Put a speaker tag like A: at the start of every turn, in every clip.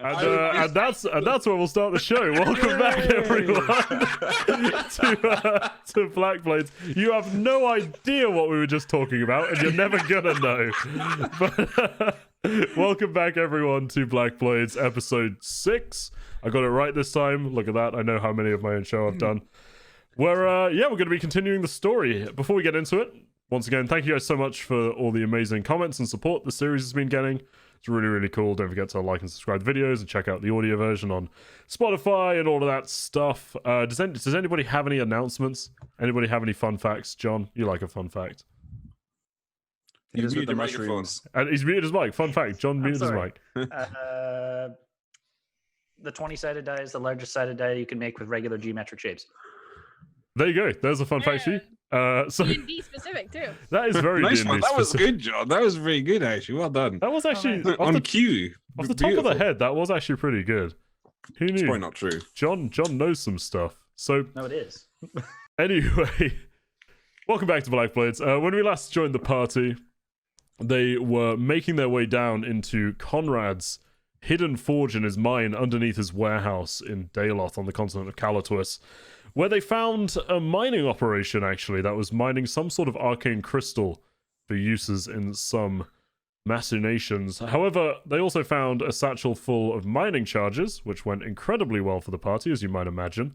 A: And that's where we'll start the show. Welcome back, everyone, to Black Blades. You have no idea what we were just talking about, and you're never gonna know. But welcome back, everyone, to Black Blades episode 6. I got it right this time. Look at that. I know how many of my own show I've done. We're going to be continuing the story. Before we get into it, once again, thank you guys so much for all the amazing comments and support the series has been getting. It's really, really cool. Don't forget to like and subscribe to videos and check out the audio version on Spotify and all of that stuff. Does anybody have any announcements? Anybody have any fun facts? John, you like a fun fact?
B: He's muted the mushrooms.
A: And he's muted his mic. Fun fact, John muted his mic.
C: The 20-sided die is the largest sided die you can make with regular geometric shapes.
A: There you go. There's a fun fact sheet. So
D: DnD specific too.
A: That is very
B: nice
A: D&D
B: one. That was
A: specific.
B: good, John. That was very good, actually. Well done.
A: That was actually
B: On cue.
A: Off the top of the head, that was actually pretty good. Who knew?
B: It's probably not true.
A: John knows some stuff. So
C: No, it is.
A: anyway, welcome back to Black Blades. When we last joined the party, they were making their way down into Conrad's hidden forge in his mine underneath his warehouse in Daloth on the continent of Kalatois, where they found a mining operation, actually, that was mining some sort of arcane crystal for uses in some machinations. However, they also found a satchel full of mining charges, which went incredibly well for the party, as you might imagine.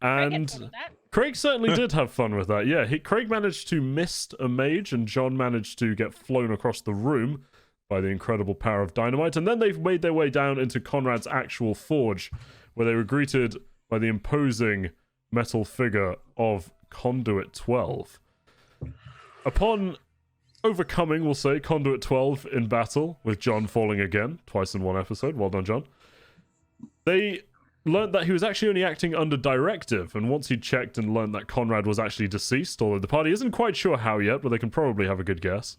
A: And Craig certainly did have fun with that. Yeah, Craig managed to mist a mage, and John managed to get flown across the room by the incredible power of dynamite. And then they've made their way down into Conrad's actual forge, where they were greeted by the imposing metal figure of Conduit 12. Upon overcoming, we'll say, Conduit 12 in battle, with John falling again, twice in one episode, well done, John, they learned that he was actually only acting under directive, and once he checked and learned that Conrad was actually deceased, although the party isn't quite sure how yet, but they can probably have a good guess,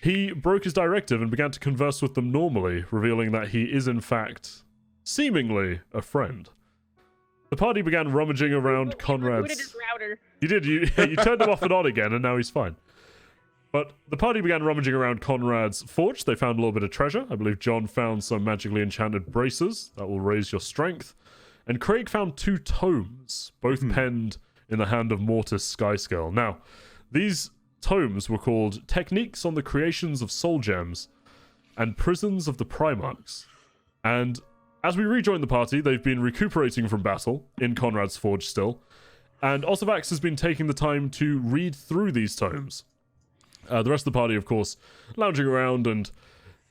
A: he broke his directive and began to converse with them normally, revealing that he is in fact, seemingly, a friend. The party began rummaging around Conrad's...
D: He rebooted his router.
A: You did, you turned him off and on again, and now he's fine. But the party began rummaging around Conrad's forge. They found a little bit of treasure. I believe John found some magically enchanted braces that will raise your strength. And Craig found 2 tomes, both penned in the hand of Mortis Skyscale. Now, these tomes were called Techniques on the Creations of Soul Gems and Prisons of the Primarchs. And as we rejoin the party, they've been recuperating from battle in Conrad's forge still. And Osavax has been taking the time to read through these tomes. The rest of the party, of course, lounging around and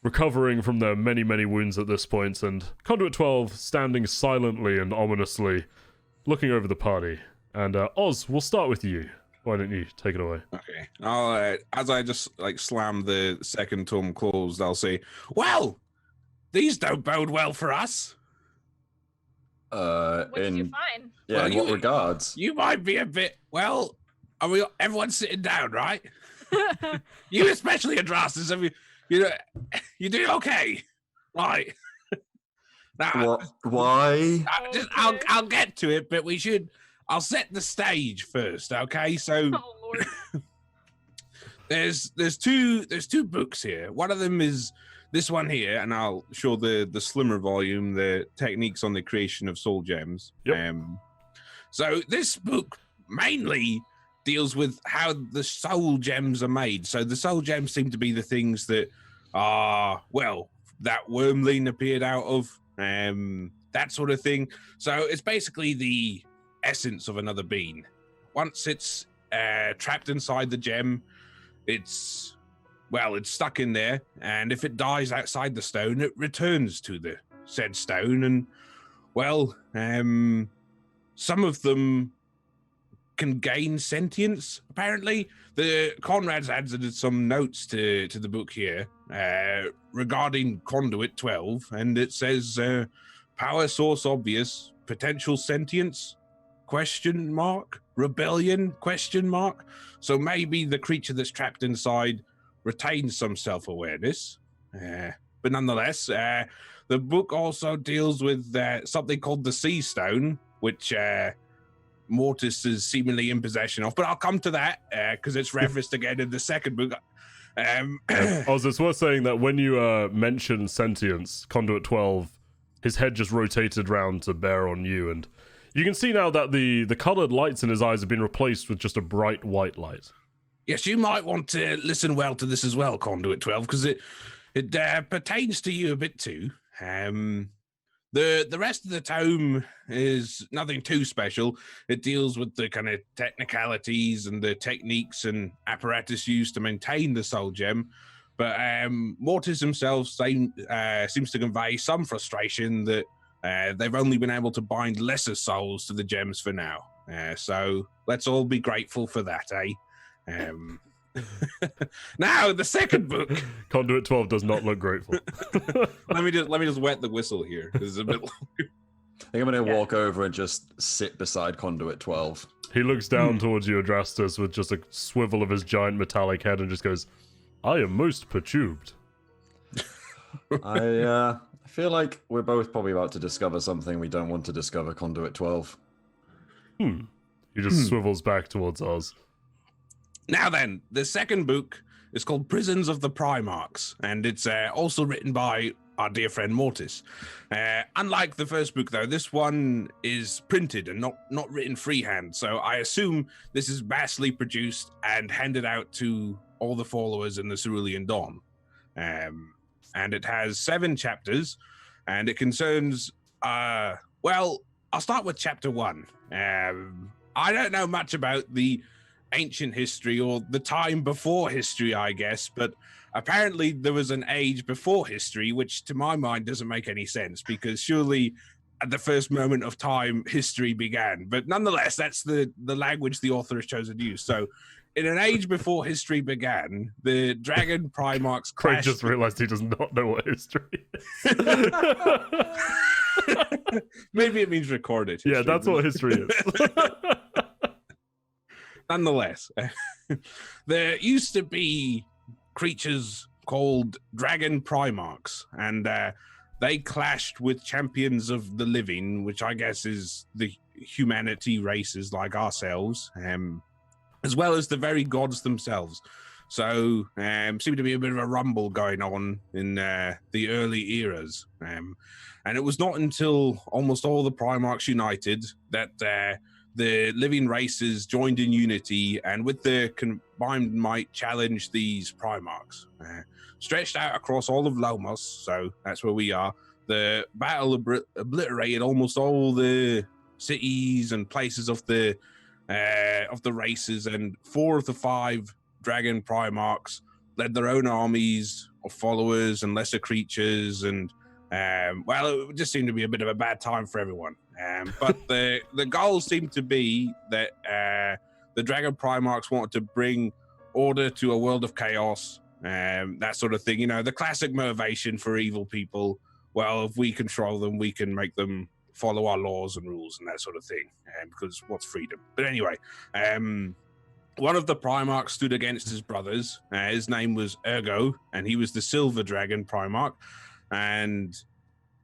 A: recovering from their many, many wounds at this point, and Conduit 12 standing silently and ominously, looking over the party. And Oz, we'll start with you. Why don't you take it away?
B: Okay. I'll, as I just slam the second tome closed, I'll say, "Well, these don't bode well for us."
D: What did you find?
E: Yeah,
B: Well,
E: in what regards?
B: You might be a bit. Well, are we? Everyone's sitting down, right? You especially, Adrastus. You do okay, right? Now,
E: What? Why?
B: I'll get to it, but I'll set the stage first, okay? So
D: Oh Lord.
B: there's two books here. One of them is this one here, and I'll show the slimmer volume, the Techniques on the Creation of Soul Gems.
A: Yep.
B: So this book mainly deals with how the soul gems are made. So the soul gems seem to be the things that are, well, that Wormling appeared out of, that sort of thing. So it's basically the essence of another being. Once it's trapped inside the gem, it's stuck in there, and if it dies outside the stone, it returns to the said stone, and some of them can gain sentience, apparently. The Conrad's added some notes to the book here regarding Conduit 12, and it says power source obvious, potential sentience, ? Rebellion, ? So maybe the creature that's trapped inside retains some self-awareness. But nonetheless, the book also deals with something called the Sea Stone, which Mortis is seemingly in possession of. But I'll come to that because it's referenced again in the second book.
A: Oz, it's worth saying that when you mention sentience, Conduit 12 his head just rotated round to bear on you, and you can see now that the coloured lights in his eyes have been replaced with just a bright white light.
B: Yes, you might want to listen well to this as well, Conduit 12, because it pertains to you a bit too. The rest of the tome is nothing too special. It deals with the kind of technicalities and the techniques and apparatus used to maintain the soul gem. But Mortis himself seems to convey some frustration that they've only been able to bind lesser souls to the gems for now. So let's all be grateful for that, eh? Now the second book.
A: Conduit 12 does not look grateful.
B: let me just wet the whistle here. This is a bit long.
E: I think I'm going to walk over and just sit beside Conduit 12.
A: He looks down towards you, Adrastus, with just a swivel of his giant metallic head and just goes, I am most perturbed.
E: I feel like we're both probably about to discover something we don't want to discover, Conduit 12.
A: He just swivels back towards Oz.
B: Now then, the second book is called Prisons of the Primarchs, and it's also written by our dear friend Mortis. Unlike the first book, though, this one is printed and not written freehand, so I assume this is vastly produced and handed out to all the followers in the Cerulean Dawn. And it has 7 chapters, and it concerns, well, I'll start with chapter 1. I don't know much about the ancient history or the time before history, I guess, but apparently there was an age before history, which to my mind doesn't make any sense, because surely at the first moment of time, history began. But nonetheless, that's the language the author has chosen to use. So in an age before history began, the Dragon Primarchs
A: Craig
B: clashed.
A: just realized he does not know what history is.
B: Maybe it means recorded
A: Yeah,
B: history,
A: that's
B: but-
A: what history is.
B: Nonetheless, there used to be creatures called Dragon Primarchs, and they clashed with champions of the living, which I guess is the humanity races like ourselves, as well as the very gods themselves. So seemed to be a bit of a rumble going on in the early eras. And it was not until almost all the Primarchs united that the living races joined in unity, and with their combined might challenged these Primarchs. Stretched out across all of Lomos, so that's where we are, the battle obliterated almost all the cities and places of the races, and 4 of the 5 Dragon Primarchs led their own armies of followers and lesser creatures, and well, it just seemed to be a bit of a bad time for everyone. But the goal seemed to be that the Dragon Primarchs wanted to bring order to a world of chaos, that sort of thing. You know, the classic motivation for evil people. Well, if we control them, we can make them follow our laws and rules and that sort of thing. Because what's freedom? But anyway, one of the Primarchs stood against his brothers. His name was Ergo, and he was the Silver Dragon Primarch. And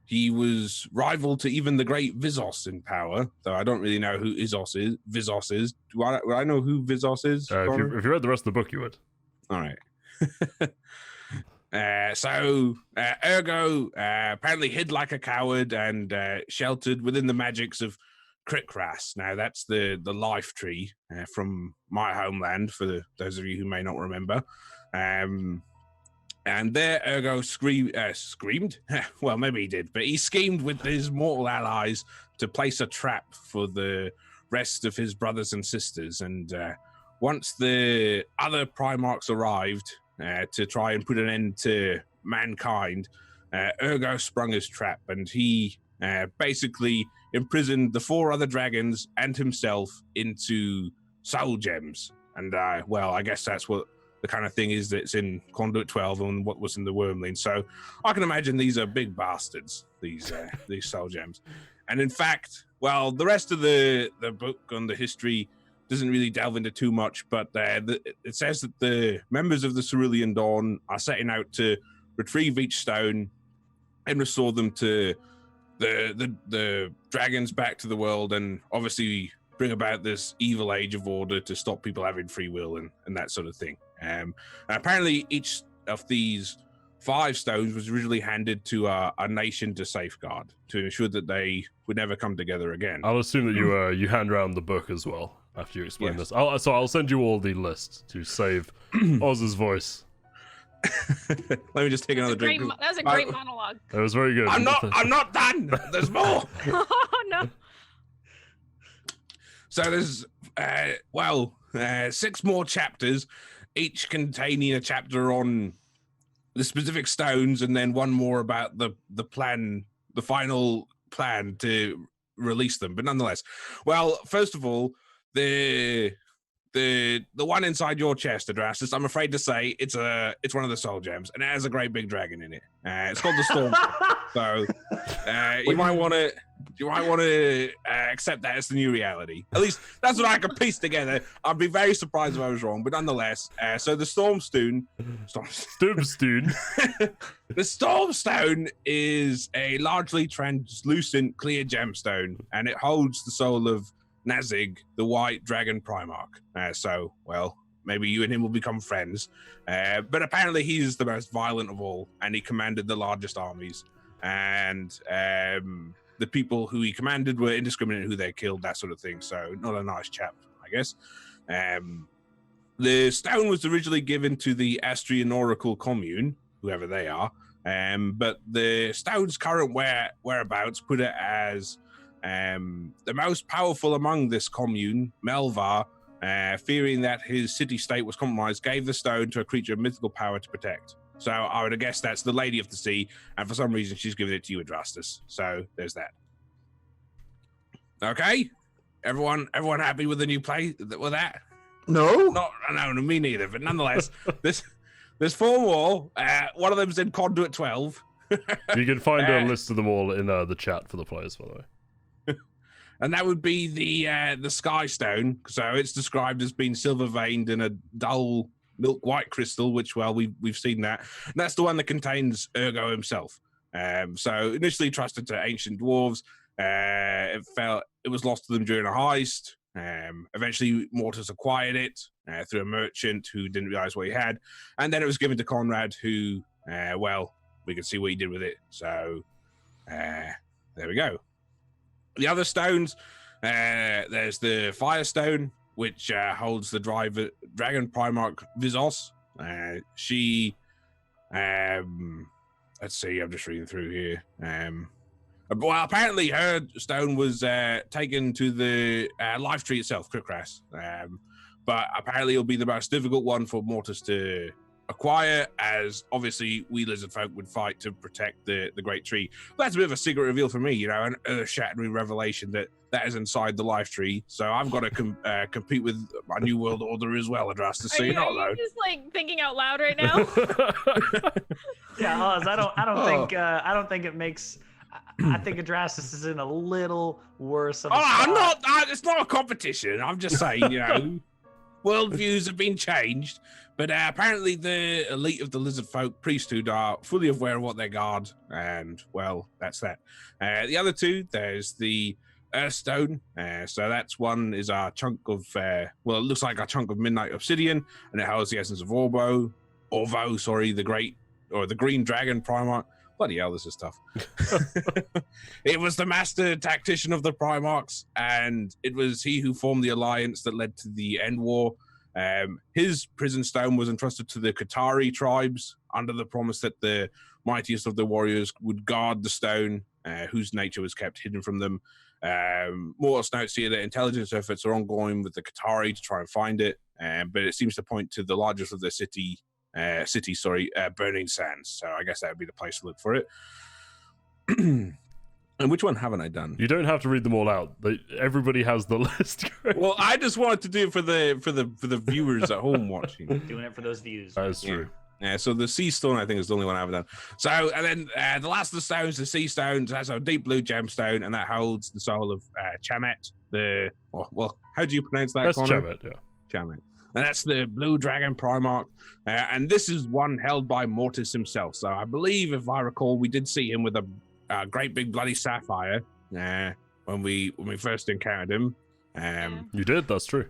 B: he was rival to even the great Vizos in power, though I don't really know who Vizos is. Do I know who Vizos is?
A: If you read the rest of the book, you would.
B: All right. So Ergo apparently hid like a coward and sheltered within the magics of Krikras. Now, that's the life tree from my homeland, for those of you who may not remember. And there Ergo screamed? Well, maybe he did, but he schemed with his mortal allies to place a trap for the rest of his brothers and sisters. And once the other Primarchs arrived to try and put an end to mankind, Ergo sprung his trap, and he basically imprisoned the 4 other dragons and himself into soul gems. And, well, I guess that's what the kind of thing is that's in Conduit 12 and what was in the Wormling. So I can imagine these are big bastards, these soul gems. And in fact, well, the rest of the book on the history doesn't really delve into too much, but it says that the members of the Cerulean Dawn are setting out to retrieve each stone and restore them to the dragons back to the world, and obviously bring about this evil age of order to stop people having free will and that sort of thing. And apparently each of these 5 stones was originally handed to a nation to safeguard to ensure that they would never come together again.
A: I'll assume that you hand around the book as well after you explain
B: Yes.
A: this. I'll send you all the list to save Oz's voice.
B: Let me just take another drink.
D: That was a great monologue.
A: That was very good.
B: I'm not done. There's more.
D: Oh no.
B: So there's 6 more chapters, each containing a chapter on the specific stones, and then one more about the plan, the final plan to release them. But nonetheless, well, first of all, the one inside your chest, Adrastus, I'm afraid to say it's one of the soul gems, and it has a great big dragon in it. It's called the Storm. So you might want to accept that as the new reality. At least that's what I could piece together. I'd be very surprised if I was wrong, but nonetheless. So the Stormstone, the Stormstone is a largely translucent, clear gemstone, and it holds the soul of Nazig, the White Dragon Primarch. So, well, maybe you and him will become friends. But apparently he's the most violent of all, and he commanded the largest armies. And the people who he commanded were indiscriminate who they killed, that sort of thing. So, not a nice chap, I guess. The stone was originally given to the Astrian Oracle Commune, whoever they are. But the stone's current whereabouts put it as the most powerful among this commune, Melvar, fearing that his city-state was compromised, gave the stone to a creature of mythical power to protect. So I would guess that's the Lady of the Sea, and for some reason she's given it to you, Adrastus. So there's that. Okay, everyone happy with the new play with that?
E: No.
B: No, me neither. But nonetheless, there's 4 more. One of them's in Conduit 12.
A: You can find a list of them all in the chat for the players, by the way.
B: And that would be the Sky Stone. So it's described as being silver veined in a dull milk white crystal, which, well, we've seen that. And that's the one that contains Ergo himself. So initially trusted to ancient dwarves, it was lost to them during a heist. Eventually, Mortis acquired it through a merchant who didn't realize what he had, and then it was given to Conrad, who, we can see what he did with it. So there we go. The other stones, there's the Firestone, which holds the Dragon Primarch Vizos. She, let's see, I'm just reading through here. Well, apparently her stone was taken to the life tree itself, Krikras. But apparently it'll be the most difficult one for Mortis to acquire, as obviously we lizard folk would fight to protect the great tree. But that's a bit of a secret reveal for me, an earth-shattering revelation that is inside the life tree. So I've got to compete with my new world order as well, Adrastus. So you're not alone.
D: Are you just like thinking out loud right now?
C: Yeah, Oz, I don't think it makes. I think Adrastus is in a little worse of a spot.
B: I'm not. It's not a competition. I'm just saying, worldviews have been changed. But apparently the elite of the lizard folk priesthood are fully aware of what they guard. And, well, that's that. The other 2, there's the Earthstone. So that's one is a chunk of, it looks like a chunk of midnight obsidian. And it holds the essence of Orvo, the Green Dragon Primarch. Bloody hell, this is tough. It was the master tactician of the Primarchs, and it was he who formed the alliance that led to the End War. His prison stone was entrusted to the Qatari tribes under the promise that the mightiest of the warriors would guard the stone, whose nature was kept hidden from them. Mortis notes here that intelligence efforts are ongoing with the Qatari to try and find it, but it seems to point to the largest of the Burning Sands. So I guess that would be the place to look for it. And which one haven't I done?
A: You don't have to read them all out. Everybody has the list.
B: Well, I just wanted to do it for the viewers at home watching.
C: Doing it for those views.
A: That is true.
B: Yeah, so the Sea Stone, I think, is the only one I haven't done. So, and then the last of the stones, the Sea Stone, has a deep blue gemstone, and that holds the soul of Chamet. How do you pronounce that?
A: That's
B: Connor?
A: Chamet, yeah.
B: Chamet. And that's the Blue Dragon Primarch. And this is one held by Mortis himself. So I believe, if I recall, we did see him with a great big bloody sapphire when we first encountered him.
A: You did, that's true.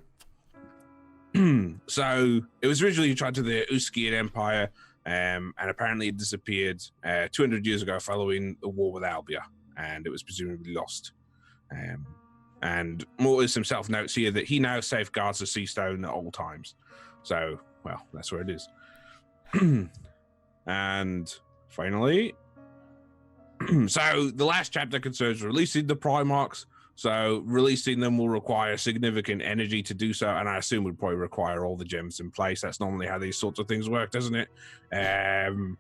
B: So it was originally tried to the Uskian Empire, and apparently it disappeared 200 years ago following the war with Albia, and it was presumably lost. And Mortis himself notes here that he now safeguards the sea stone at all times. So, well, that's where it is. And finally, so the last chapter concerns releasing the Primarchs. So releasing them will require significant energy to do so, and I assume would probably require all the gems in place. That's normally how these sorts of things work, doesn't it?
C: Dragon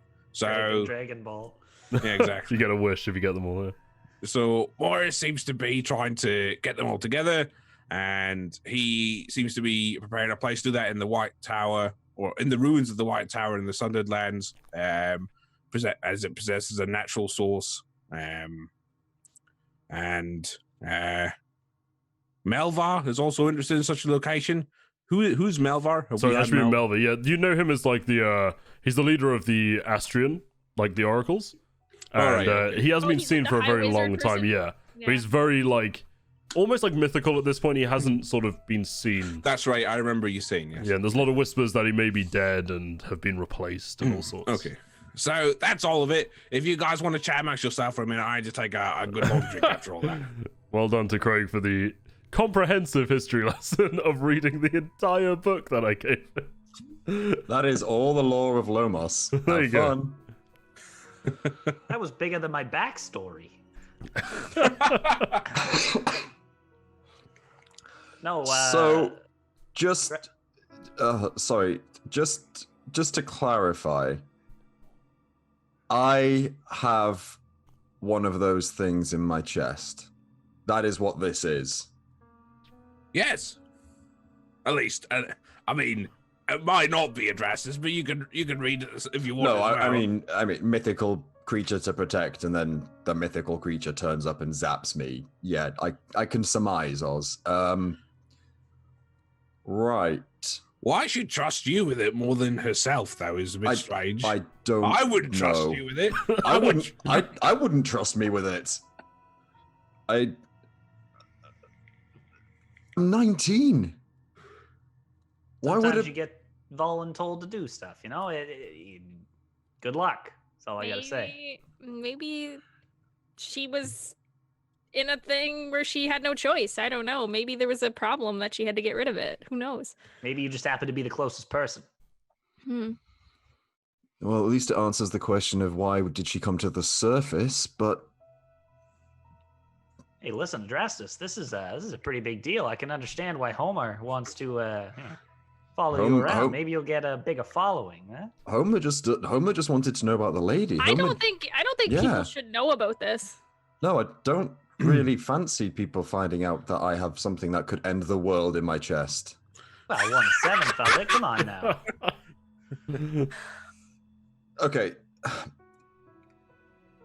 C: Ball.
B: Yeah, exactly.
A: You get a wish if you get them all there.
B: So Morris seems to be trying to get them all together, and he seems to be preparing a place to do that in the White Tower, or in the ruins of the White Tower in the Sundered Lands, as it possesses a natural source. Melvar is also interested in such a location. Who's Melvar?
A: So that should be Melvar. Yeah, you know him as like the he's the leader of the Astrian, like the Oracles. And
B: okay.
A: He hasn't been
D: he's
A: seen
D: the
A: for a
D: High
A: very
D: Wizard
A: long time.
D: person?
A: Yeah, but he's very like almost like mythical at this point. He hasn't sort of been seen.
B: That's right. I remember you saying yes.
A: Yeah, and there's a lot of whispers that he may be dead and have been replaced and all sorts.
B: Okay. So that's all of it. If you guys want to chat amongst yourself for a minute, I just take a good long drink after all that.
A: Well done to Craig for the comprehensive history lesson of reading the entire book that I gave him.
E: That is all the lore of Lomos.
A: There you go.
E: Fun.
C: That was bigger than my backstory. No.
E: So, just to clarify, I have one of those things in my chest. That is what this is.
B: Yes. At least, I mean, it might not be addresses, but you can read it if you want.
E: No,
B: as well.
E: I mean, mythical creature to protect, and then the mythical creature turns up and zaps me. Yeah, I can surmise, Oz. Right.
B: Why she'd trust you with it more than herself, though, is a bit strange.
E: I don't.
B: I wouldn't trust
E: know.
B: you with it.
E: I wouldn't. I wouldn't trust me with it. I'm 19. Why
C: Sometimes
E: would it?
C: you get voluntold to do stuff, you know? Good luck. That's all I gotta say.
D: Maybe she was in a thing where she had no choice. I don't know. Maybe there was a problem that she had to get rid of it. Who knows?
C: Maybe you just happen to be the closest person.
E: Well, at least it answers the question of why did she come to the surface, but
C: Hey, listen, Drastus, this is a pretty big deal. I can understand why Homer wants to follow you around. Maybe you'll get a bigger following, huh?
E: Homer just wanted to know about the lady.
D: I don't think
E: Yeah.
D: people should know about this.
E: No, I don't really fancy people finding out that I have something that could end the world in my chest.
C: Well, 1/7 of it. Come on now.
E: Okay.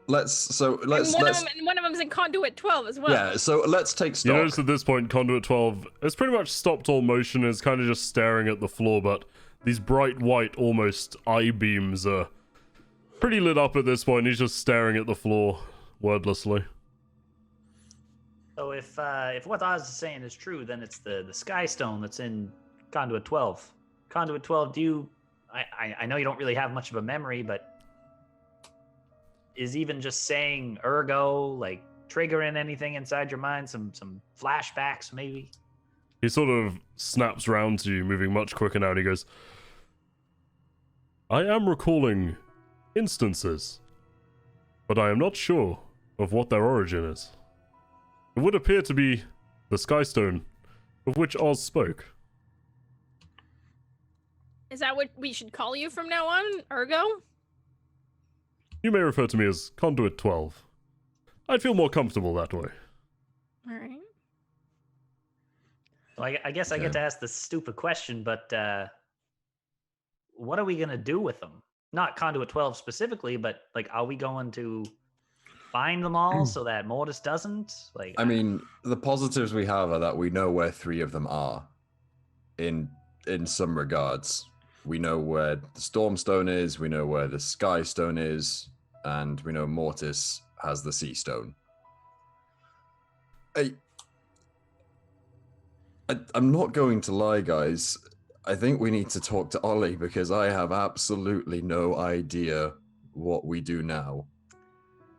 E: Let's.
D: And one of them's in Conduit 12 as well.
E: Yeah, so let's take
A: You
E: stock.
A: notice at this point, Conduit 12 has pretty much stopped all motion and is kind of just staring at the floor, but these bright white, almost eye beams are pretty lit up at this point. He's just staring at the floor, wordlessly.
C: So if what Oz is saying is true, then it's the Sky Stone that's in Conduit 12. Conduit 12, I know you don't really have much of a memory, but is even just saying ergo like triggering anything inside your mind? Some flashbacks maybe?
A: He sort of snaps round to you, moving much quicker now, and he goes, I am recalling instances, but I am not sure of what their origin is. It would appear to be the Skystone of which Oz spoke.
D: Is that what we should call you from now on, Ergo?
A: You may refer to me as Conduit 12. I'd feel more comfortable that way.
D: All right.
C: Well, I guess I get to ask this stupid question, but what are we going to do with them? Not Conduit 12 specifically, but like, are we going to find them all so that Mortis doesn't? Like,
E: I mean, the positives we have are that we know where 3 of them are. In some regards, we know where the Stormstone is, we know where the Sky Stone is, and we know Mortis has the Sea Stone. I'm not going to lie, guys. I think we need to talk to Ollie because I have absolutely no idea what we do now.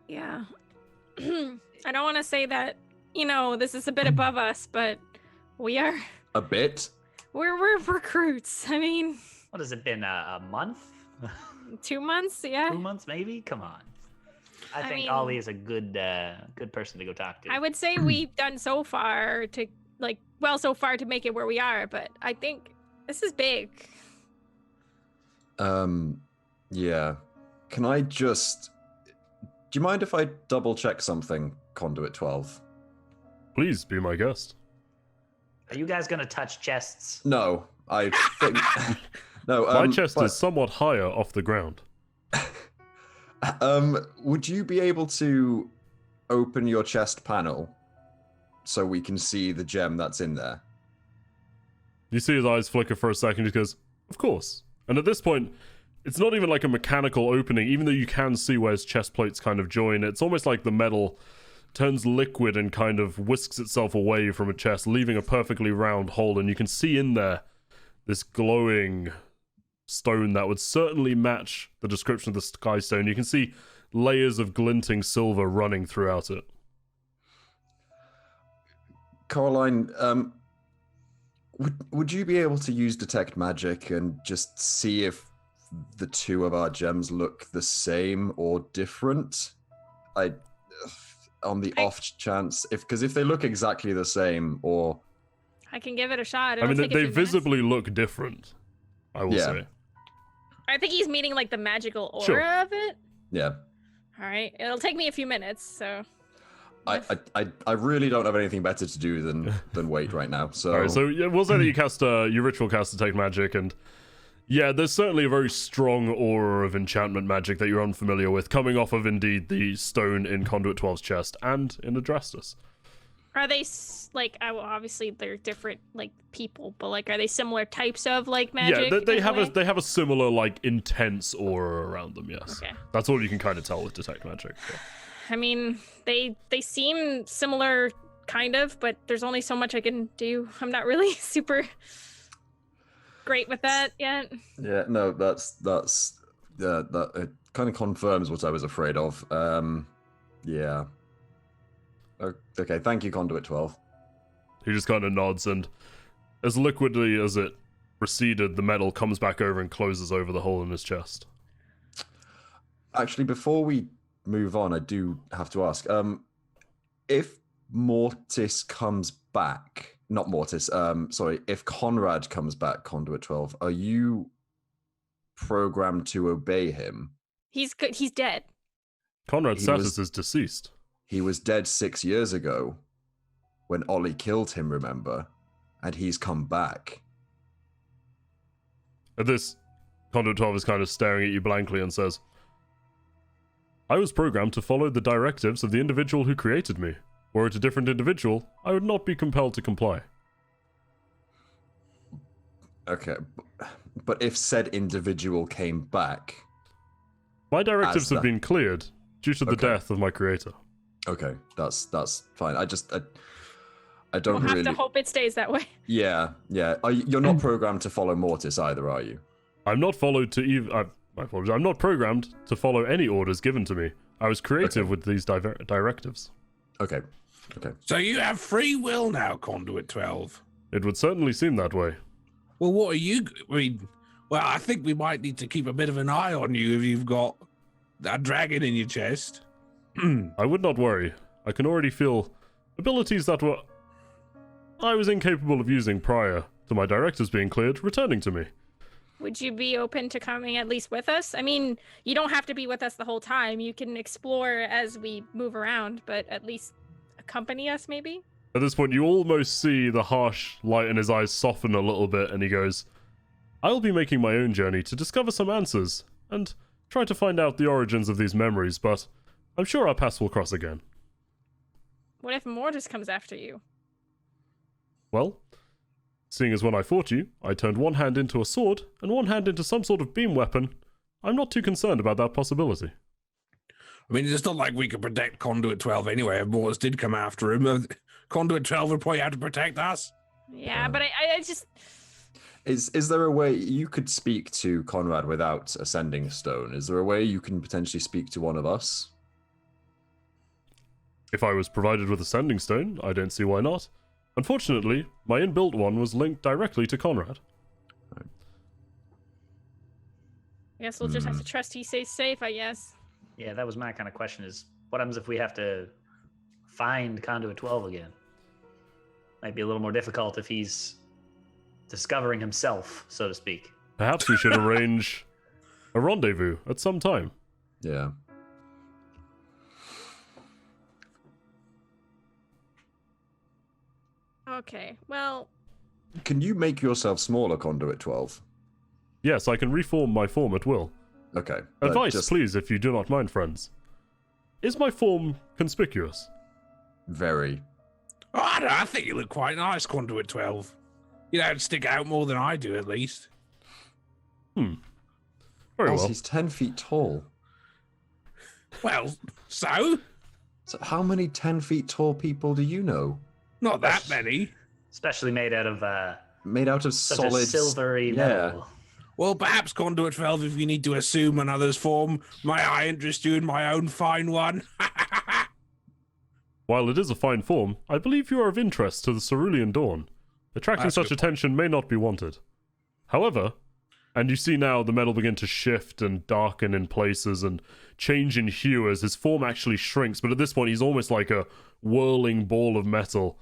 D: Yeah. I don't want to say that, this is a bit above us, but we are.
E: A bit?
D: We're recruits. I mean,
C: What has it been? A month?
D: 2 months, yeah.
C: 2 months, maybe? Come on. I think
D: mean,
C: Ollie is a good person to go talk to.
D: I would say we've done so far to make it where we are, but I think this is big.
E: Yeah. Can I just... Do you mind if I double check something, Conduit 12?
A: Please be my guest.
C: Are you guys gonna touch chests?
E: No, I think... No,
A: My chest is somewhat higher off the ground.
E: Would you be able to open your chest panel so we can see the gem that's in there?
A: You see his eyes flicker for a second, he goes, of course. And at this point, it's not even like a mechanical opening, even though you can see where his chest plates kind of join. It's almost like the metal turns liquid and kind of whisks itself away from a chest, leaving a perfectly round hole, and you can see in there this glowing stone that would certainly match the description of the sky stone. You can see layers of glinting silver running throughout it.
E: Caroline, would you be able to use detect magic and just see if the two of our gems look the same or different? On the off chance, because if they look exactly the same, or
D: I can give it a shot.
A: I mean, they visibly look different, I will say.
D: I think he's meaning like the magical aura
A: Sure.
D: of it.
E: Yeah.
D: All right, it'll take me a few minutes, so.
E: I really don't have anything better to do than wait right now. So,
A: All right, so yeah, we'll say that you cast your ritual cast Detect Magic, and yeah, there's certainly a very strong aura of enchantment magic that you're unfamiliar with, coming off of indeed the stone in Conduit 12's chest and in Adrastus.
D: Are they obviously they're different like people, but like are they similar types of like magic?
A: Yeah, they
D: in
A: have
D: way?
A: they have a similar like intense aura around them. Yes,
D: Okay.
A: That's all you can kind of tell with Detect Magic. Yeah.
D: I mean, they seem similar, kind of, but there's only so much I can do. I'm not really super great with that yet.
E: Yeah, no, that it kind of confirms what I was afraid of. Yeah. Okay, thank you, Conduit 12.
A: He just kind of nods, and as liquidly as it receded, the metal comes back over and closes over the hole in his chest.
E: Actually, before we move on, I do have to ask, if Mortis comes back, not Mortis, sorry, if Conrad comes back, Conduit 12, are you programmed to obey him?
D: He's dead.
A: Conrad's
E: He
A: status
E: was-
A: is deceased.
E: He was dead 6 years ago when Ollie killed him, remember? And he's come back.
A: At this, Conduit 12 is kind of staring at you blankly and says, I was programmed to follow the directives of the individual who created me. Were it a different individual, I would not be compelled to comply.
E: Okay, but if said individual came back...
A: My directives have
E: the-
A: been cleared due to the
E: Okay.
A: death of my creator.
E: Okay, that's fine. I don't
D: We'll have
E: really...
D: to hope it stays that way.
E: Yeah. You're not programmed to follow Mortis either, are you?
A: I'm not followed to even... my apologies. I'm not programmed to follow any orders given to me. I was creative
E: Okay.
A: with these directives.
E: Okay.
B: So you have free will now, Conduit 12.
A: It would certainly seem that way.
B: Well, what are you? I think we might need to keep a bit of an eye on you if you've got a dragon in your chest.
A: I would not worry. I can already feel abilities that I was incapable of using prior to my directives being cleared, returning to me.
D: Would you be open to coming at least with us? I mean, you don't have to be with us the whole time. You can explore as we move around, but at least accompany us, maybe?
A: At this point, you almost see the harsh light in his eyes soften a little bit, and he goes, I'll be making my own journey to discover some answers, and try to find out the origins of these memories, but I'm sure our paths will cross again.
D: What if Mortis comes after you?
A: Well, seeing as when I fought you, I turned one hand into a sword, and one hand into some sort of beam weapon, I'm not too concerned about that possibility.
B: I mean, it's not like we could protect Conduit 12 anyway. If Mortis did come after him, Conduit 12 would probably have to protect us.
D: Yeah, but I just...
E: Is there a way you could speak to Conrad without a sending stone? Is there a way you can potentially speak to one of us?
A: If I was provided with a sending stone, I don't see why not. Unfortunately, my inbuilt one was linked directly to Conrad.
D: I guess we'll just have to trust he stays safe, I guess.
C: Yeah, that was my kind of question is, what happens if we have to find Conduit 12 again? Might be a little more difficult if he's discovering himself, so to speak.
A: Perhaps we should arrange a rendezvous at some time.
E: Yeah.
D: Okay, well,
E: Can you make yourself smaller, Conduit 12?
A: Yes, I can reform my form at will.
E: Okay.
A: Advice, please, if you do not mind, friends. Is my form conspicuous?
E: Very.
B: Oh, I don't know, I think you look quite nice, Conduit 12. You don't stick out more than I do, at least.
A: Very
E: Also,
A: well.
E: he's 10 feet tall.
B: Well, so?
E: So how many 10 feet tall people do you know?
B: Not that many.
C: Especially made out of
E: Made out of
C: such
E: solid
C: a silvery metal.
B: Well, perhaps Conduit 12, if you need to assume another's form, may I interest you in my own fine one?
A: While it is a fine form, I believe you are of interest to the Cerulean Dawn. Attracting
B: That's a
A: such
B: good
A: attention may not be wanted. However, and you see now the metal begin to shift and darken in places and change in hue as his form actually shrinks, but at this point he's almost like a whirling ball of metal.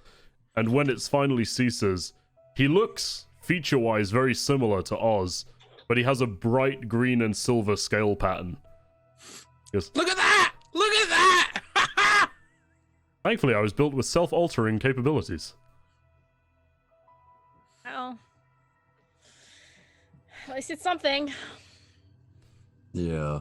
A: And when it finally ceases, he looks, feature-wise, very similar to Oz, but he has a bright green and silver scale pattern. Yes.
B: Look at that! Look at that!
A: Thankfully, I was built with self-altering capabilities.
D: well, at least it's something.
E: Yeah.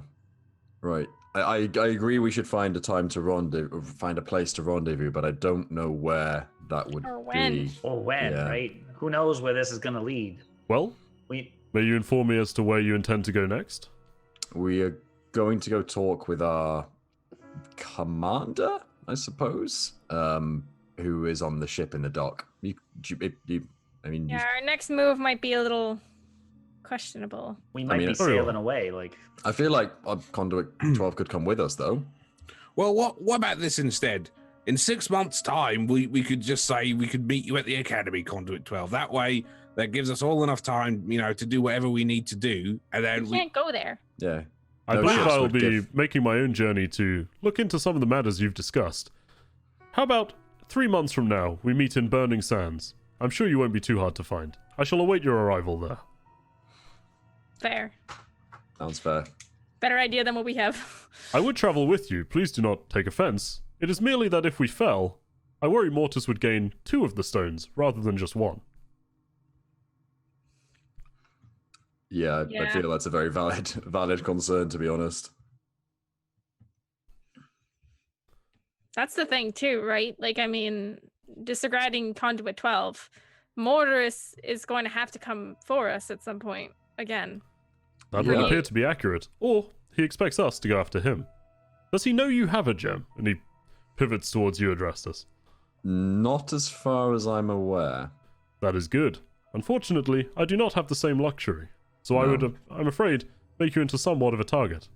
E: Right. I agree we should find a time to rendezvous, find a place to rendezvous, but I don't know where that would
D: Or when.
E: be.
C: Or when,
E: Yeah.
C: right? Who knows where this is going to lead?
A: Well,
C: We
A: may you inform me as to where you intend to go next?
E: We are going to go talk with our commander, I suppose, who is on the ship in the dock.
D: Yeah, our next move might be a little questionable.
C: we might
E: mean,
C: be
E: it's
A: very
C: sailing
A: well.
C: away. Like,
E: I feel like Conduit 12 could come with us, though.
B: Well, what about this instead? In 6 months' time, we could just say we could meet you at the Academy, Conduit 12. That way, that gives us all enough time, to do whatever we need to do. And then
D: We can't go there.
E: Yeah.
A: I
E: No
A: believe
E: ships
A: I'll
E: would
A: be
E: give-
A: making my own journey to look into some of the matters you've discussed. How about 3 months from now, we meet in Burning Sands? I'm sure you won't be too hard to find. I shall await your arrival there.
D: Fair.
E: Sounds fair.
D: Better idea than what we have.
A: I would travel with you, please do not take offense. It is merely that if we fell, I worry Mortis would gain 2 of the stones rather than just 1.
E: Yeah, I
D: Yeah.
E: feel that's a very valid concern, to be honest.
D: That's the thing too, right? Like, I mean, disregarding Conduit 12, Mortis is going to have to come for us at some point again.
A: That would
E: Yeah.
A: appear to be accurate. Or he expects us to go after him. Does he know you have a gem? And he pivots towards you, Adrastus.
E: Not as far as I'm aware.
A: That is good. Unfortunately, I do not have the same luxury. So I
E: No.
A: would, I'm afraid, make you into somewhat of a target.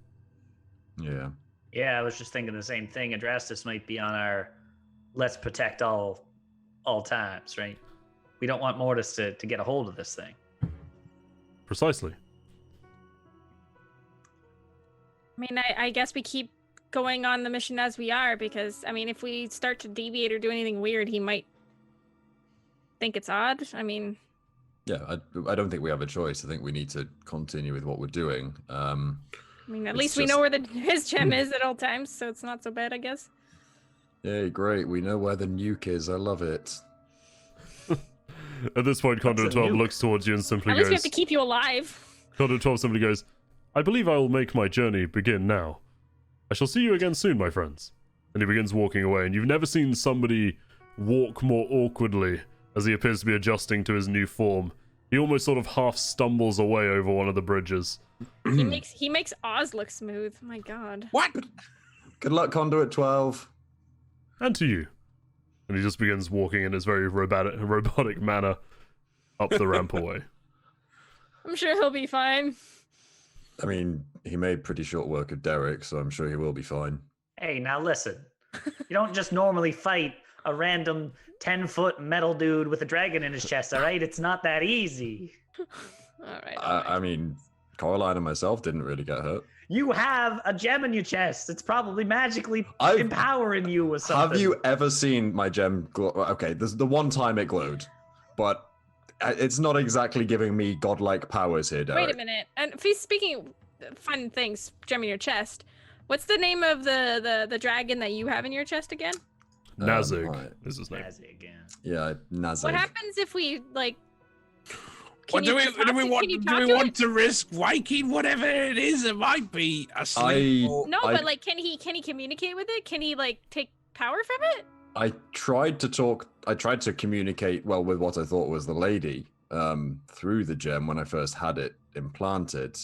E: Yeah.
C: yeah, I was just thinking the same thing. Adrastus might be on our let's protect all times, right? We don't want Mortis to get a hold of this thing.
A: Precisely.
D: I mean, I guess we keep going on the mission as we are because, I mean, if we start to deviate or do anything weird, he might think it's odd. I mean,
E: Yeah, I don't think we have a choice. I think we need to continue with what we're doing.
D: at
E: It's
D: least we
E: just-
D: know where his gem is at all times, so it's not so bad, I guess.
E: Yay, great. We know where the nuke is. I love it.
A: At this point, Conduit
C: a
A: 12
C: nuke?
A: looks towards you and simply
D: At least we have
A: goes...
D: to keep you alive.
A: Conduit 12 simply goes, I believe I will make my journey begin now. I shall see you again soon, my friends. And he begins walking away, and you've never seen somebody walk more awkwardly as he appears to be adjusting to his new form. He almost sort of half stumbles away over one of the bridges.
D: He makes Oz look smooth. My God.
B: What?
E: Good luck, Conduit 12.
A: And to you. And he just begins walking in his very robotic manner up the ramp away.
D: I'm sure he'll be fine.
E: I mean, he made pretty short work of Derek, so I'm sure he will be fine.
C: Hey, now listen. You don't just normally fight a random 10-foot metal dude with a dragon in his chest, all right? It's not that easy.
D: All right.
E: I mean, Coraline and myself didn't really get hurt.
C: You have a gem in your chest. It's probably magically
E: I've-
C: empowering you with something.
E: Have you ever seen my gem glow? Okay, this is the one time it glowed, but it's not exactly giving me godlike powers here, Derek.
D: Wait a minute. And if he's speaking fun things, gem in your chest, what's the name of the dragon that you have in your chest again?
A: Nazig
E: right.
A: is his name.
C: Nazig, yeah.
E: Yeah, Nazig.
D: What happens if we like?
B: What
D: can
B: do
D: you
B: we
D: talk
B: do? We
D: to-
B: want
D: can you
B: do
D: talk
B: we
D: to
B: want
D: it?
B: to risk waking whatever it is? It might be asleep.
D: No,
E: I-
D: but like, can he communicate with it? Can he like take power from it?
E: I tried to communicate well with what I thought was the lady through the gem when I first had it implanted.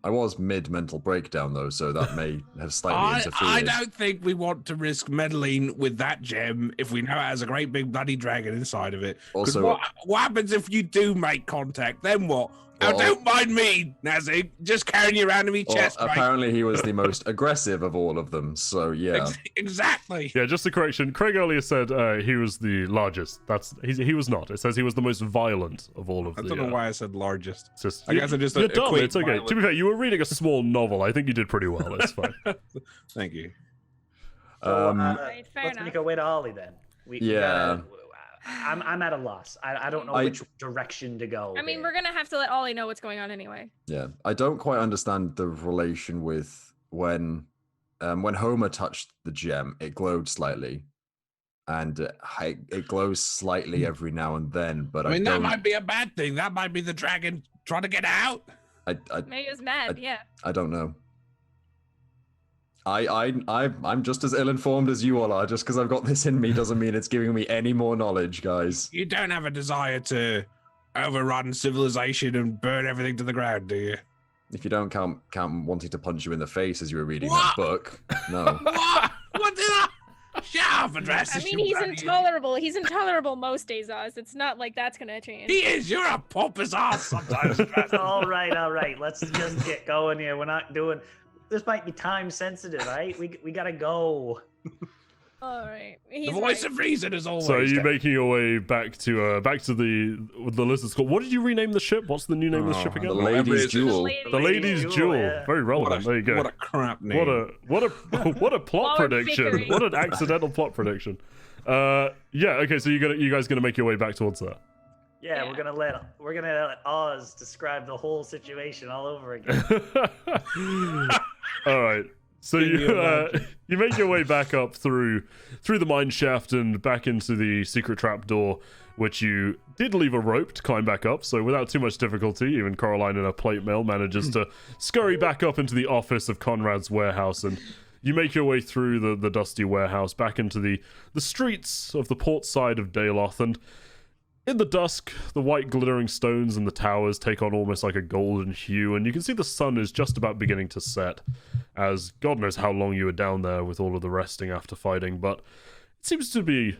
E: I was mid mental breakdown though, so that may have slightly interfered.
B: I don't think we want to risk meddling with that gem if we know it has a great big bloody dragon inside of it. 'Cause
E: Also-
B: what happens if you do make contact? Then what?
E: Well-
B: Now, don't mind me, Nazig. Just carrying you around in my
E: Well,
B: chest, mate.
E: apparently he was the most aggressive of all of them, so yeah.
B: Exactly.
A: Yeah, just a correction. Craig earlier said he was the largest. He was not. It says he was the most violent of all of
B: I
A: the.
B: don't know why I said largest.
A: It's just,
B: I guess I just
A: you're dumb.
B: equate
A: It's okay.
B: violent.
A: To be fair, you were reading a small novel. I think you did pretty well. It's fine.
B: Thank you.
C: So,
D: Right, fair
C: let's
D: enough.
C: make our way to Ollie then.
E: Yeah.
C: I'm at a loss. I don't know which direction to go.
D: I mean,
C: here.
D: we're gonna have to let Ollie know what's going on anyway.
E: Yeah, I don't quite understand the relation with when Homer touched the gem, it glowed slightly, and it glows slightly every now and then. But
B: I mean, that
E: don't,
B: might be a bad thing. That might be the dragon trying to get out.
E: I
D: Maybe he was mad. Yeah.
E: I don't know. I'm just as ill-informed as you all are. Just because I've got this in me doesn't mean it's giving me any more knowledge, guys.
B: You don't have a desire to overrun civilization and burn everything to the ground, do you?
E: If you don't count wanting to punch you in the face as you were reading
B: What?
E: that book, no.
B: What did I? Shut up, address.
D: I mean, he's intolerable. He's intolerable most days, Oz. It's not like that's gonna change.
B: He is. You're a pompous ass sometimes. Address.
C: all right. Let's just get going here. We're not doing. This might be time sensitive, right? We gotta go.
D: All right.
B: The
D: He's
B: voice
D: right.
B: of reason is always.
A: So are you
B: there.
A: making your way back to the lizard's call? What did you rename the ship? What's the new name of the ship
B: Oh,
A: again?
E: The
B: Whatever
E: Lady's
B: it is.
E: Jewel.
A: The Lady's Jewel.
C: yeah.
A: Very relevant. There you go.
B: What a crap name.
A: What a plot
D: Forward
A: prediction.
D: figuring.
A: What an accidental plot prediction. Yeah. Okay. So you guys gonna make your way back towards that.
C: Yeah,
D: Yeah.
C: we're gonna let Oz describe the whole situation all over again.
A: All right. So
B: Give me
A: you make your way back up through the mine shaft and back into the secret trap door, which you did leave a rope to climb back up. So without too much difficulty, even Coraline in her plate mail manages to scurry back up into the office of Conrad's warehouse, and you make your way through the dusty warehouse back into the streets of the port side of Daloth, and in the dusk, the white glittering stones and the towers take on almost like a golden hue, and you can see the sun is just about beginning to set, as God knows how long you were down there with all of the resting after fighting, but it seems to be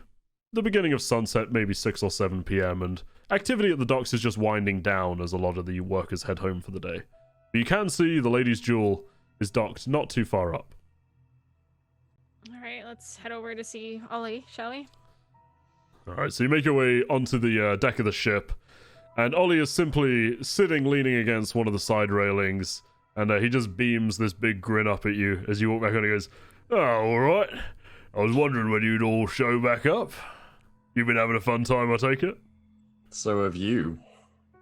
A: the beginning of sunset, maybe 6 or 7 p.m., and activity at the docks is just winding down as a lot of the workers head home for the day. But you can see the Lady's Jewel is docked not too far up.
D: All right. Let's head over to see Ollie, shall we?
A: Alright, so you make your way onto the deck of the ship, and Ollie is simply sitting leaning against one of the side railings, and he just beams this big grin up at you as you walk back on. He goes, "Oh, alright. I was wondering when you'd all show back up. You've been having a fun time, I take it?"
E: So have you.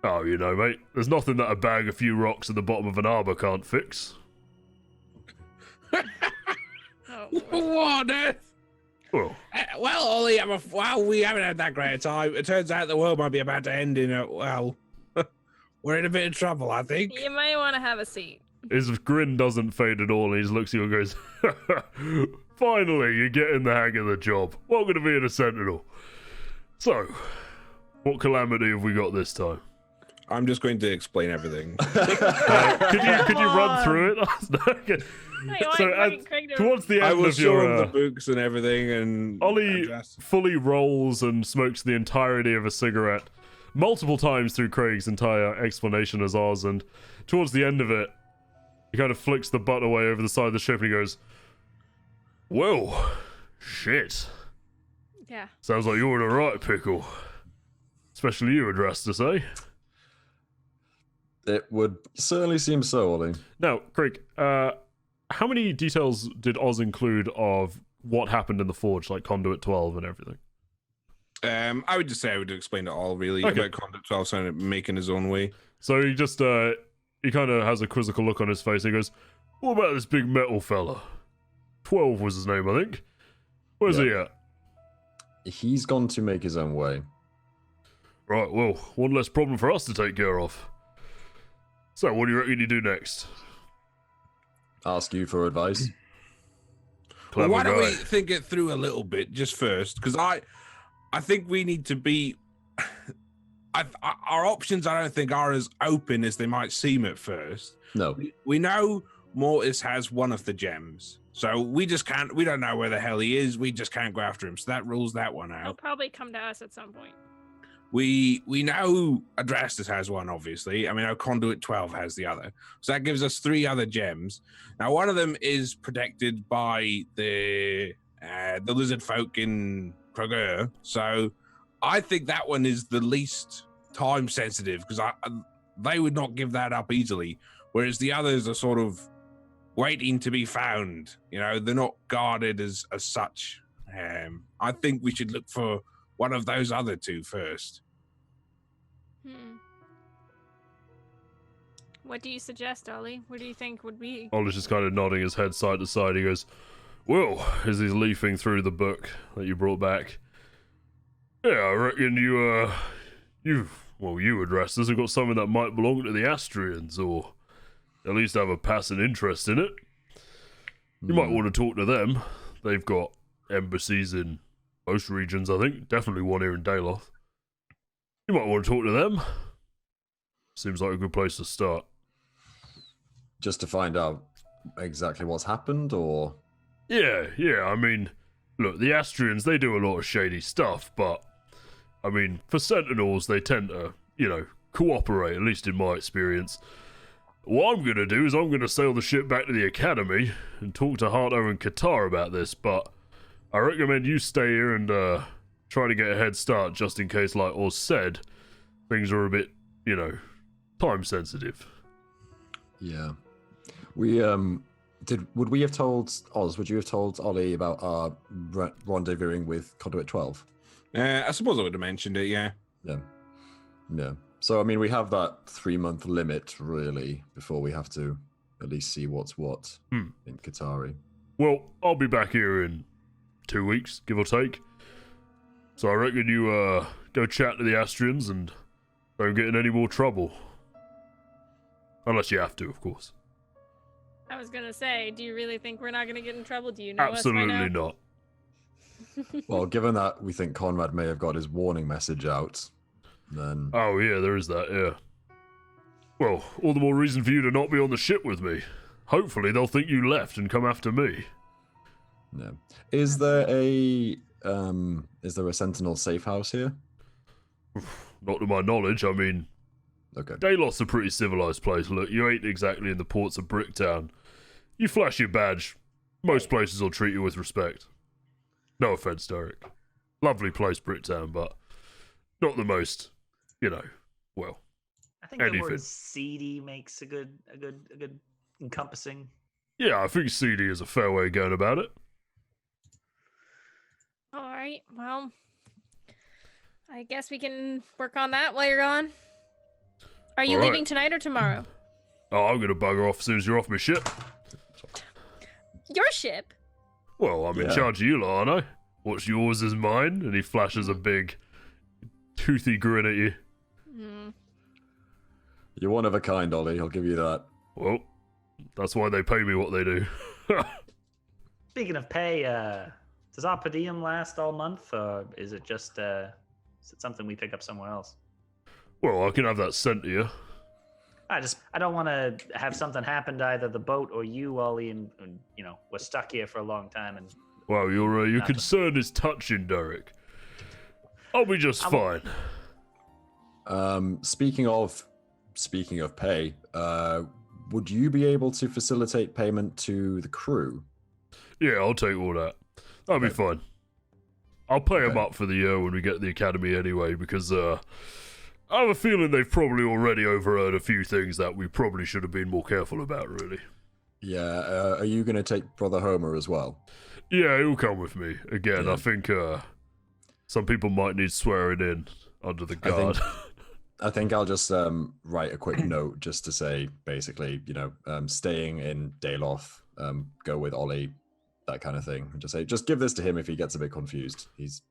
A: "Oh, you know, mate, there's nothing that a bag of few rocks at the bottom of an harbour can't fix."
D: Oh,
B: What on earth?
A: Well,
B: Well, Ollie, we haven't had that great a time. It turns out the world might be about to end in a, well, we're in a bit of trouble, I think.
D: you might want to have a seat.
A: his grin doesn't fade at all, and he just looks at you and goes, "Finally, you're getting the hang of the job. Welcome to being a sentinel. So, what calamity have we got this time?"
B: I'm just going to explain everything.
A: Could you run through it? Okay. So, towards the
B: I
A: end
B: was
A: of your
B: showing the books and everything, and
A: Ollie
B: address.
A: fully rolls and smokes the entirety of a cigarette multiple times through Craig's entire explanation as Oz, and towards the end of it, he kind of flicks the butt away over the side of the ship and he goes, "Well, shit.
D: Yeah.
A: Sounds like you're in a right pickle. Especially you, Adrastus, eh?"
E: It would certainly seem so, Ollie.
A: Now, Craig, how many details did Oz include of what happened in the Forge, like Conduit 12 and everything?
B: I would just say I would explain it all, really,
A: Okay.
B: about Conduit 12 kind of making his own way.
A: So he just, he kind of has a quizzical look on his face. He goes, "What about this big metal fella? 12 was his name, I think. Where's he at?"
E: He's gone to make his own way.
A: "Right, well, one less problem for us to take care of. So, what do you reckon you do next?"
E: Ask you for advice.
B: Well,
A: Clever
B: why don't
A: guy.
B: we think it through a little bit just first? Because I think we need to be. Our options, I don't think, are as open as they might seem at first.
E: No.
B: We know Mortis has one of the gems, so we just can't. We don't know where the hell he is. We just can't go after him. So that rules that one
D: He'll
B: out.
D: probably come to us at some point.
B: We know Adrastus has one, obviously. I mean, our Conduit 12 has the other. So that gives us 3 other gems. Now, one of them is protected by the lizard folk in Kroger. So I think that one is the least time sensitive because they would not give that up easily. Whereas the others are sort of waiting to be found. You know, they're not guarded as such. I think we should look for one of those other 2 first.
D: What do you suggest, Ollie? What do you think would be?
A: Ollie's just kind of nodding his head side to side. He goes, "Well," as he's leafing through the book that you brought back, "yeah, I reckon you Adrastus have got something that might belong to the Astrians, or at least have a passing interest in it. You might want to talk to them. They've got embassies in most regions, I think. Definitely one here in Daloth. You might want to talk to them. Seems like a good place to start."
E: Just to find out exactly what's happened, or?
A: Yeah, I mean, look, the Astrians, they do a lot of shady stuff, but, I mean, for Sentinels, they tend to, cooperate, at least in my experience. What I'm going to do is I'm going to sail the ship back to the Academy and talk to Harto and Qatar about this, but I recommend you stay here and try to get a head start just in case, like Oz said, things are a bit, time sensitive.
E: Yeah. We, would we have told Oz, would you have told Ollie about our rendezvousing with Conduit 12?
B: I suppose I would have mentioned it, yeah.
E: Yeah. So, I mean, we have that 3-month limit, really, before we have to at least see what's what in Qatari.
A: Well, I'll be back here in 2 weeks, give or take. So I reckon you go chat to the Astrians and don't get in any more trouble. Unless you have to, of course.
D: I was gonna say, do you really think we're not gonna get in trouble? Do you know
A: Absolutely
D: us by now?
A: not.
E: Well, given that we think Conrad may have got his warning message out, then...
A: Oh yeah, there is that, yeah. Well, all the more reason for you to not be on the ship with me. Hopefully they'll think you left and come after me.
E: No. Is there a Sentinel safe house here?
A: Not to my knowledge, I mean,
E: Okay.
A: Daloth's a pretty civilized place. Look, you ain't exactly in the ports of Bricktown. You flash your badge, most places will treat you with respect. No offense, Derek. Lovely place, Bricktown, but not the most, well.
C: I think the
A: Anything.
C: word seedy makes a good encompassing.
A: Yeah, I think CD is a fair way of going about it.
D: All right. Well, I guess we can work on that while you're gone. Are you
A: All right.
D: leaving tonight or tomorrow?
A: Oh, I'm gonna bugger off as soon as you're off my ship.
D: Your ship?
A: Well, I'm in
E: Yeah.
A: charge of you lot, aren't I? What's yours is mine, and he flashes a big, toothy grin at you.
E: You're one of a kind, Ollie. I'll give you that.
A: Well, that's why they pay me what they do.
C: Speaking of pay, does our per diem last all month, or is it just is it something we pick up somewhere else?
A: Well, I can have that sent to you.
C: I don't want to have something happen to either the boat or you, Ollie, and we're stuck here for a long time. And
A: Well, your
C: Nothing.
A: concern is touching, Derek. I'll be just fine.
E: Speaking of pay, would you be able to facilitate payment to the crew?
A: Yeah, I'll take all that. That'll be fine. I'll pay them up for the year when we get to the academy anyway, because I have a feeling they've probably already overheard a few things that we probably should have been more careful about, really.
E: Yeah, are you going to take Brother Homer as well?
A: Yeah, he'll come with me. Again,
E: Yeah.
A: I think some people might need swearing in under the guard.
E: I think I'll just write a quick note just to say, basically, staying in Dayloth, go with Ollie, that kind of thing. And just say, just give this to him if he gets a bit confused. He's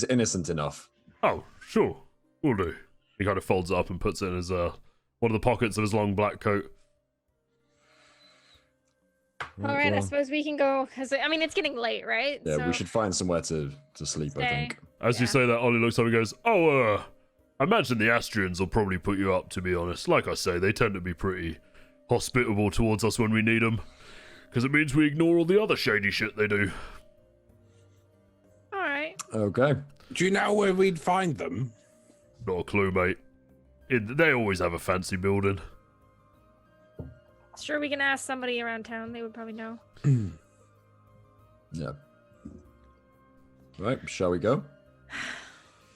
E: innocent enough.
A: Oh, sure. Will do. He kind of folds it up and puts it in his one of the pockets of his long black coat.
D: All right, I suppose we can go. Cause I mean, it's getting late, right?
E: Yeah,
D: So-
E: we should find somewhere to sleep, I
D: Stay.
E: think.
A: As you say that, Ollie looks up and goes, I imagine the Astrians will probably put you up, to be honest. Like I say, they tend to be pretty hospitable towards us when we need them. Because it means we ignore all the other shady shit they do.
D: All right.
E: Okay.
B: Do you know where we'd find them?
A: Not a clue, mate. They always have a fancy building.
D: Sure, we can ask somebody around town. They would probably know.
E: Yeah. Right, shall we go?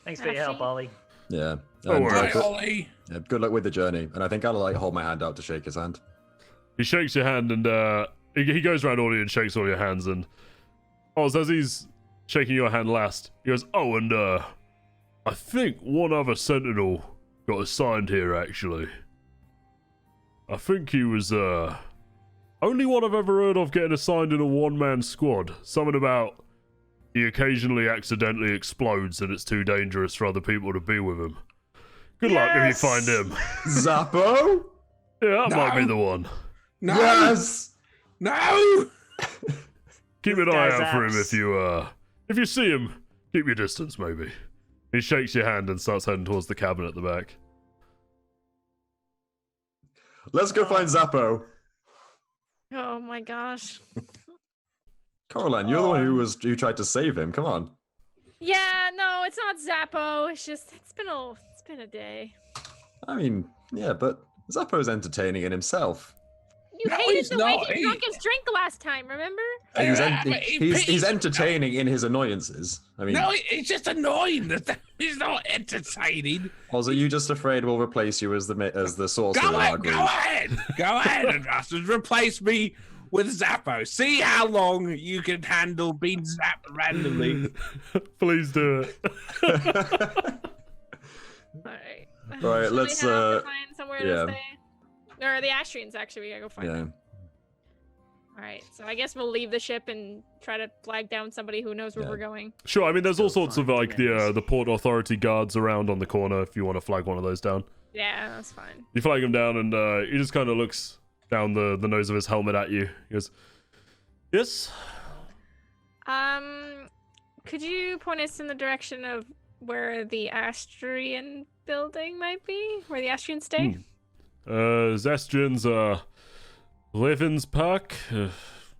C: Thanks for your help, Ollie.
E: Yeah.
A: Don't
E: And,
A: worry.
B: Hi, Ollie.
E: yeah, good luck with the journey. And I think I'll hold my hand out to shake his hand.
A: He shakes your hand and he goes around Ollie and shakes all your hands. And as he's shaking your hand last, he goes, and I think one other sentinel got assigned here, actually. I think he was only one I've ever heard of getting assigned in a one-man squad. Something about he occasionally accidentally explodes and it's too dangerous for other people to be with him. Good luck if you find him.
E: Zappo?
A: Yeah, that might be
B: No.
A: the one.
B: No!
E: Yes!
B: No!
A: Keep an
C: This
A: eye
C: guy's
A: out for him
C: ass.
A: if you see him. Keep your distance, maybe. He shakes your hand and starts heading towards the cabin at the back.
E: Let's go find Zappo.
D: Oh my gosh.
E: Coraline, you're the one who tried to save him. Come on.
D: Yeah, no, it's not Zappo. It's just it's been a day.
E: I mean, yeah, but Zappo's entertaining in himself.
D: You
B: No,
D: hated
B: he's
D: the way
B: not.
D: he drunk his drink last time, remember?
E: And
B: Yeah, but
E: he's entertaining in his annoyances. I mean,
B: No, it's just annoying. He's not entertaining.
E: also, you just afraid we'll replace you as the sorcerer in our group.
B: Go ahead, and just replace me with Zappo. See how long you can handle being zapped randomly.
A: Please do it.
D: All right.
E: Right,
D: Should
E: let's,
D: we head off to find somewhere
E: yeah.
D: to stay? Or the Astrians, actually, we gotta go find
E: Yeah.
D: them. All right, so I guess we'll leave the ship and try to flag down somebody who knows where
E: Yeah.
D: we're going.
A: Sure, I mean, there's all
C: Go
A: sorts of
C: find
A: like
C: DMs.
A: the Port Authority guards around on the corner if you want to flag one of those down.
D: Yeah, that's fine.
A: You flag him down and he just kind of looks down the nose of his helmet at you. He goes, yes?
D: Could you point us in the direction of where the Astrian building might be? Where the Astrians stay?
A: Zestrians, Levens Park,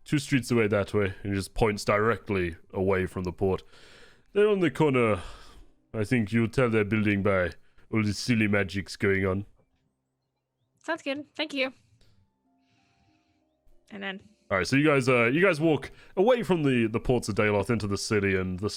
A: 2 streets away that way. And he just points directly away from the port. They're on the corner. I think you'll tell their building by all the silly magics going on.
D: Sounds good. Thank you. And then
A: All right, so you guys walk away from the ports of Dayloth into the city, and the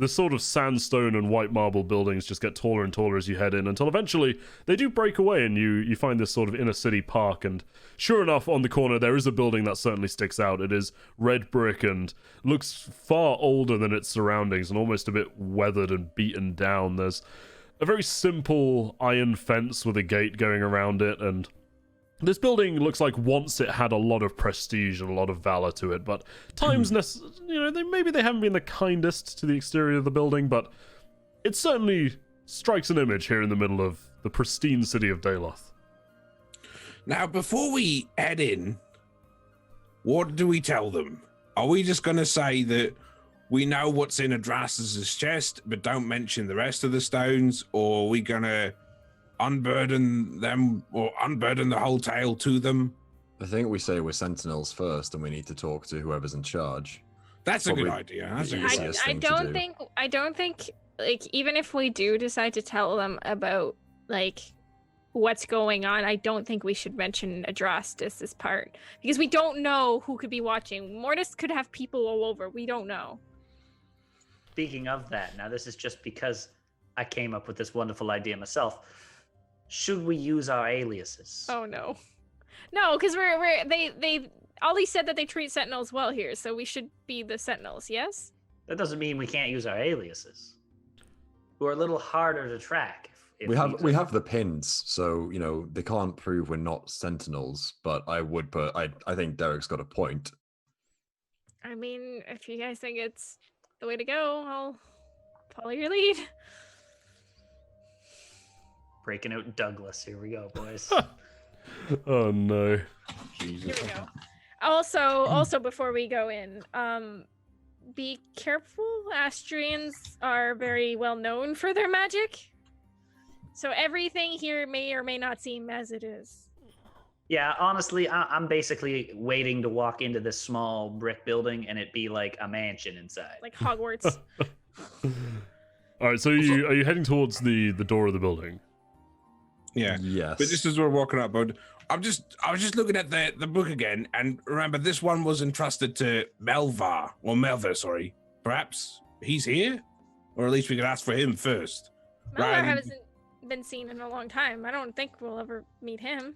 A: sort of sandstone and white marble buildings just get taller and taller as you head in, until eventually they do break away, and you find this sort of inner city park. And sure enough, on the corner there is a building that certainly sticks out. It is red brick and looks far older than its surroundings, and almost a bit weathered and beaten down. There's a very simple iron fence with a gate going around it, and this building looks like once it had a lot of prestige and a lot of valor to it, but times, maybe they haven't been the kindest to the exterior of the building, but it certainly strikes an image here in the middle of the pristine city of Dayloth.
B: Now, before we head in, what do we tell them? Are we just going to say that we know what's in Adras's chest, but don't mention the rest of the stones, or are we going to unburden them or unburden the whole tale to them?
E: I think we say we're sentinels first, and we need to talk to whoever's in charge.
B: That's a good
E: Probably
B: idea. That's a
E: the
B: good
E: easiest
B: idea.
E: thing to do.
D: I don't think like, even if we do decide to tell them about, like, what's going on, I don't think we should mention Adrastus' part. Because we don't know who could be watching. Mortis could have people all over. We don't know.
C: Speaking of that, now this is just because I came up with this wonderful idea myself. Should we use our aliases?
D: Oh, no. No, because they Ollie said that they treat Sentinels well here, so we should be the Sentinels, yes?
C: That doesn't mean we can't use our aliases. We're a little harder to track. If
E: we have the pins, so you know they can't prove we're not Sentinels. But I think Derek's got a point.
D: I mean, if you guys think it's the way to go, I'll follow your lead.
C: Breaking out Douglas. Here we go, boys.
A: Oh no.
B: Jesus.
D: Here we go. Also, before we go in, be careful. Astrians are very well known for their magic. So everything here may or may not seem as it is.
C: Yeah, honestly, I'm basically waiting to walk into this small brick building and it be like a mansion inside.
D: Like Hogwarts.
A: All right, so are you heading towards the door of the building?
B: Yeah.
E: Yes.
B: But just as we're walking up, I was just looking at the book again, and remember this one was entrusted to Melvar, sorry. Perhaps he's here? Or at least we could ask for him first.
D: Melvar hasn't been seen in a long time. I don't think we'll ever meet him.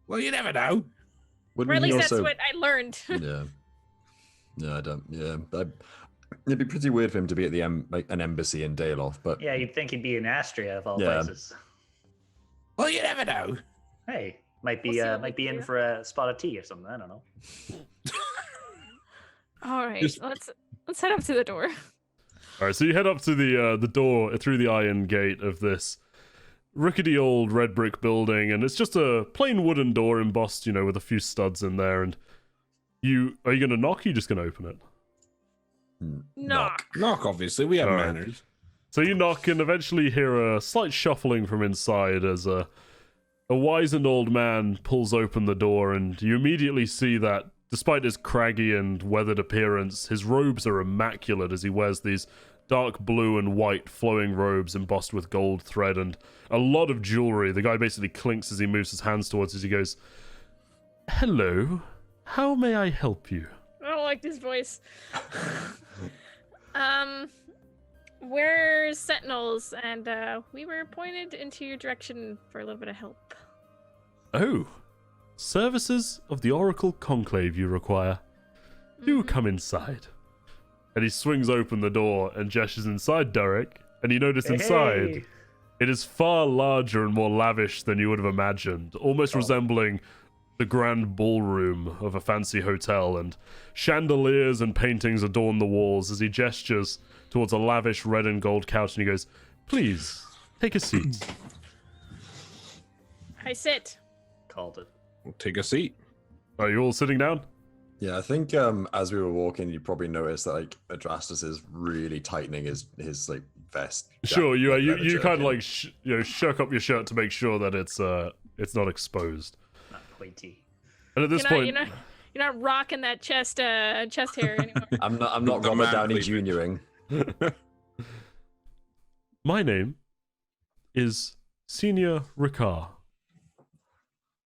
B: Well, you never know.
D: Or at least that's what I learned.
E: Yeah. No, I don't. Yeah. It'd be pretty weird for him to be at an embassy in Daloth, but
C: Yeah, you'd think he'd be in Astria of all places.
B: Well, you never know.
C: Hey, might be
D: We'll see what we can
C: in
D: do.
C: for a spot of tea or something. I don't know.
D: All right,
B: Just-
D: let's head up to the door.
A: All right, so you head up to the door through the iron gate of this rickety old red brick building, and it's just a plain wooden door embossed, with a few studs in there. And are you going to knock? Or are you just going to open it?
D: Knock.
B: Knock, obviously. We have
A: All right.
B: manners.
A: So you knock and eventually hear a slight shuffling from inside as a wizened old man pulls open the door, and you immediately see that despite his craggy and weathered appearance, his robes are immaculate as he wears these dark blue and white flowing robes embossed with gold thread and a lot of jewelry. The guy basically clinks as he moves his hands towards us. He goes, "Hello, how may I help you?"
D: I don't like this voice. We're Sentinels, and we were pointed into your direction for a little bit of help.
A: "Oh, services of the Oracle Conclave you require. Do come inside." And he swings open the door and gestures inside, Derek, and you notice inside
C: Hey.
A: it is far larger and more lavish than you would have imagined, almost resembling the grand ballroom of a fancy hotel, and chandeliers and paintings adorn the walls as he gestures towards a lavish red and gold couch, and he goes, "Please, take a seat."
D: I sit.
C: Called it.
B: We'll take a seat.
A: Are you all sitting down?
E: yeah, I think as we were walking, you probably noticed that like Adrastus is really tightening his like vest.
A: Sure,
E: leather
A: you kind of
E: jerkin.
A: like shirk up your shirt to make sure that it's not exposed.
C: Not quite tea.
A: And at this point,
D: You're not rocking that chest hair anymore.
E: I'm not
B: The
E: Robert
B: man
E: Downey
B: cleavage.
E: Jr.ing.
A: my name is Senior Ricard.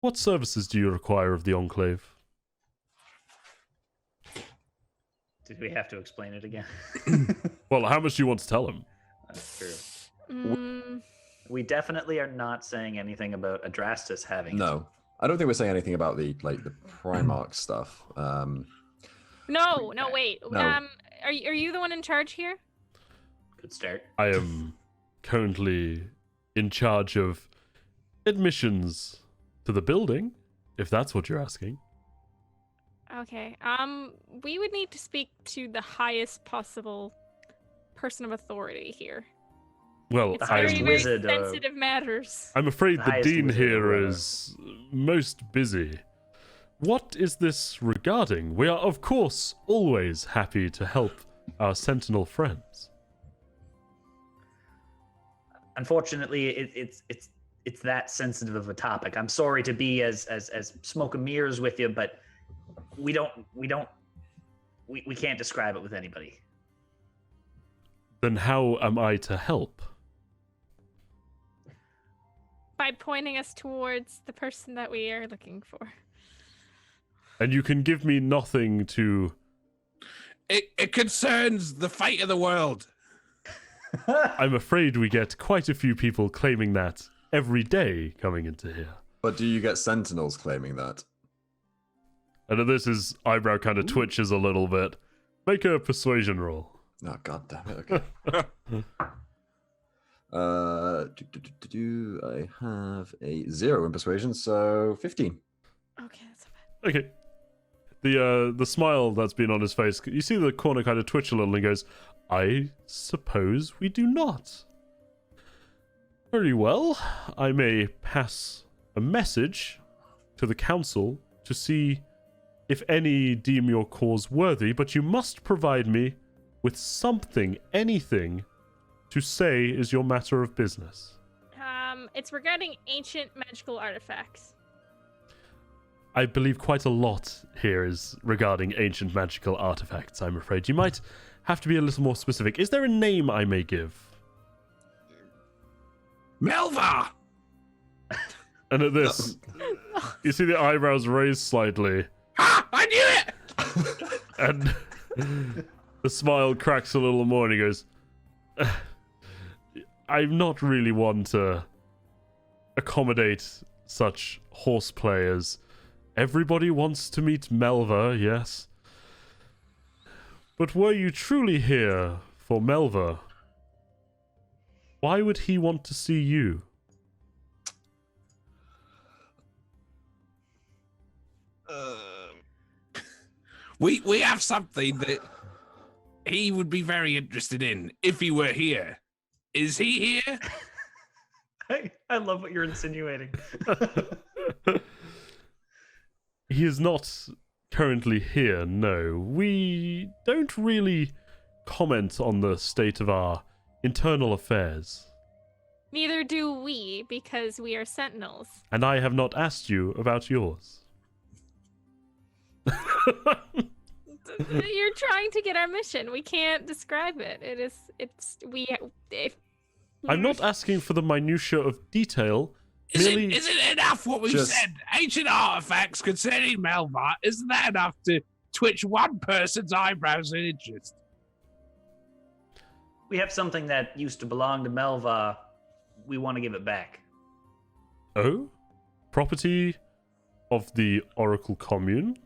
A: What services do you require of the Enclave?
C: Did we have to explain it again?
A: Well, how much do you want to tell him?
C: That's true.
D: Mm,
C: We definitely are not saying anything about Adrastus having it.
E: No, I don't think we're saying anything about the Primark stuff.
D: no, wait.
E: No.
D: Are you the one in charge here?
C: Good start.
A: I am currently in charge of admissions to the building, if that's what you're asking.
D: Okay. We would need to speak to the highest possible person of authority here.
A: Well,
D: It's
C: highest
D: very, very
C: wizard,
D: sensitive matters.
A: I'm afraid
C: The
A: the
C: highest
A: dean
C: wizard or
A: here
C: whatever.
A: is most busy. What is this regarding? We are, of course, always happy to help our Sentinel friends.
C: Unfortunately, it's that sensitive of a topic. I'm sorry to be as smoke and mirrors with you, but we can't describe it with anybody.
A: Then how am I to help?
D: By pointing us towards the person that we are looking for.
A: And you can give me nothing to...
B: It concerns the fate of the world.
A: I'm afraid we get quite a few people claiming that every day coming into here.
E: But do you get sentinels claiming that?
A: And this his eyebrow kind of twitches a little bit. Make a persuasion roll.
E: Oh, god damn it. Okay. I have a 0 in persuasion, so 15.
D: Okay, that's not bad.
A: Okay. The smile that's been on his face, you see the corner kind of twitch a little and goes, I suppose we do not. Very well. I may pass a message to the council to see if any deem your cause worthy, but you must provide me with something, anything, to say is your matter of business.
D: It's regarding ancient magical artifacts.
A: I believe quite a lot here is regarding ancient magical artifacts, I'm afraid. You might have to be a little more specific. Is there a name I may give?
B: Melva!
A: And at this, you see the eyebrows raised slightly.
B: Ha! I knew it!
A: And the smile cracks a little more and he goes, I'm not really one to accommodate such horseplay as everybody wants to meet Melva, yes. But were you truly here for Melva, why would he want to see you?
B: We have something that he would be very interested in if he were here. Is he here?
C: I love what you're insinuating.
A: He is not currently here, no. We don't really comment on the state of our internal affairs.
D: Neither do we, because we are sentinels.
A: And I have not asked you about yours.
D: You're trying to get our mission. We can't describe it.
A: I'm not asking for the minutiae of detail.
B: Is
A: merely...
B: it enough what we've said? Ancient artifacts concerning Melva, isn't that enough to twitch one person's eyebrows in interest?
C: We have something that used to belong to Melva. We want to give it back.
A: Oh? Property of the Oracle Commune?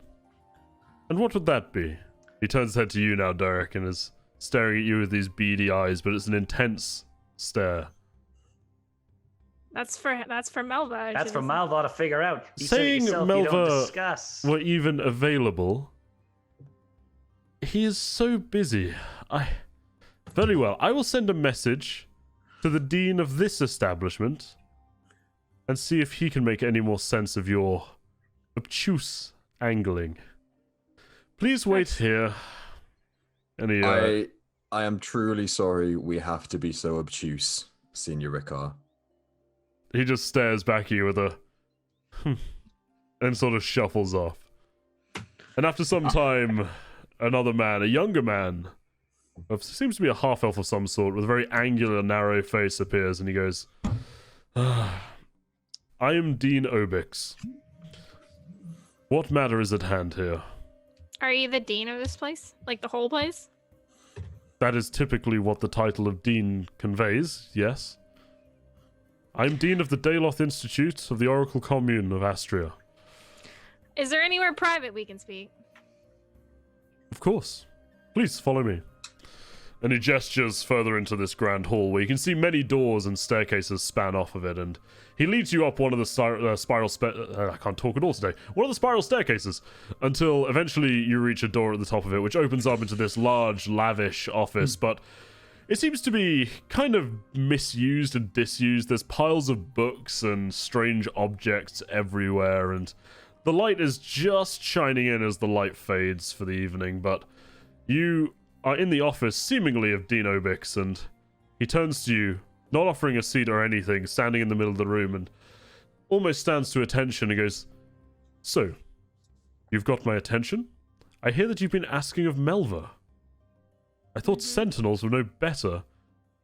A: And what would that be? He turns his head to you now, Derek, and is staring at you with these beady eyes, but it's an intense stare.
D: That's for Melva.
C: That's for Melva to figure out. You
A: Saying
C: said it yourself, you don't
A: Melva
C: discuss.
A: were even available. He is so busy. Very well. I will send a message to the dean of this establishment and see if he can make any more sense of your obtuse angling. Please wait here.
E: I am truly sorry we have to be so obtuse, Senior Ricard.
A: He just stares back at you with a and sort of shuffles off. And after some time, another man, a younger man, seems to be a half-elf of some sort, with a very angular, narrow face appears, and he goes, I am Dean Obix. What matter is at hand here?
D: Are you the dean of this place? Like the whole place?
A: That is typically what the title of Dean conveys, yes. I'm Dean of the Dayloth Institute of the Oracle Commune of Astria.
D: Is there anywhere private we can speak?
A: Of course. Please follow me. And he gestures further into this grand hall where you can see many doors and staircases span off of it, and he leads you up one of the I can't talk at all today. One of the spiral staircases, until eventually you reach a door at the top of it, which opens up into this large, lavish office, but it seems to be kind of misused and disused. There's piles of books and strange objects everywhere, and the light is just shining in as the light fades for the evening, but you are in the office, seemingly of Dean Obix, and he turns to you, not offering a seat or anything, standing in the middle of the room, and almost stands to attention and goes, So, you've got my attention? I hear that you've been asking of Melva. I thought sentinels were no better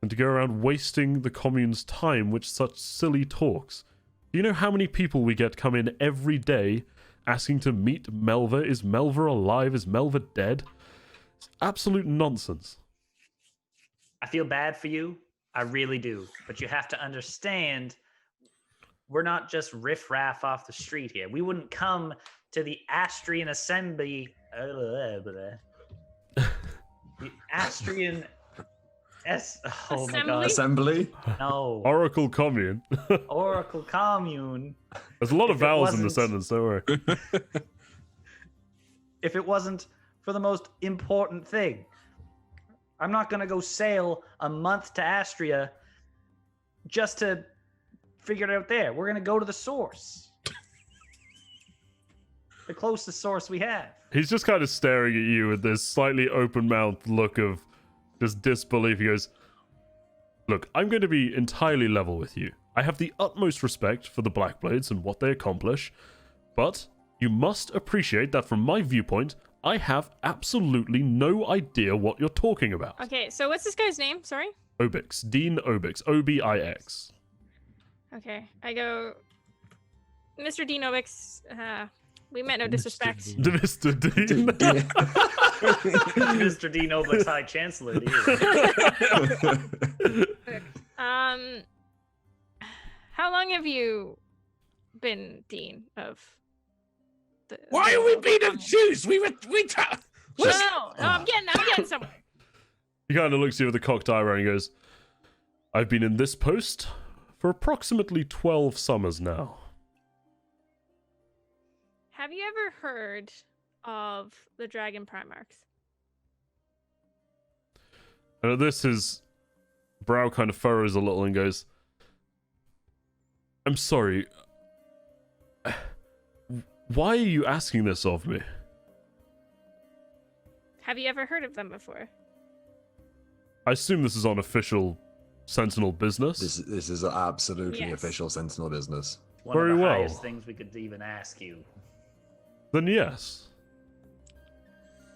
A: than to go around wasting the commune's time with such silly talks. Do you know how many people we get come in every day asking to meet Melva? Is Melva alive? Is Melva dead? It's absolute nonsense.
C: I feel bad for you. I really do. But you have to understand, we're not just riffraff off the street here. We wouldn't come to the Astrian Assembly. The Astrian. Oh my god.
E: Assembly?
C: No.
A: Oracle Commune.
C: Oracle Commune.
A: There's a lot of
C: If it
A: vowels in the
C: wasn't-
A: sentence, don't worry.
C: If it wasn't for the most important thing. I'm not going to go sail a month to Astria just to figure it out there. We're going to go to the source. The closest source we have.
A: He's just kind of staring at you with this slightly open-mouthed look of just disbelief. He goes, look, I'm going to be entirely level with you. I have the utmost respect for the Blackblades and what they accomplish, but you must appreciate that from my viewpoint, I have absolutely no idea what you're talking about.
D: Okay, so what's this guy's name? Sorry?
A: Obix. Dean Obix. Obix.
D: Okay, I go, Mr. Dean Obix, we meant no disrespect.
A: Mr. Dean.
C: Mr. Dean Obelix, High Chancellor.
D: How long have you been Dean of the...
B: Why are we being obtuse? We
D: No, I'm getting somewhere.
A: He kind of looks at you with a cocked eyebrow and goes, I've been in this post for approximately 12 summers now.
D: Have you ever heard of the Dragon Primarchs?
A: And at this, his brow kind of furrows a little and goes, I'm sorry. Why are you asking this of me?
D: Have you ever heard of them before?
A: I assume this is on official Sentinel business.
E: This is absolutely
D: Yes.
E: official Sentinel business.
C: One
A: Very
C: of the
A: well.
C: highest things we could even ask you.
A: Then yes.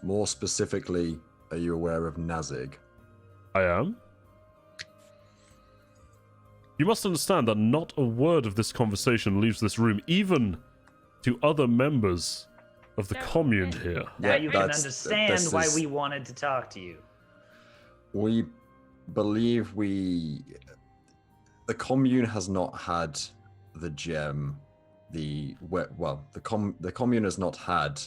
E: More specifically, are you aware of Nazig?
A: I am. You must understand that not a word of this conversation leaves this room, even to other members of the
D: No.
A: commune here.
C: Now
E: Yeah,
C: you can
E: this
C: understand why
E: is-
C: we wanted to talk to you.
E: We believe the commune has not had the gem. The commune has not had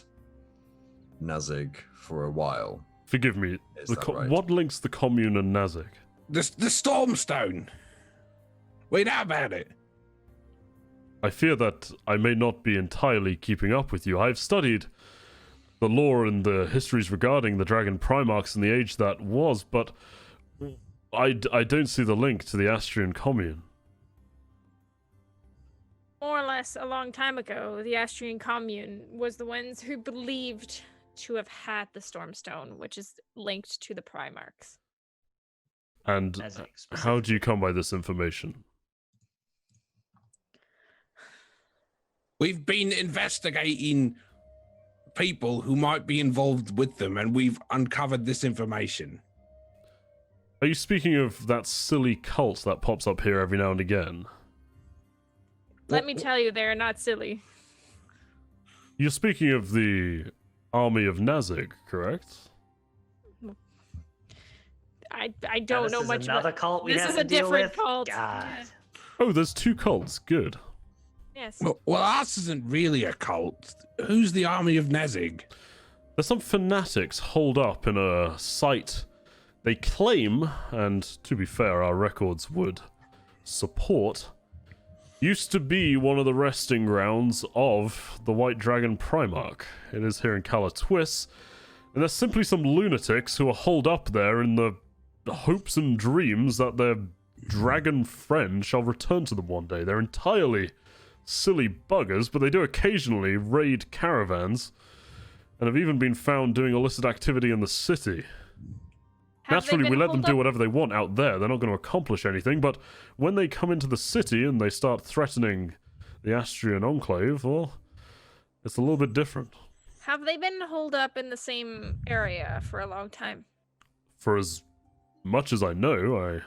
E: Nazig for a while.
A: Forgive me.
E: Is that right?
A: What links the commune and Nazig?
B: the Stormstone. We know about it.
A: I fear that I may not be entirely keeping up with you. I've studied the lore and the histories regarding the Dragon Primarchs in the age that was, but I don't see the link to the Astrian commune.
D: More or less a long time ago, the Astrian commune was the ones who believed to have had the Stormstone, which is linked to the Primarchs.
A: And
C: Nazig
A: how do you come by this information?
B: We've been investigating people who might be involved with them, and we've uncovered this information.
A: Are you speaking of that silly cult that pops up here every now and again?
D: Let me tell you, they're not silly.
A: You're speaking of the army of Nazig, correct?
D: I
C: Now,
D: don't
C: this
D: know
C: is
D: much
C: another
D: about...
C: cult we
D: This
C: have
D: is
C: to
D: a
C: deal
D: different
C: with?
D: cult.
C: God.
A: Oh, there's two cults. Good.
D: Yes.
B: Well, ours isn't really a cult. Who's the army of Nezig?
A: There's some fanatics holed up in a site they claim, and to be fair, our records would support, used to be one of the resting grounds of the White Dragon Primarch. It is here in Calatwis, and there's simply some lunatics who are holed up there in the hopes and dreams that their dragon friend shall return to them one day. They're entirely silly buggers, but they do occasionally raid caravans, and have even been found doing illicit activity in the city.
D: Have they
A: Naturally, we
D: been
A: let them
D: holed
A: do
D: up-
A: whatever they want out there. They're not going to accomplish anything, but when they come into the city and they start threatening the Astrian Enclave, well, it's a little bit different.
D: Have they been holed up in the same area for a long time?
A: for as much as I know,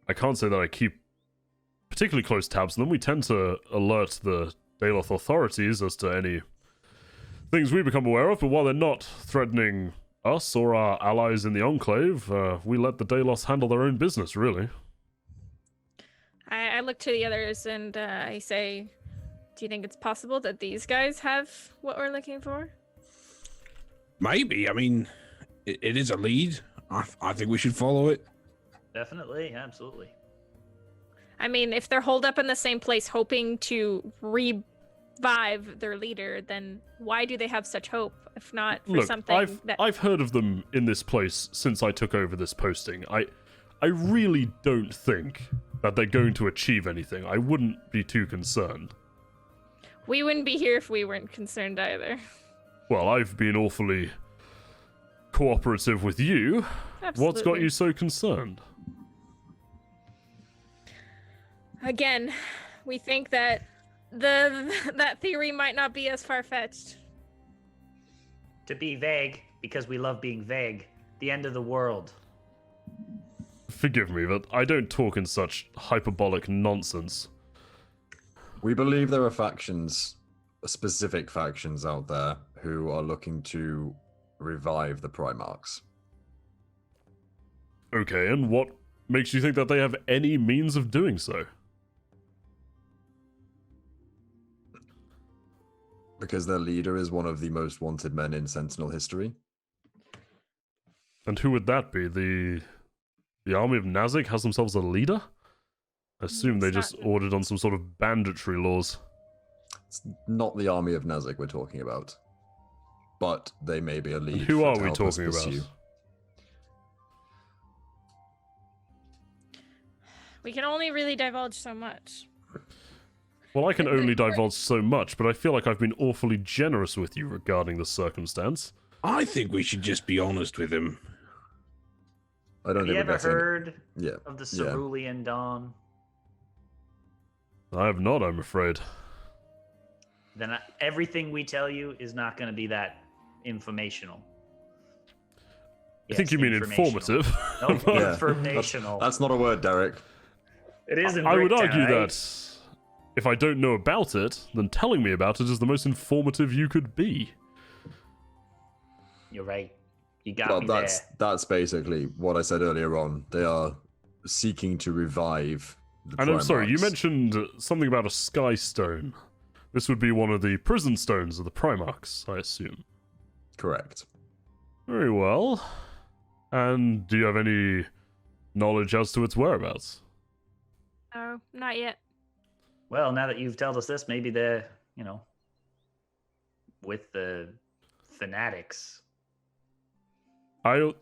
A: I can't say that I keep particularly close tabs on them. We tend to alert the Daloth authorities as to any things we become aware of, but while they're not threatening us or our allies in the Enclave, we let the Daloth handle their own business, really.
D: I look to the others and I say, do you think it's possible that these guys have what we're looking for?
B: Maybe. I mean, it is a lead. I think we should follow it.
C: Definitely, absolutely.
D: I mean, if they're holed up in the same place hoping to revive their leader, then why do they have such hope, if not for
A: Look,
D: something
A: I've heard of them in this place since I took over this posting. I really don't think that they're going to achieve anything. I wouldn't be too concerned.
D: We wouldn't be here if we weren't concerned either.
A: Well, I've been awfully cooperative with you.
D: Absolutely.
A: What's got you so concerned?
D: Again, we think that that theory might not be as far-fetched.
C: To be vague, because we love being vague. The end of the world.
A: Forgive me, but I don't talk in such hyperbolic nonsense.
E: We believe there are factions, specific factions out there, who are looking to revive the Primarchs.
A: Okay, and what makes you think that they have any means of doing so?
E: Because their leader is one of the most wanted men in Sentinel history.
A: And who would that be? The army of Nazik has themselves a leader? I assume they just ordered on some sort of banditry laws.
E: It's not the army of Nazik we're talking about. But they may be a lead.
A: And who are
E: to
A: we
E: help us
A: talking about?
E: pursue.
D: We can only really divulge so much.
A: Well, I can only divulge so much, but I feel like I've been awfully generous with you regarding the circumstance.
B: I think we should just be honest with him.
E: I don't
C: Have you
E: think we're
C: ever
E: getting...
C: heard
E: Yeah.
C: of the
E: yeah.
C: Cerulean Dawn?
A: I have not, I'm afraid.
C: Then everything we tell you is not going to be that informational.
A: I think you mean informative.
C: No,
E: Yeah.
C: informational.
E: That's not a word, Derek.
C: It is in
A: I would
C: Bricktown,
A: argue
C: right?
A: that if I don't know about it, then telling me about it is the most informative you could be.
C: You're right. You got
E: Well,
C: me
E: that's basically what I said earlier on. They are seeking to revive the
A: And I'm sorry, you
E: Primarchs.
A: mentioned something about a sky stone. This would be one of the prison stones of the Primarchs, I assume.
E: Correct.
A: Very well. And do you have any knowledge as to its whereabouts?
D: Oh, not yet.
C: Well, now that you've told us this, maybe they're, with the fanatics.
A: I'll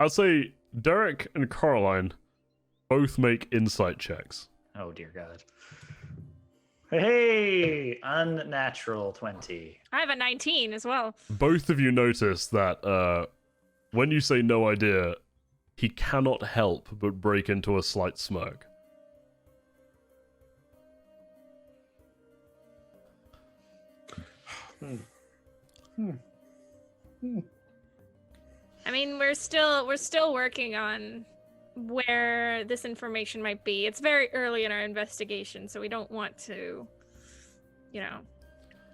A: say Derek and Caroline both make insight checks.
C: Oh, dear God. Hey, unnatural 20.
D: I have a 19 as well.
A: Both of you notice that when you say no idea, he cannot help but break into a slight smirk.
D: I mean, we're still working on where this information might be. It's very early in our investigation, so we don't want to,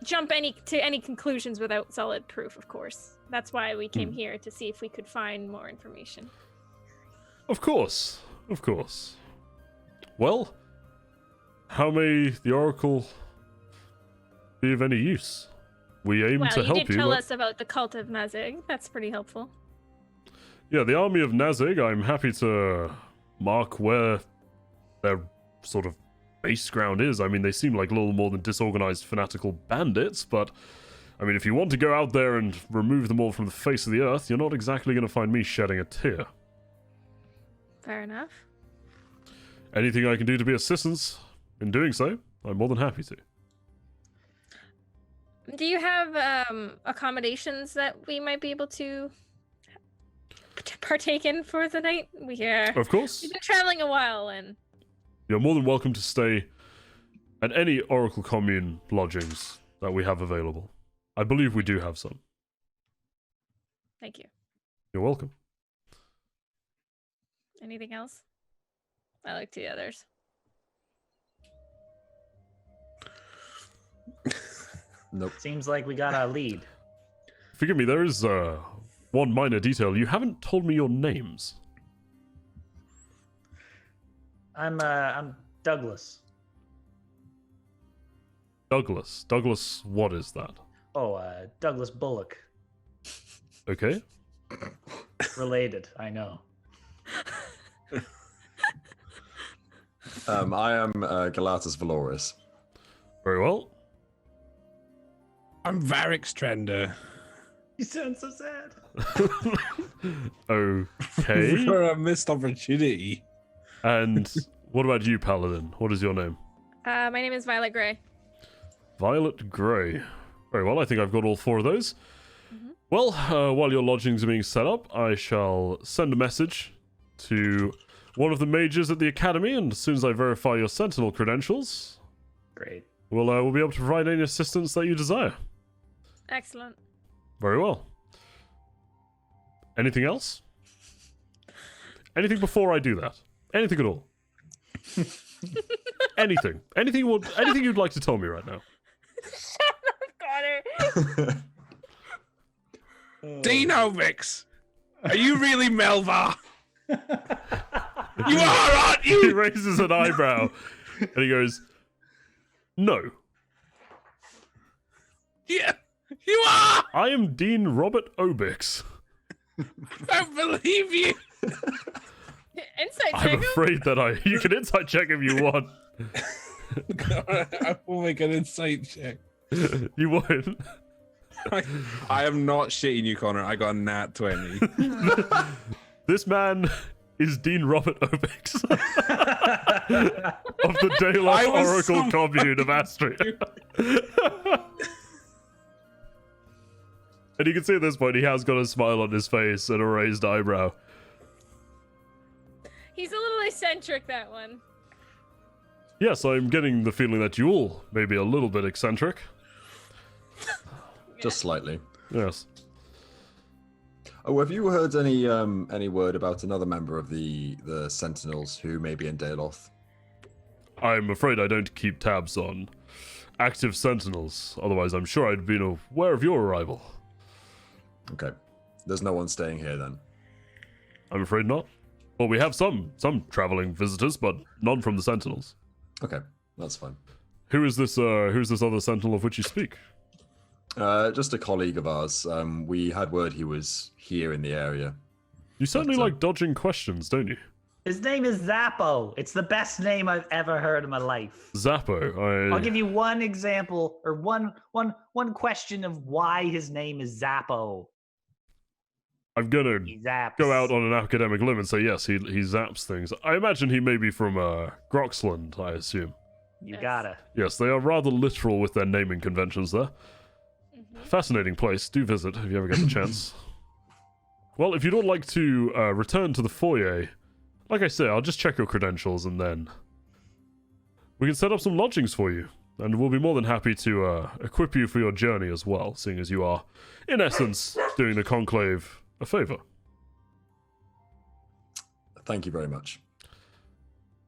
D: jump to any conclusions without solid proof, of course. That's why we came here, to see if we could find more information.
A: Of course, of course. Well, how may the Oracle be of any use? We aim
D: Well,
A: to
D: you
A: help
D: did
A: you.
D: tell us about the cult of Nazig. That's pretty helpful.
A: Yeah, the army of Nazig, I'm happy to mark where their sort of base ground is. I mean, they seem like little more than disorganized fanatical bandits, but I mean, if you want to go out there and remove them all from the face of the earth, you're not exactly going to find me shedding a tear.
D: Fair enough.
A: Anything I can do to be assistance in doing so, I'm more than happy to.
D: Do you have accommodations that we might be able to partake in for the night? We've
A: Of course.
D: been traveling a while, and
A: You're more than welcome to stay at any Oracle Commune lodgings that we have available. I believe we do have some.
D: thank you.
A: You're welcome.
D: Anything else? I like the others.
E: Nope.
C: Seems like we got our lead.
A: Forgive me, there is one minor detail. You haven't told me your names.
C: I'm Douglas.
A: Douglas. Douglas, what is that?
C: Oh, Douglas Bullock.
A: Okay.
C: Related, I know.
E: I am Galatas Valoris.
A: Very well.
B: I'm Varix Trender.
C: You sound so sad.
A: Okay.
B: For a missed opportunity.
A: And what about you, Paladin? What is your name?
D: My name is Violet Gray.
A: Violet Grey. Very well, I think I've got all 4 of those. Well, while your lodgings are being set up, I shall send a message to one of the mages at the academy, and as soon as I verify your sentinel credentials,
C: Great.
A: we'll be able to provide any assistance that you desire.
D: Excellent.
A: Very well. Anything else? Anything before I do that? Anything at all? Anything? Anything you'd like to tell me right now?
D: Shut up, Connor.
B: Dinovix, are you really Melvar? You are, aren't
A: He
B: you?
A: raises an eyebrow and he goes, "No,
B: Yeah, you are.
A: I am Dean Robert Obix.
B: I don't believe you.
D: Insight
A: I'm
D: check him.
A: afraid that you can insight check if you want.
B: I will make an insight check.
A: You won't.
B: I am not shitting you, Connor. I got a nat 20.
A: This man is Dean Robert Obix of the Daylock
B: I was
A: Oracle
B: so
A: Commune of Astria. And you can see at this point he has got a smile on his face and a raised eyebrow.
D: He's a little eccentric, that one.
A: Yes, I'm getting the feeling that you all may be a little bit eccentric.
E: Just slightly.
A: Yes.
E: Oh, have you heard any word about another member of the Sentinels who may be in Daloth?
A: I'm afraid I don't keep tabs on active sentinels. Otherwise, I'm sure I'd been aware of your arrival.
E: Okay. There's no one staying here then.
A: I'm afraid not. Well, we have some traveling visitors, but none from the sentinels.
E: Okay, that's fine.
A: Who's this other sentinel of which you speak?
E: Just a colleague of ours. We had word he was here in the area.
A: You certainly like dodging questions, don't you?
C: His name is Zappo. It's the best name I've ever heard in my life.
A: Zappo.
C: I'll give you one example or one question of why his name is Zappo.
A: I'm gonna
C: He zaps.
A: go out on an academic limb and say yes, he zaps things. I imagine he may be from Groxland, I assume.
C: You
D: Yes.
C: gotta.
A: Yes, they are rather literal with their naming conventions there. Fascinating place. Do visit if you ever get the chance. Well, if you'd all like to return to the foyer, like I say, I'll just check your credentials and then we can set up some lodgings for you. And we'll be more than happy to equip you for your journey as well, seeing as you are, in essence, doing the Conclave a favor.
E: Thank you very much.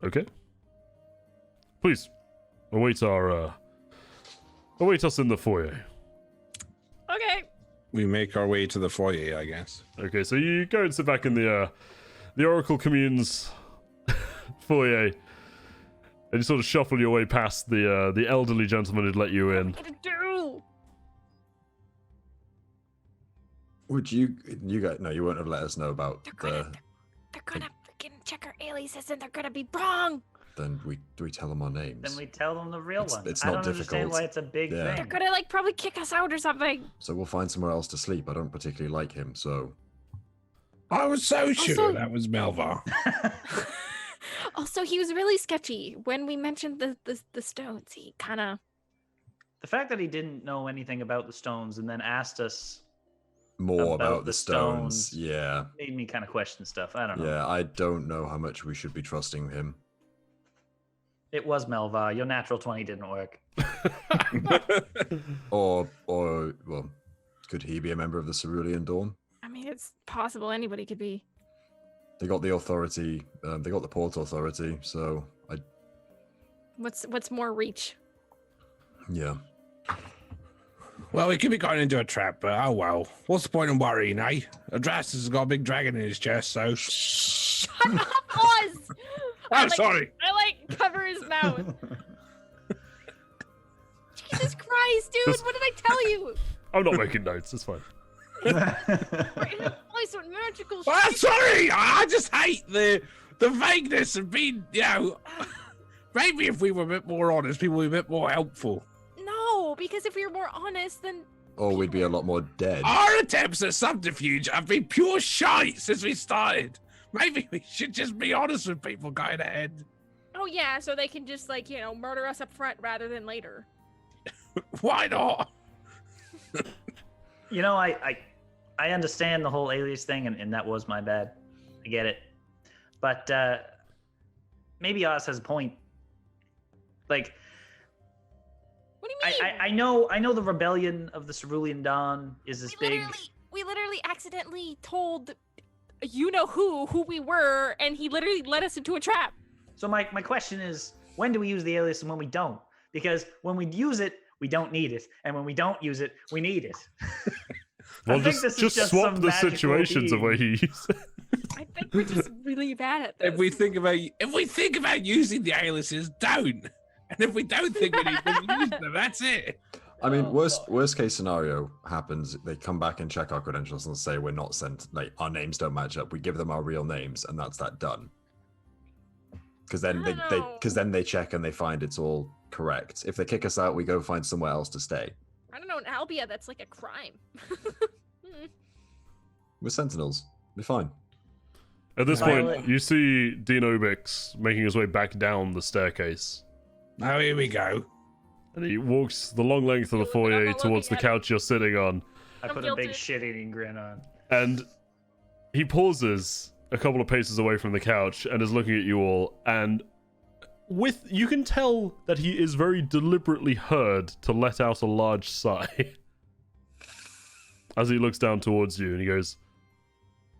A: Okay. Please, await us in the foyer.
D: Okay.
B: We make our way to the foyer, I guess.
A: Okay, so you go and sit back in the Oracle Commune's foyer, and you sort of shuffle your way past the elderly gentleman who'd let you in.
D: What to do?
E: Would you guys? No, you won't have let us know about
D: They're gonna freaking check our aliases and they're gonna be wrong.
E: Then do we tell them our names?
C: Then we tell them the real one.
E: It's
C: I
E: not
C: don't understand
E: difficult.
C: why it's a big
E: Yeah.
D: They're
C: thing.
D: gonna probably kick us out or something.
E: So we'll find somewhere else to sleep. I don't particularly like him, so
B: I was so sure
D: Also-
B: that was Melvar.
D: Also, he was really sketchy when we mentioned the stones. He kind of
C: The fact that he didn't know anything about the stones and then asked us
E: more
C: About
E: about
C: the
E: the stones.
C: stones.
E: Yeah,
C: made me kind of question stuff. I don't know.
E: yeah. I don't know how much we should be trusting him.
C: It was Melvar. Your natural 20 didn't work.
E: Or well, could he be a member of the Cerulean Dawn?
D: I mean, it's possible anybody could be.
E: They got the authority. They got the port authority. So
D: What's more reach?
E: yeah.
B: Well, we could be going into a trap, but oh well. What's the point in worrying, eh? Adrastus has got a big dragon in his chest, so.
D: Shut up, Oz!
B: I'm sorry.
D: I cover his mouth. Jesus Christ, dude! What did I tell you?
A: I'm not making notes. It's fine.
D: We're in a place with magical
B: I'm
D: shit.
B: sorry. I just hate the vagueness of being, maybe if we were a bit more honest, people would be a bit more helpful.
D: No, because if we were more honest, then
E: Or we'd be a lot more dead.
B: Our attempts at subterfuge have been pure shite since we started. Maybe we should just be honest with people going ahead.
D: oh yeah, so they can just murder us up front rather than later.
B: Why not?
C: You know, I understand the whole alias thing, and that was my bad. I get it. But maybe Oz has a point. Like,
D: What do you mean?
C: I know the rebellion of the Cerulean Dawn is this big.
D: We literally accidentally told who we were, and he literally led us into a trap.
C: So my question is, when do we use the alias and when we don't? Because when we use it, we don't need it, and when we don't use it, we need it.
A: Well,
C: I think this is
A: just
C: just
A: swap
C: some
A: the
C: magical
A: situations of
C: being.
A: where he uses it.
D: I think we're just really bad at this.
B: If we think about using the aliases, don't. And if we don't think we need to use them, that's it.
E: I mean,
C: Oh,
E: worst case scenario happens. They come back and check our credentials and say we're not sent. Like our names don't match up. We give them our real names, and that's that done. Because then they check and they find it's all correct. If they kick us out, we go find somewhere else to stay.
D: I don't know, in Albia, that's like a crime.
E: We're sentinels. We're fine.
A: At this
C: Violet.
A: point, you see Dean Obix making his way back down the staircase.
B: Oh, here we go.
A: And he walks the long length of the
D: I'm
A: foyer
D: not
A: towards the
D: looking at
A: couch you're sitting on.
C: I
D: I'm
C: put a big
D: guilty.
C: shit-eating grin on.
A: And he pauses a couple of paces away from the couch and is looking at you all. And you can tell that he is very deliberately heard to let out a large sigh. As he looks down towards you and he goes,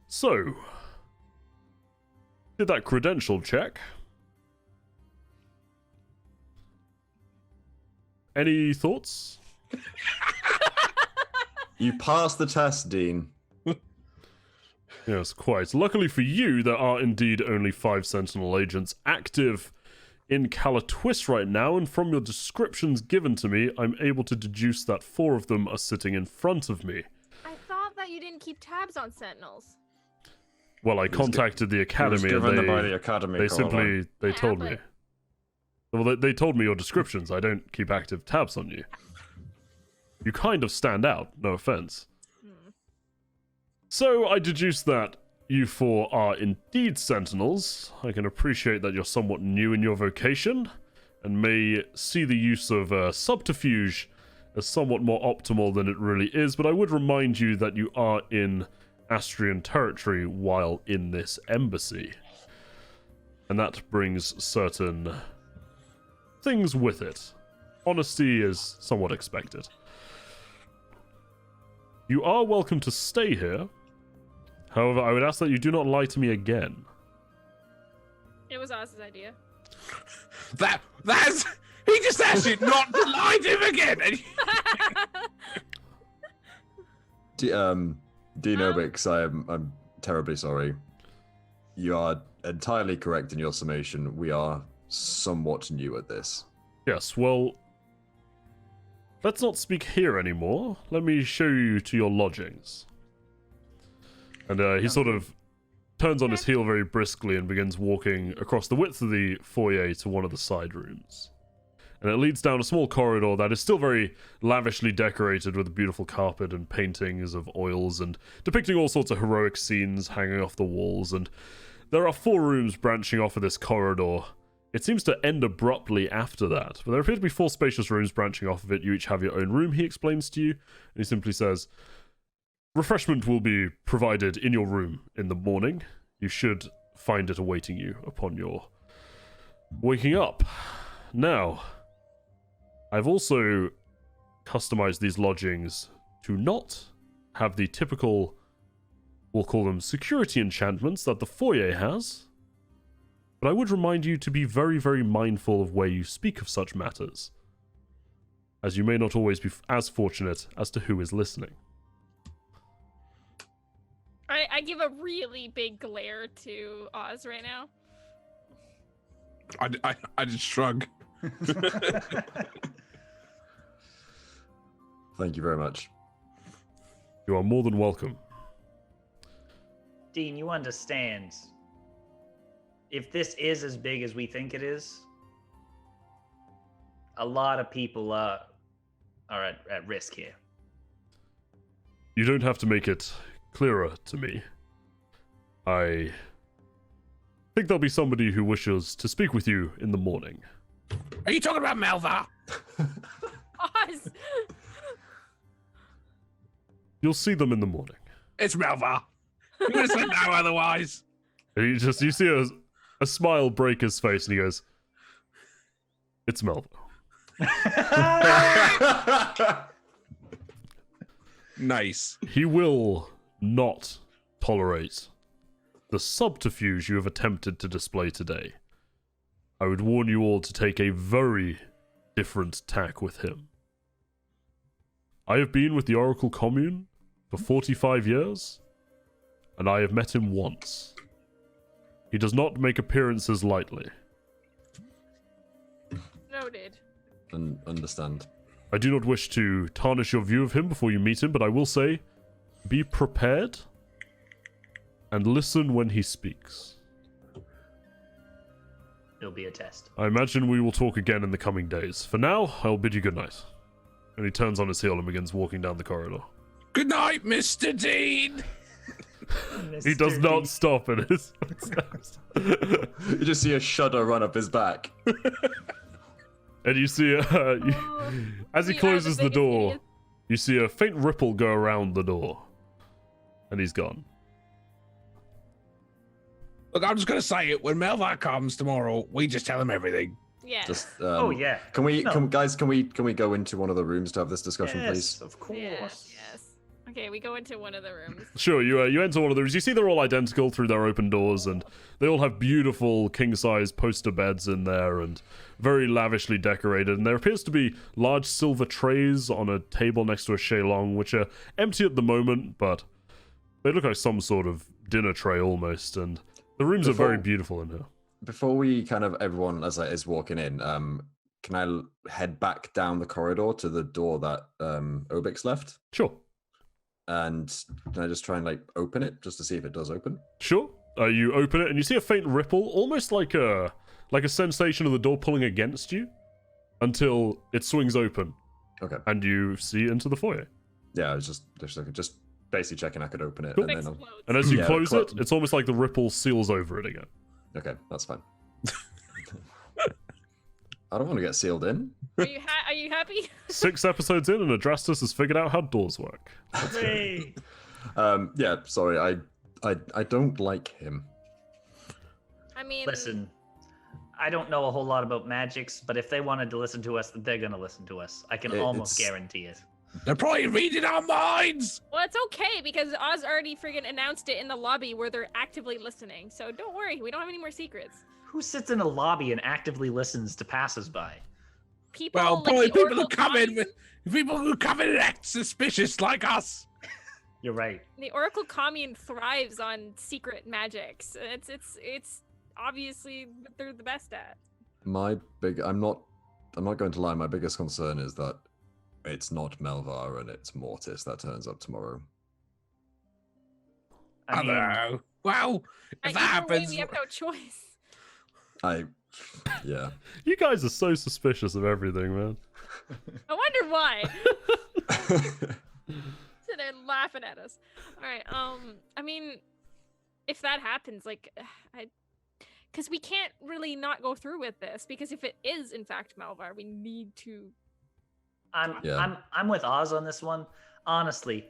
A: "So, did that credential check? Any thoughts?"
E: You passed the test, Dean.
A: Yes, quite. Luckily for you, there are indeed only 5 Sentinel agents active in Calatwist right now, and from your descriptions given to me, I'm able to deduce that 4 of them are sitting in front of me.
D: I thought that you didn't keep tabs on Sentinels.
A: Well, I contacted the academy, and they simply
D: Yeah,
A: told me. Well, they told me your descriptions. I don't keep active tabs on you. You kind of stand out, no offense. So I deduced that you 4 are indeed Sentinels. I can appreciate that you're somewhat new in your vocation, and may see the use of subterfuge as somewhat more optimal than it really is, but I would remind you that you are in Astrian territory while in this embassy. And that brings certain things with it. Honesty is somewhat expected. You are welcome to stay here. However, I would ask that you do not lie to me again.
D: It was Oz's idea.
B: That's he just asked you not to lie to him again.
E: Dean Obix, I'm terribly sorry. You are entirely correct in your summation. We are somewhat new at this.
A: Yes, well, let's not speak here anymore. Let me show you to your lodgings. And he sort of turns on his heel very briskly and begins walking across the width of the foyer to one of the side rooms. And it leads down a small corridor that is still very lavishly decorated with a beautiful carpet and paintings of oils and depicting all sorts of heroic scenes hanging off the walls. And there are 4 rooms branching off of this corridor. It seems to end abruptly after that, but there appear to be 4 spacious rooms branching off of it. You each have your own room, he explains to you, and he simply says, "Refreshment will be provided in your room in the morning. You should find it awaiting you upon your waking up. Now, I've also customized these lodgings to not have the typical we'll call them security enchantments that the foyer has. But I would remind you to be very, very mindful of where you speak of such matters, as you may not always be as fortunate as to who is listening.
D: I give a really big glare to Oz right now.
B: I just shrug.
E: Thank you very much.
A: You are more than welcome.
C: Dean, you understand. If this is as big as we think it is, a lot of people are at risk here.
A: You don't have to make it clearer to me. I think there'll be somebody who wishes to speak with you in the morning.
B: Are you talking about Melva?
D: Oz!
A: You'll see them in the morning.
B: It's Melva. You would have said no otherwise.
A: And you see a smile break his face, and he goes, "It's Melva."
B: Nice.
A: He will not tolerate the subterfuge you have attempted to display today. I would warn you all to take a very different tack with him. I have been with the Oracle Commune for 45 years, and I have met him once. He does not make appearances lightly.
D: Noted.
E: Understand.
A: I do not wish to tarnish your view of him before you meet him, but I will say, be prepared and listen when he speaks.
C: It'll be a test.
A: I imagine we will talk again in the coming days. For now, I'll bid you good night. And he turns on his heel and begins walking down the corridor.
B: Good night, Mr. Dean.
A: He does not stop in his footsteps.
E: You just see a shudder run up his back.
A: And you see, as he
D: We are
A: closes the
D: biggest
A: door,
D: idiots.
A: you see a faint ripple go around the door. And he's gone.
B: Look, I'm just going to say it. When Melva comes tomorrow, we just tell him everything.
D: Yeah.
E: Just,
C: Oh yeah.
E: Can we,
C: No.
E: guys? Can we go into one of the rooms to have this discussion,
C: Yes,
E: please?
C: of course.
D: Yes. Okay, we go into one of the rooms.
A: Sure, you enter one of the rooms. You see they're all identical through their open doors, and they all have beautiful king-size poster beds in there, and very lavishly decorated. And there appears to be large silver trays on a table next to a shalong, which are empty at the moment, but they look like some sort of dinner tray almost. And the rooms are very beautiful in here.
E: Before we kind of everyone as is walking in, can I head back down the corridor to the door that Obix left?
A: Sure.
E: And can I just try and like open it just to see if it does open?
A: Sure. You open it, and you see a faint ripple, almost like a sensation of the door pulling against you, until it swings open,
E: Okay.
A: and you see into the foyer.
E: Yeah, I was just basically checking I could open it,
A: Cool.
E: and then
D: Explodes.
A: And as you
E: Yeah,
A: close
E: clo-
A: it, it's almost like the ripple seals over it again.
E: okay, that's fine. I don't want to get sealed in.
D: Are you happy?
A: 6 episodes in, and Adrastus has figured out how doors work.
C: Hey.
E: Yeah, sorry, I don't like him.
D: I mean,
C: Listen, I don't know a whole lot about magics, but if they wanted to listen to us, they're gonna listen to us. I can almost
E: It's-
C: guarantee it.
B: They're probably reading our minds.
D: well, it's okay because Oz already friggin' announced it in the lobby where they're actively listening. So don't worry, we don't have any more secrets.
C: Who sits in a lobby and actively listens to passersby?
D: People
B: Well,
D: like
B: probably
D: the
B: people
D: Oracle
B: who come in
D: Commune-
B: with people who come in and act suspicious like us.
C: You're right.
D: The Oracle Commune thrives on secret magics. It's obviously what they're the best at.
E: I'm not going to lie, my biggest concern is that it's not Melvar and it's Mortis that turns up tomorrow.
C: I mean,
B: Hello. Well, if that
D: Either way,
B: happens,
D: we have no choice.
E: Yeah.
A: You guys are so suspicious of everything, man.
D: I wonder why. So they're laughing at us. All right. I mean, if that happens, like, because we can't really not go through with this. Because if it is in fact Malvar, we need to.
E: Yeah.
C: I'm with Oz on this one. Honestly,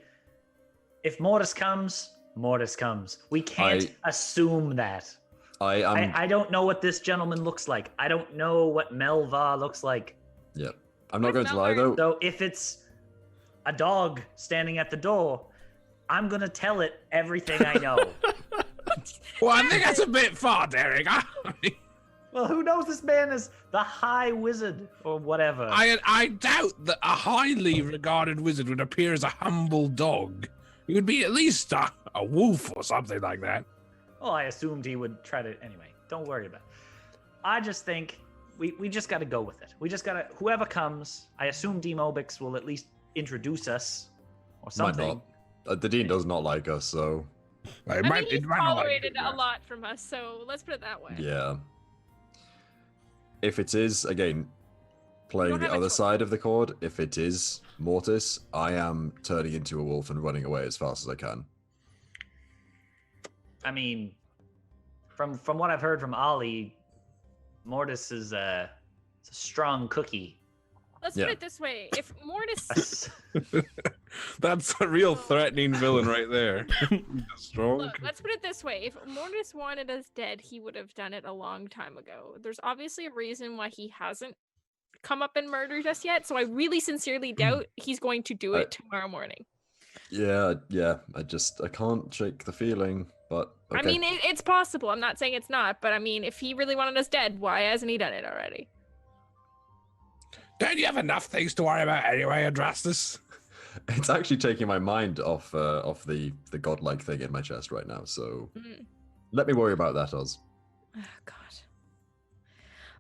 C: if Mortis comes, Mortis comes. We can't assume that. I don't know what this gentleman looks like. I don't know what Melva looks like.
E: Yeah. I'm not
D: Where's
E: going to lie
D: Melvar?
E: though.
C: So if it's a dog standing at the door, I'm gonna tell it everything I know.
B: Well, I think that's a bit far, Derek.
C: Well, who knows this man is the High Wizard or whatever.
B: I doubt that a highly regarded wizard would appear as a humble dog. He would be at least a wolf or something like that.
C: Well, I assumed he would try to. Anyway, don't worry about it. I just think we just got to go with it. We just got to. Whoever comes, I assume Demobix will at least introduce us or something.
E: Might not. The Dean does not like us, so
B: It
D: I mean, he's
B: might not like
D: tolerated
B: it,
D: a lot from us, so let's put it that way.
E: yeah. If it is, again, playing
D: don't
E: the
D: have a
E: other
D: choice.
E: side of the cord, if it is Mortis, I am turning into a wolf and running away as fast as I can.
C: I mean, from what I've heard from Ollie, Mortis is a strong cookie.
D: Let's
E: Yeah.
D: put it this way: if Mortis,
B: That's a real threatening villain right there. Strong.
D: look, let's put it this way: if Mortis wanted us dead, he would have done it a long time ago. There's obviously a reason why he hasn't come up and murdered us yet. So I really sincerely doubt he's going to do it tomorrow morning.
E: Yeah. I can't shake the feeling, but okay.
D: I mean, it's possible. I'm not saying it's not, but I mean, if he really wanted us dead, why hasn't he done it already?
B: Don't you have enough things to worry about anyway, Adrastus?
E: It's actually taking my mind off the godlike thing in my chest right now. So let me worry about that, Oz.
D: Oh God.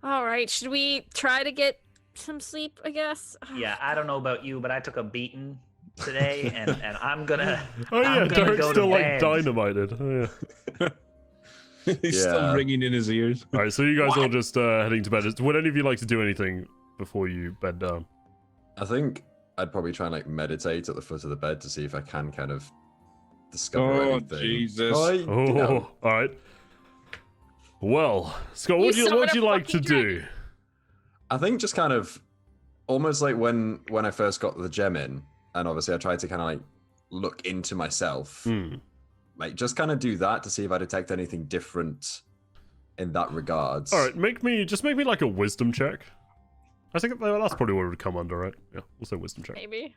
D: All right, should we try to get some sleep? I guess.
C: Yeah, I don't know about you, but I took a beating today, and I'm gonna.
A: Oh yeah,
C: I'm gonna
A: Derek's
C: go to
A: still like
C: bed.
A: dynamited. Oh, yeah.
B: He's still
E: Yeah.
B: ringing in his ears.
A: All right, so you guys
B: What?
A: all just heading to bed. Would any of you like to do anything before you bed down?
E: I think I'd probably try and like meditate at the foot of the bed to see if I can kind of discover
B: Oh,
E: anything.
B: Jesus.
A: Oh, all right. Well, Scott, what
D: You
A: would
D: summon
A: you
D: a
A: like to
D: fucking
A: do?
D: dragon.
E: I think just kind of almost like when I first got the gem in, and obviously I tried to kind of like look into myself, like just kind of do that to see if I detect anything different in that regards.
A: All right, make me like a wisdom check. I think that's probably what it would come under, right? Yeah, we'll say wisdom check.
D: Maybe.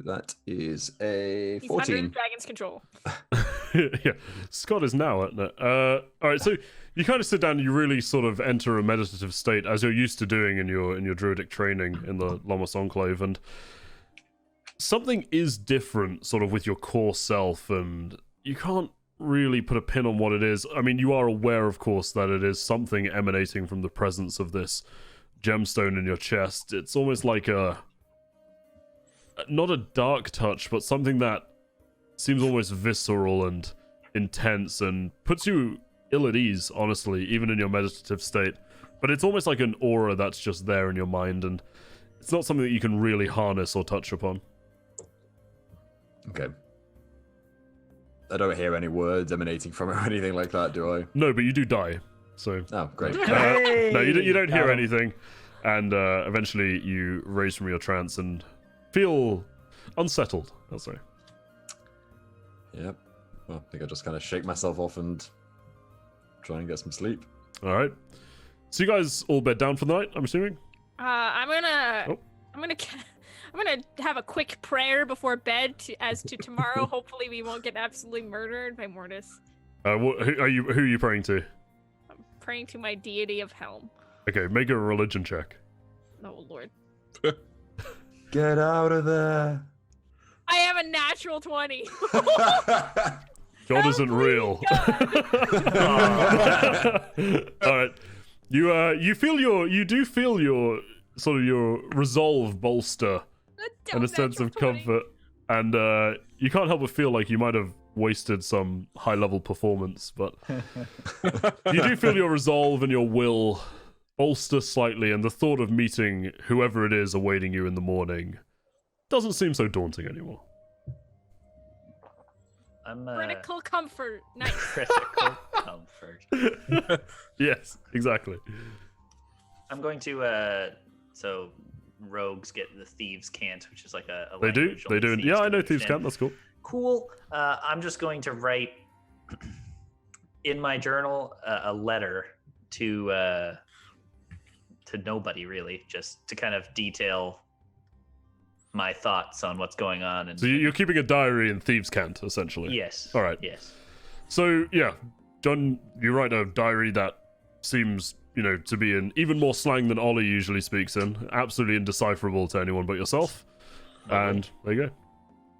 E: That is a
D: He's under
E: 14.
D: dragon's control.
A: Yeah, Scott is now at it. All right, so you kind of sit down and you really sort of enter a meditative state as you're used to doing in your druidic training in the Lomos Enclave, and something is different sort of with your core self, and you can't really put a pin on what it is. I mean, you are aware, of course, that it is something emanating from the presence of this gemstone in your chest. It's almost like not a dark touch, but something that seems almost visceral and intense and puts you ill at ease, honestly, even in your meditative state. But it's almost like an aura that's just there in your mind, and it's not something that you can really harness or touch upon.
E: Okay. I don't hear any words emanating from it or anything like that, do I?
A: No, but you do die, so...
E: Oh, great.
A: No, you don't hear
C: Um,
A: anything, and eventually you raise from your trance and feel unsettled, I'll say.
E: Yep. Well, I think I just kind of shake myself off and try and get some sleep.
A: All right. So you guys all bed down for the night, I'm assuming?
D: I'm gonna
A: Oh.
D: I'm gonna have a quick prayer before bed as to tomorrow. Hopefully we won't get absolutely murdered by Mortis.
A: Who are you praying to?
D: I'm praying to my deity of Helm.
A: Okay, make a religion check.
D: Oh Lord.
E: Get out of there.
D: I have a natural 20.
A: God isn't real. All right. You do feel your sort of your resolve bolster and a sense of comfort, and you can't help but feel like you might have wasted some high level performance, but you do feel your resolve and your will bolster slightly, and the thought of meeting whoever it is awaiting you in the morning doesn't seem so daunting anymore.
C: I'm
D: Critical comfort. Nice.
C: critical comfort.
A: Yes, exactly.
C: I'm going to so rogues get the thieves' cant, which is like a
A: They do.
C: language
A: They
C: only
A: do.
C: thieves
A: Yeah, I
C: can
A: know thieves
C: understand.
A: camp. That's cool.
C: Cool. I'm just going to write in my journal a letter to nobody, really, just to kind of detail my thoughts on what's going on. And
A: So you're keeping a diary in Thieves' Cant, essentially.
C: yes.
A: All right.
C: Yes.
A: So yeah, John, you write a diary that seems, to be in even more slang than Ollie usually speaks in. Absolutely indecipherable to anyone but yourself. And there you go.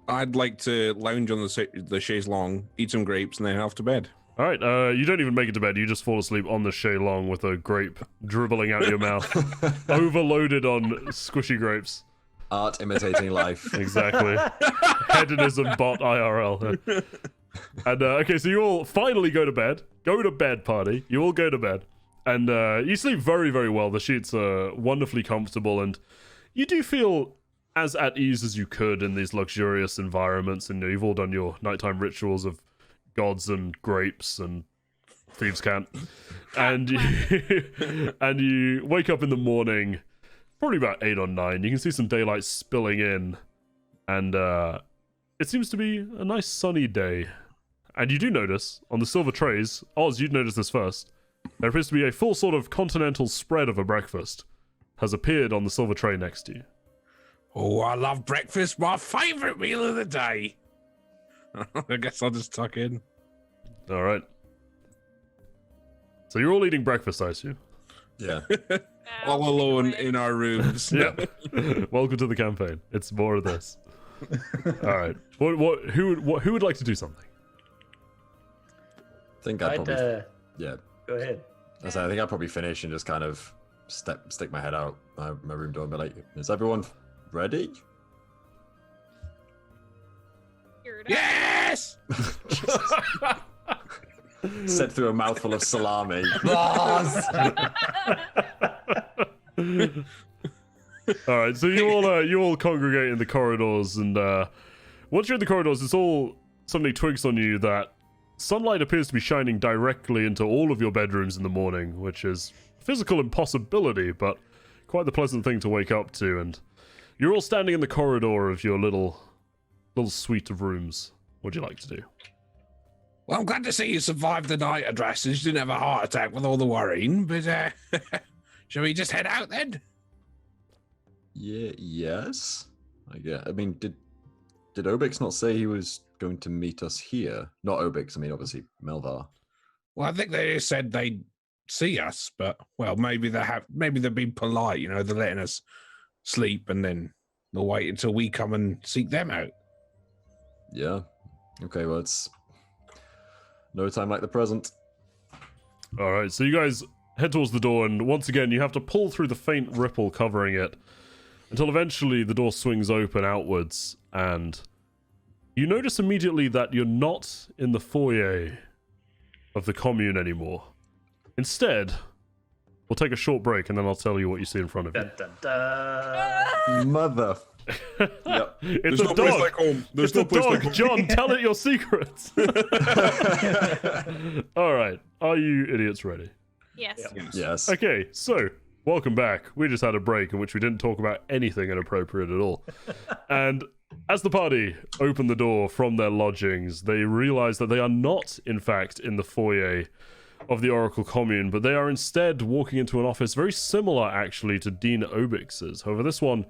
B: I'd like to lounge on the chaise longue, eat some grapes, and then head off to bed.
A: All right, you don't even make it to bed. You just fall asleep on the chaise longue with a grape dribbling out your mouth, overloaded on squishy grapes.
E: Art imitating life.
A: Exactly. Hedonism bot IRL. And okay, so you all finally go to bed. Go to bed, party. You all go to bed. And you sleep very, very well. The sheets are wonderfully comfortable, and you do feel as at ease as you could in these luxurious environments. And you've all done your nighttime rituals of gods and grapes and Thieves' Cant. And you wake up in the morning, probably about 8 or 9. You can see some daylight spilling in, and it seems to be a nice sunny day. And you do notice on the silver trays, Oz, you'd notice this first, there appears to be a full sort of continental spread of a breakfast has appeared on the silver tray next to you.
B: Oh, I love breakfast. My favourite meal of the day. I guess I'll just tuck in.
A: All right. So you're all eating breakfast, I assume?
E: Yeah.
B: All alone in our rooms.
A: Yep. Welcome to the campaign. It's more of this. All right. Who would like to do something?
E: I think I'd probably. Yeah.
C: Go ahead.
E: I think I'd probably finish and just kind of stick my head out my room door and be like, "Is everyone ready?"
B: Yes!
E: Said through a mouthful of salami.
A: All right, so you all congregate in the corridors, and once you're in the corridors, it's all suddenly twigs on you that sunlight appears to be shining directly into all of your bedrooms in the morning, which is a physical impossibility, but quite the pleasant thing to wake up to. And you're all standing in the corridor of your little suite of rooms. What'd you like to do?
B: Well, I'm glad to see you survived the night addresses. You didn't have a heart attack with all the worrying, but shall we just head out then?
E: Yeah. Yes. I mean, did Obix not say he was going to meet us here? Not Obix. I mean, obviously Melvar.
B: Well, I think they said they'd see us, but well, maybe they're being polite. They're letting us sleep, and then they'll wait until we come and seek them out.
E: Yeah. Okay. Well, it's no time like the present.
A: All right, so you guys head towards the door, and once again, you have to pull through the faint ripple covering it until eventually the door swings open outwards, and you notice immediately that you're not in the foyer of the commune anymore. Instead, we'll take a short break, and then I'll tell you what you see in front of you.
C: Dun, dun, dun.
E: Mother. Yep.
A: It's a
B: no place
A: dog.
B: like home. There's
A: It's
B: no
A: a
B: place
A: dog.
B: like home.
A: John, tell it your secrets. All right, are you idiots ready?
D: Yes.
B: Yes.
E: Yes.
A: Okay, so welcome back. We just had a break in which we didn't talk about anything inappropriate at all. And as the party open the door from their lodgings, they realize that they are not, in fact, in the foyer of the Oracle Commune, but they are instead walking into an office very similar, actually, to Dean Obix's. However, this one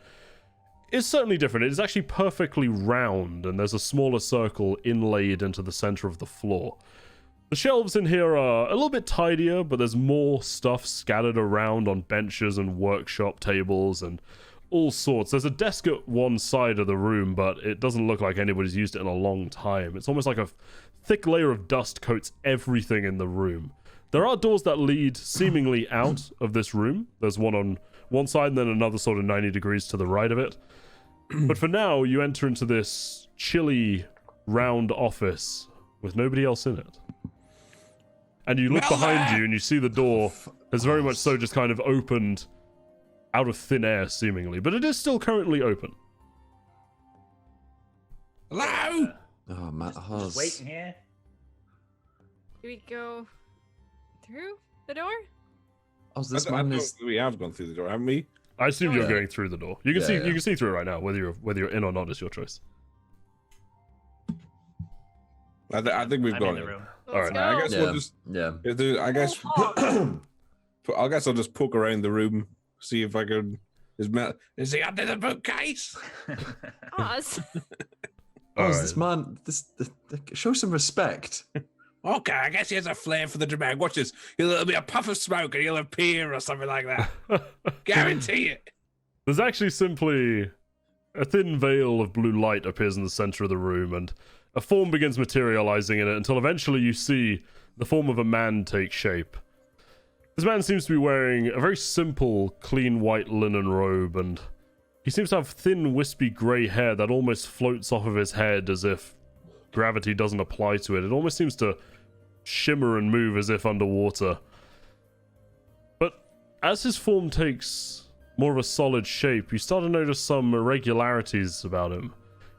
A: is certainly different. It is actually perfectly round, and there's a smaller circle inlaid into the center of the floor. The shelves in here are a little bit tidier, but there's more stuff scattered around on benches and workshop tables and all sorts. There's a desk at one side of the room, but it doesn't look like anybody's used it in a long time. It's almost like a thick layer of dust coats everything in the room. There are doors that lead seemingly out of this room. There's one on one side and then another sort of 90 degrees to the right of it. But for now, you enter into this chilly, round office with nobody else in it. And you look behind you and you see the door has very much so just kind of opened out of thin air, seemingly. But it is still currently open.
B: Hello?
E: Oh, Matt
C: Just
E: Hawes.
C: waiting here.
D: Do we go through the door?
E: Oh, this
B: I
E: man
B: thought
E: is.
B: we have gone through the door, haven't we?
A: I assume you're
E: Yeah.
A: going through the door. You can
E: Yeah,
A: see
E: yeah.
A: you can see through it right now, whether you're in or not is your choice.
B: I think we've
C: I'm
B: gone
C: in the
B: in.
C: room.
D: Let's
A: Alright.
D: go.
B: I guess
E: Yeah.
B: we'll just.
E: Yeah.
B: I guess. I guess I'll just poke around the room, see if I can. Is he under the bookcase?
D: Oz.
E: This man, show some respect.
B: Okay, I guess he has a flair for the dramatic. Watch this. There'll be a puff of smoke and he'll appear or something like that. Guarantee it.
A: There's actually simply a thin veil of blue light appears in the center of the room, and a form begins materializing in it until eventually you see the form of a man take shape. This man seems to be wearing a very simple, clean white linen robe, and he seems to have thin, wispy grey hair that almost floats off of his head as if gravity doesn't apply to it. It almost seems to shimmer and move as if underwater. But as his form takes more of a solid shape, you start to notice some irregularities about him.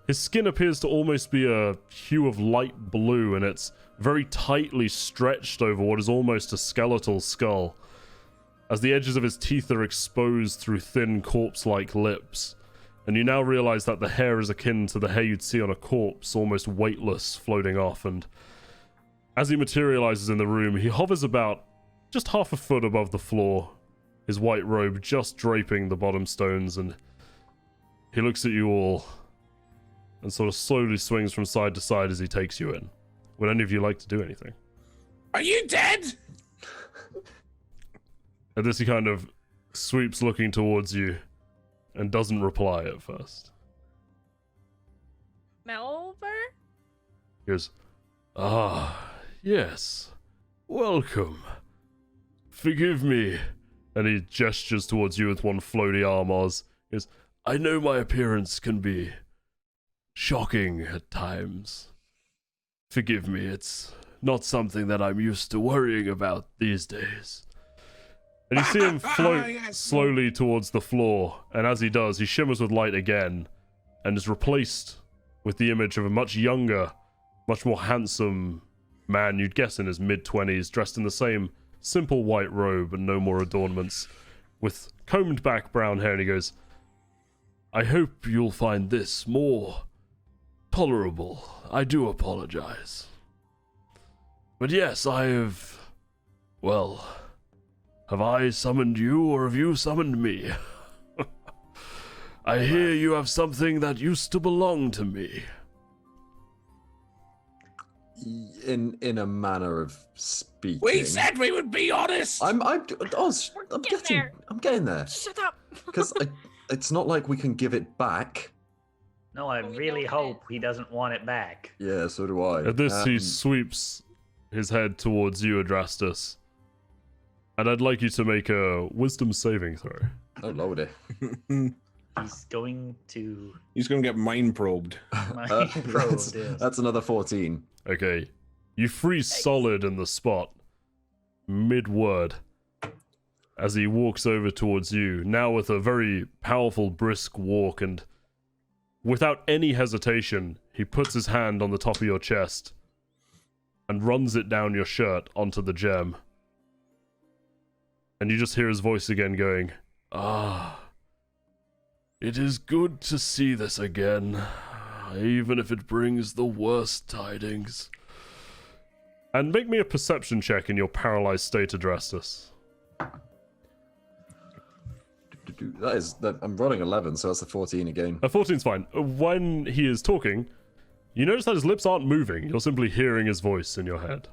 A: His skin appears to almost be a hue of light blue, and it's very tightly stretched over what is almost a skeletal skull, as the edges of his teeth are exposed through thin corpse-like lips. And you now realize that the hair is akin to the hair you'd see on a corpse, almost weightless, floating off. And as he materializes in the room, he hovers about just half a foot above the floor, his white robe just draping the bottom stones, and he looks at you all and sort of slowly swings from side to side as he takes you in. Would any of you like to do anything?
B: Are you dead?
A: At this, he kind of sweeps looking towards you and doesn't reply at first.
D: Melver?
A: He goes, yes. Welcome. Forgive me. And he gestures towards you with one floaty arm, Oz. He goes, I know my appearance can be shocking at times. Forgive me, it's not something that I'm used to worrying about these days. And you see him float slowly towards the floor, and as he does, he shimmers with light again, and is replaced with the image of a much younger, much more handsome man, you'd guess in his mid-20s, dressed in the same simple white robe and no more adornments, with combed back brown hair, and he goes, I hope you'll find this more tolerable. I do apologize. But yes, have I summoned you, or have you summoned me? I hear you have something that used to belong to me.
E: In a manner of speaking.
B: We said we would be honest.
E: I'm getting there.
D: Shut up.
E: Because it's not like we can give it back.
C: No, I
D: We
C: really
D: don't
C: hope he doesn't want it back.
E: Yeah, so do I.
A: At this, he sweeps his head towards you, Adrastus. And I'd like you to make a wisdom saving throw.
E: Oh, lordy.
C: He's going to
B: He's going to get mind probed.
E: That's another 14.
A: Okay. You freeze solid in the spot, mid-word, as he walks over towards you, now with a very powerful, brisk walk, and without any hesitation, he puts his hand on the top of your chest and runs it down your shirt onto the gem. And you just hear his voice again going, it is good to see this again, even if it brings the worst tidings. And make me a perception check in your paralyzed state, Adrastus.
E: I'm rolling 11, so that's a 14 again.
A: A 14's fine. When he is talking, you notice that his lips aren't moving. You're simply hearing his voice in your head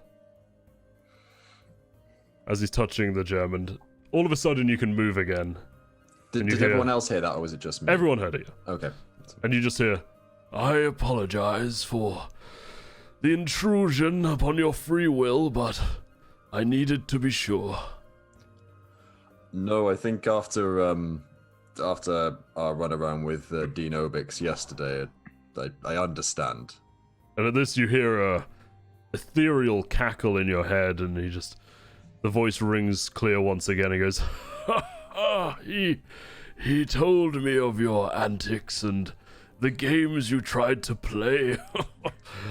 A: as he's touching the gem, and all of a sudden you can move again.
E: Did everyone else hear that, or was it just me?
A: Everyone heard it.
E: Okay.
A: And you just hear, I apologize for the intrusion upon your free will, but I needed to be sure.
E: No, I think after our run around with Dean Obix yesterday, I understand.
A: And at this you hear a ethereal cackle in your head, and the voice rings clear once again. He goes, he told me of your antics and the games you tried to play.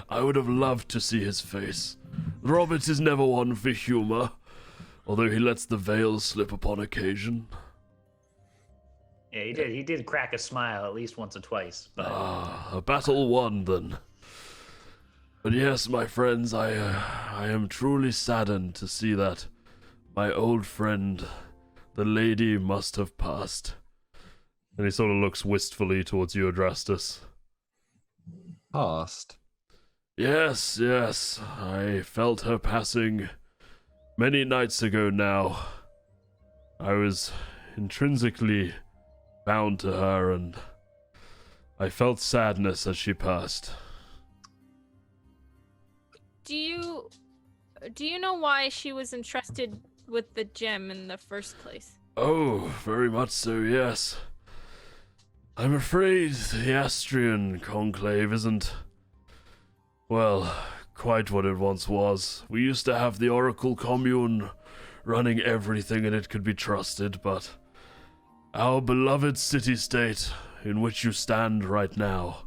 A: I would have loved to see his face. Robert is never one for humor, although he lets the veil slip upon occasion.
C: Yeah, he did. He did crack a smile at least once or twice. But
A: A battle won, then. But yes, my friends, I am truly saddened to see that my old friend, the lady, must have passed. And he sort of looks wistfully towards you, Adrastus.
E: Past.
A: Yes, yes. I felt her passing many nights ago now. I was intrinsically bound to her, and I felt sadness as she passed.
D: Do you know why she was entrusted with the gem in the first place?
A: Oh, very much so, yes. I'm afraid the Astrian conclave isn't, well, quite what it once was. We used to have the Oracle Commune running everything, and it could be trusted, but our beloved city-state in which you stand right now,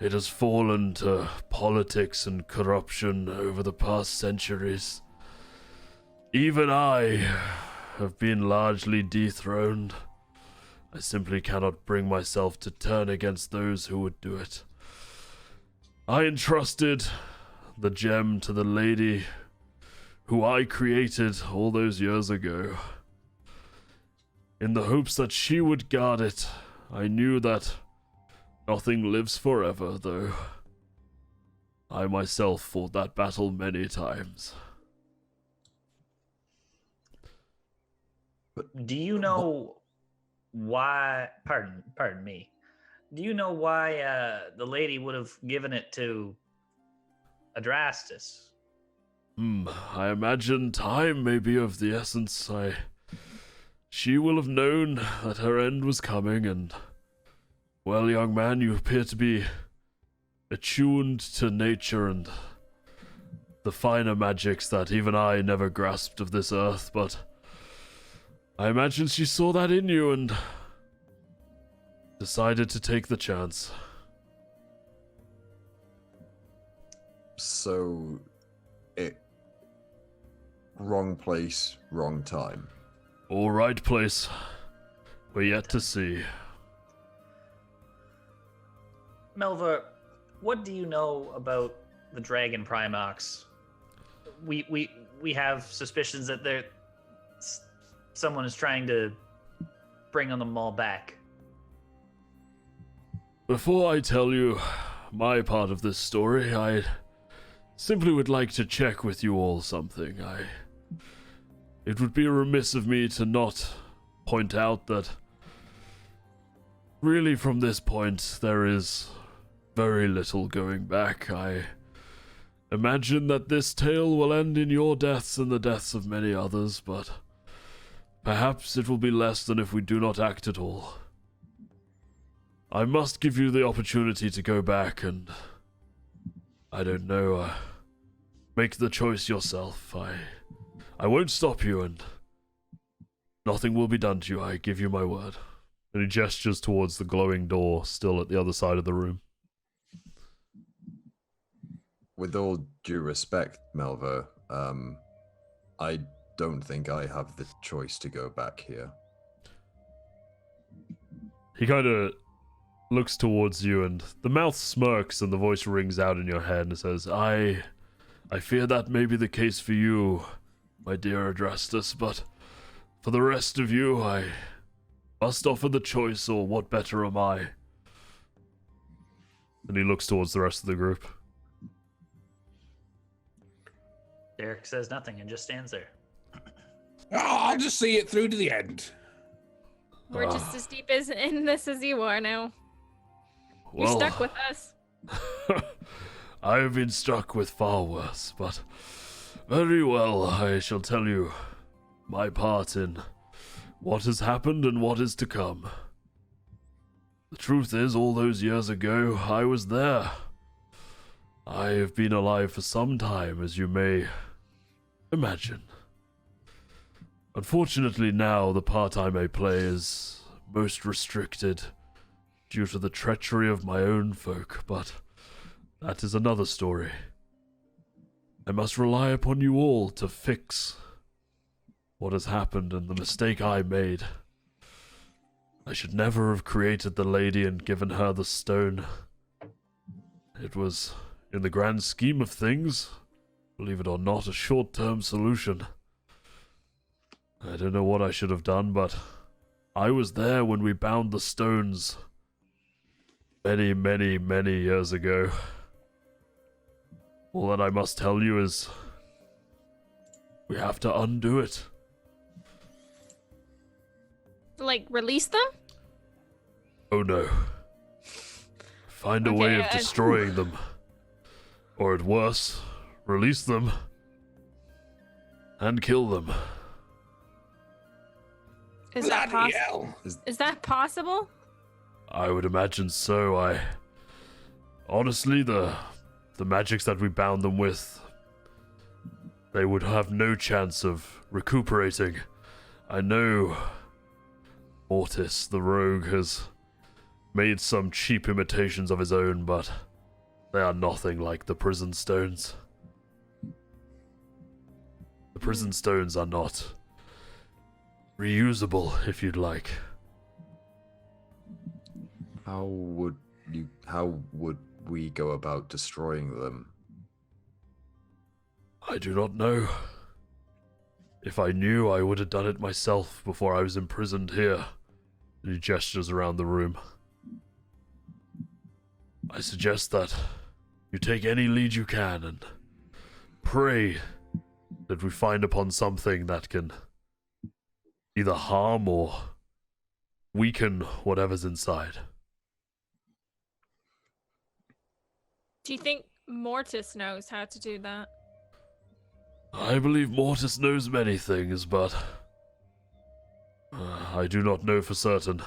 A: it has fallen to politics and corruption over the past centuries. Even I have been largely dethroned. I simply cannot bring myself to turn against those who would do it. I entrusted the gem to the lady who I created all those years ago. In the hopes that she would guard it, I knew that nothing lives forever, though. I myself fought that battle many times.
C: Do you know why? Pardon me. Do you know why the lady would have given it to Adrastus?
A: I imagine time may be of the essence. She will have known that her end was coming, and, well, young man, you appear to be attuned to nature and the finer magics that even I never grasped of this earth, but I imagine she saw that in you and decided to take the chance.
E: So, wrong place, wrong time.
A: All right, place. We're yet to see.
C: Melva, what do you know about the Dragon Primarchs? We have suspicions that someone is trying to bring them all back.
A: Before I tell you my part of this story, I simply would like to check with you all something. It would be remiss of me to not point out that really from this point there is very little going back. I imagine that this tale will end in your deaths and the deaths of many others, but perhaps it will be less than if we do not act at all. I must give you the opportunity to go back and, I don't know, make the choice yourself. I won't stop you, and nothing will be done to you, I give you my word. And he gestures towards the glowing door, still at the other side of the room.
E: With all due respect, Melva, I don't think I have the choice to go back here.
A: He kind of looks towards you, and the mouth smirks and the voice rings out in your head and says, I fear that may be the case for you, my dear Adrastus, but for the rest of you, I must offer the choice, or what better am I? And he looks towards the rest of the group.
C: Derek says nothing and just stands there.
B: Oh, I'll just see it through to the end.
D: We're just as deep in this as you are now. You're
A: Well,
D: stuck with us.
A: I have been struck with far worse, but very well, I shall tell you my part in what has happened and what is to come. The truth is, all those years ago, I was there. I have been alive for some time, as you may imagine. Unfortunately now, the part I may play is most restricted due to the treachery of my own folk, but that is another story. I must rely upon you all to fix what has happened and the mistake I made. I should never have created the lady and given her the stone. It was, in the grand scheme of things, believe it or not, a short-term solution. I don't know what I should have done, but I was there when we bound the stones many, many, many years ago. All that I must tell you is we have to undo it.
D: Like, release them?
A: Oh no. Find a way of destroying them. Or at worst, release them and kill them.
D: Is that
B: Bloody
D: possible?
B: hell.
D: Is that possible?
A: I would imagine so. Honestly, the magics that we bound them with, they would have no chance of recuperating. I know Mortis, the rogue, has made some cheap imitations of his own, but they are nothing like the prison stones. The prison stones are not reusable, if you'd like.
E: How would we go about destroying them?
A: I do not know. If I knew, I would have done it myself before I was imprisoned here. And he gestures around the room. I suggest that you take any lead you can and pray that we find upon something that can either harm or weaken whatever's inside.
D: Do you think Mortis knows how to do that?
A: I believe Mortis knows many things, but I do not know for certain.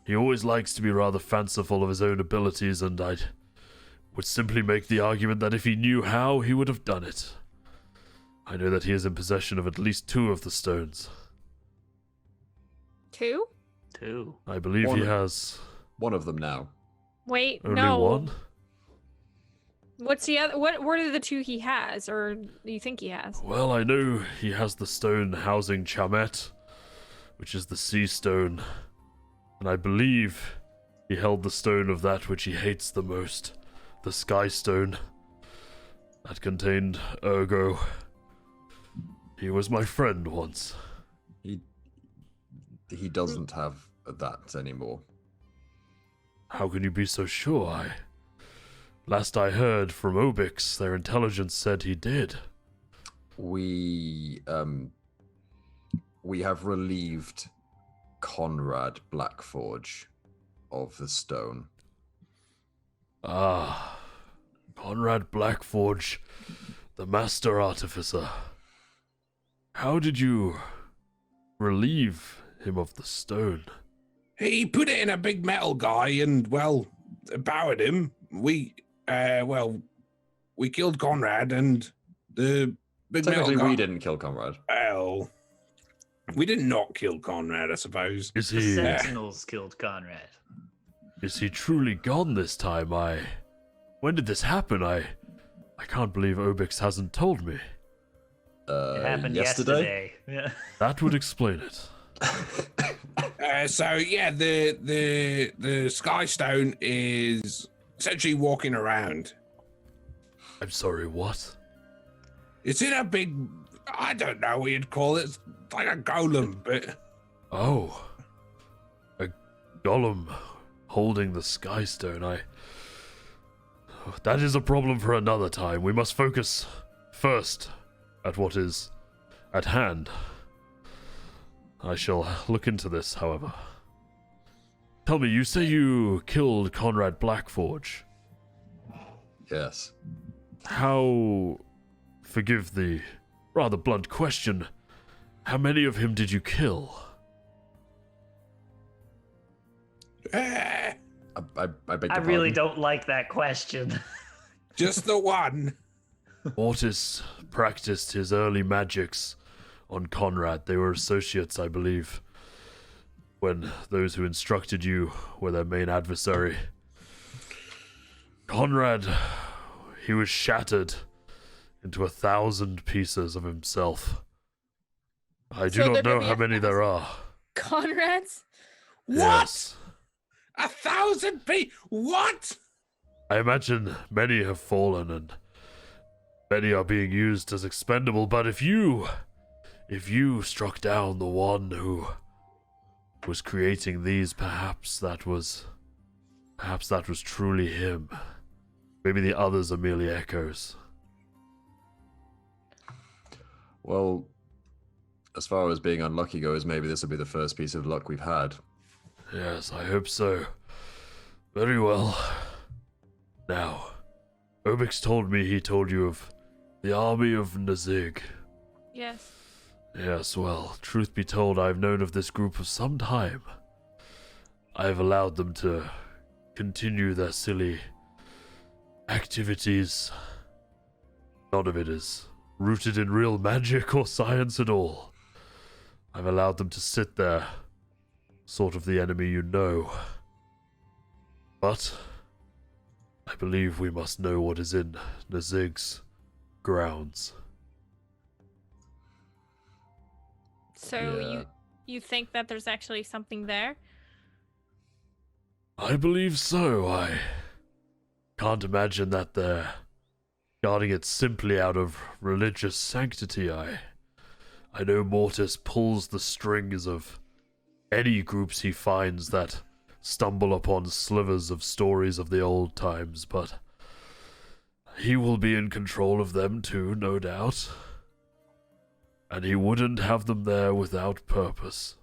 A: He always likes to be rather fanciful of his own abilities, and I would simply make the argument that if he knew how, he would have done it. I know that he is in possession of at least 2 of the stones.
D: 2?
C: 2.
A: I believe
E: One.
A: he has
E: One of them now.
D: Wait,
A: only
D: no.
A: 1.
D: What's the other? What are the 2 he has, or do you think he has?
A: Well, I know he has the stone housing Chamet, which is the sea stone, and I believe he held the stone of that which he hates the most, the sky stone, that contained Ergo. He was my friend once.
E: He doesn't have that anymore.
A: How can you be so sure? Last I heard from Obix, their intelligence said he did.
E: We have relieved Conrad Blackforge of the stone.
A: Ah, Conrad Blackforge, the master artificer. How did you relieve him of the stone?
B: He put it in a big metal guy and, well, powered him. We killed Conrad and the big metal
E: Technically,
B: guy.
E: we didn't kill Conrad.
B: Well, we did not kill Conrad, I suppose.
A: Is
C: The
A: he
C: Sentinels killed Conrad.
A: is he truly gone this time? When did this happen? I can't believe Obix hasn't told me.
C: It happened
E: yesterday.
C: Yeah.
A: That would explain it.
B: So yeah, the Sky Stone is essentially walking around.
A: I'm sorry, what?
B: It's in a big, I don't know what you'd call it. It's like a golem, but
A: Oh. A golem holding the sky stone. That is a problem for another time. We must focus first at what is at hand. I shall look into this, however. Tell me, you say you killed Conrad Blackforge.
E: Yes.
A: How... Forgive the rather blunt question. How many of him did you kill?
E: I beg
C: I
E: your
C: really
E: pardon.
C: don't like that question.
B: just the one.
A: Mortis practiced his early magics on Conrad. They were associates, I believe, when those who instructed you were their main adversary. Conrad, he was shattered into 1,000 pieces of himself. I do
D: So there
A: not know
D: could be
A: how many there
D: 1,000?
A: are.
D: Conrad's?
B: What?
A: Yes.
B: 1,000 people? What?
A: I imagine many have fallen and many are being used as expendable, but if you struck down the one who was creating these, perhaps that was truly him. Maybe the others are merely echoes.
E: Well, as far as being unlucky goes, maybe this will be the first piece of luck we've had.
A: Yes, I hope so. Very well. Now, Obix told me he told you of the army of Nazig.
D: Yes.
A: Yes, well, truth be told, I've known of this group for some time. I've allowed them to continue their silly activities. None of it is rooted in real magic or science at all. I've allowed them to sit there, sort of the enemy you know. But I believe we must know what is in Nazig's grounds.
D: So
E: Yeah.
D: you think that there's actually something there?
A: I believe so. I can't imagine that they're guarding it simply out of religious sanctity. I know Mortis pulls the strings of any groups he finds that stumble upon slivers of stories of the old times, but he will be in control of them too, no doubt. And he wouldn't have them there without purpose.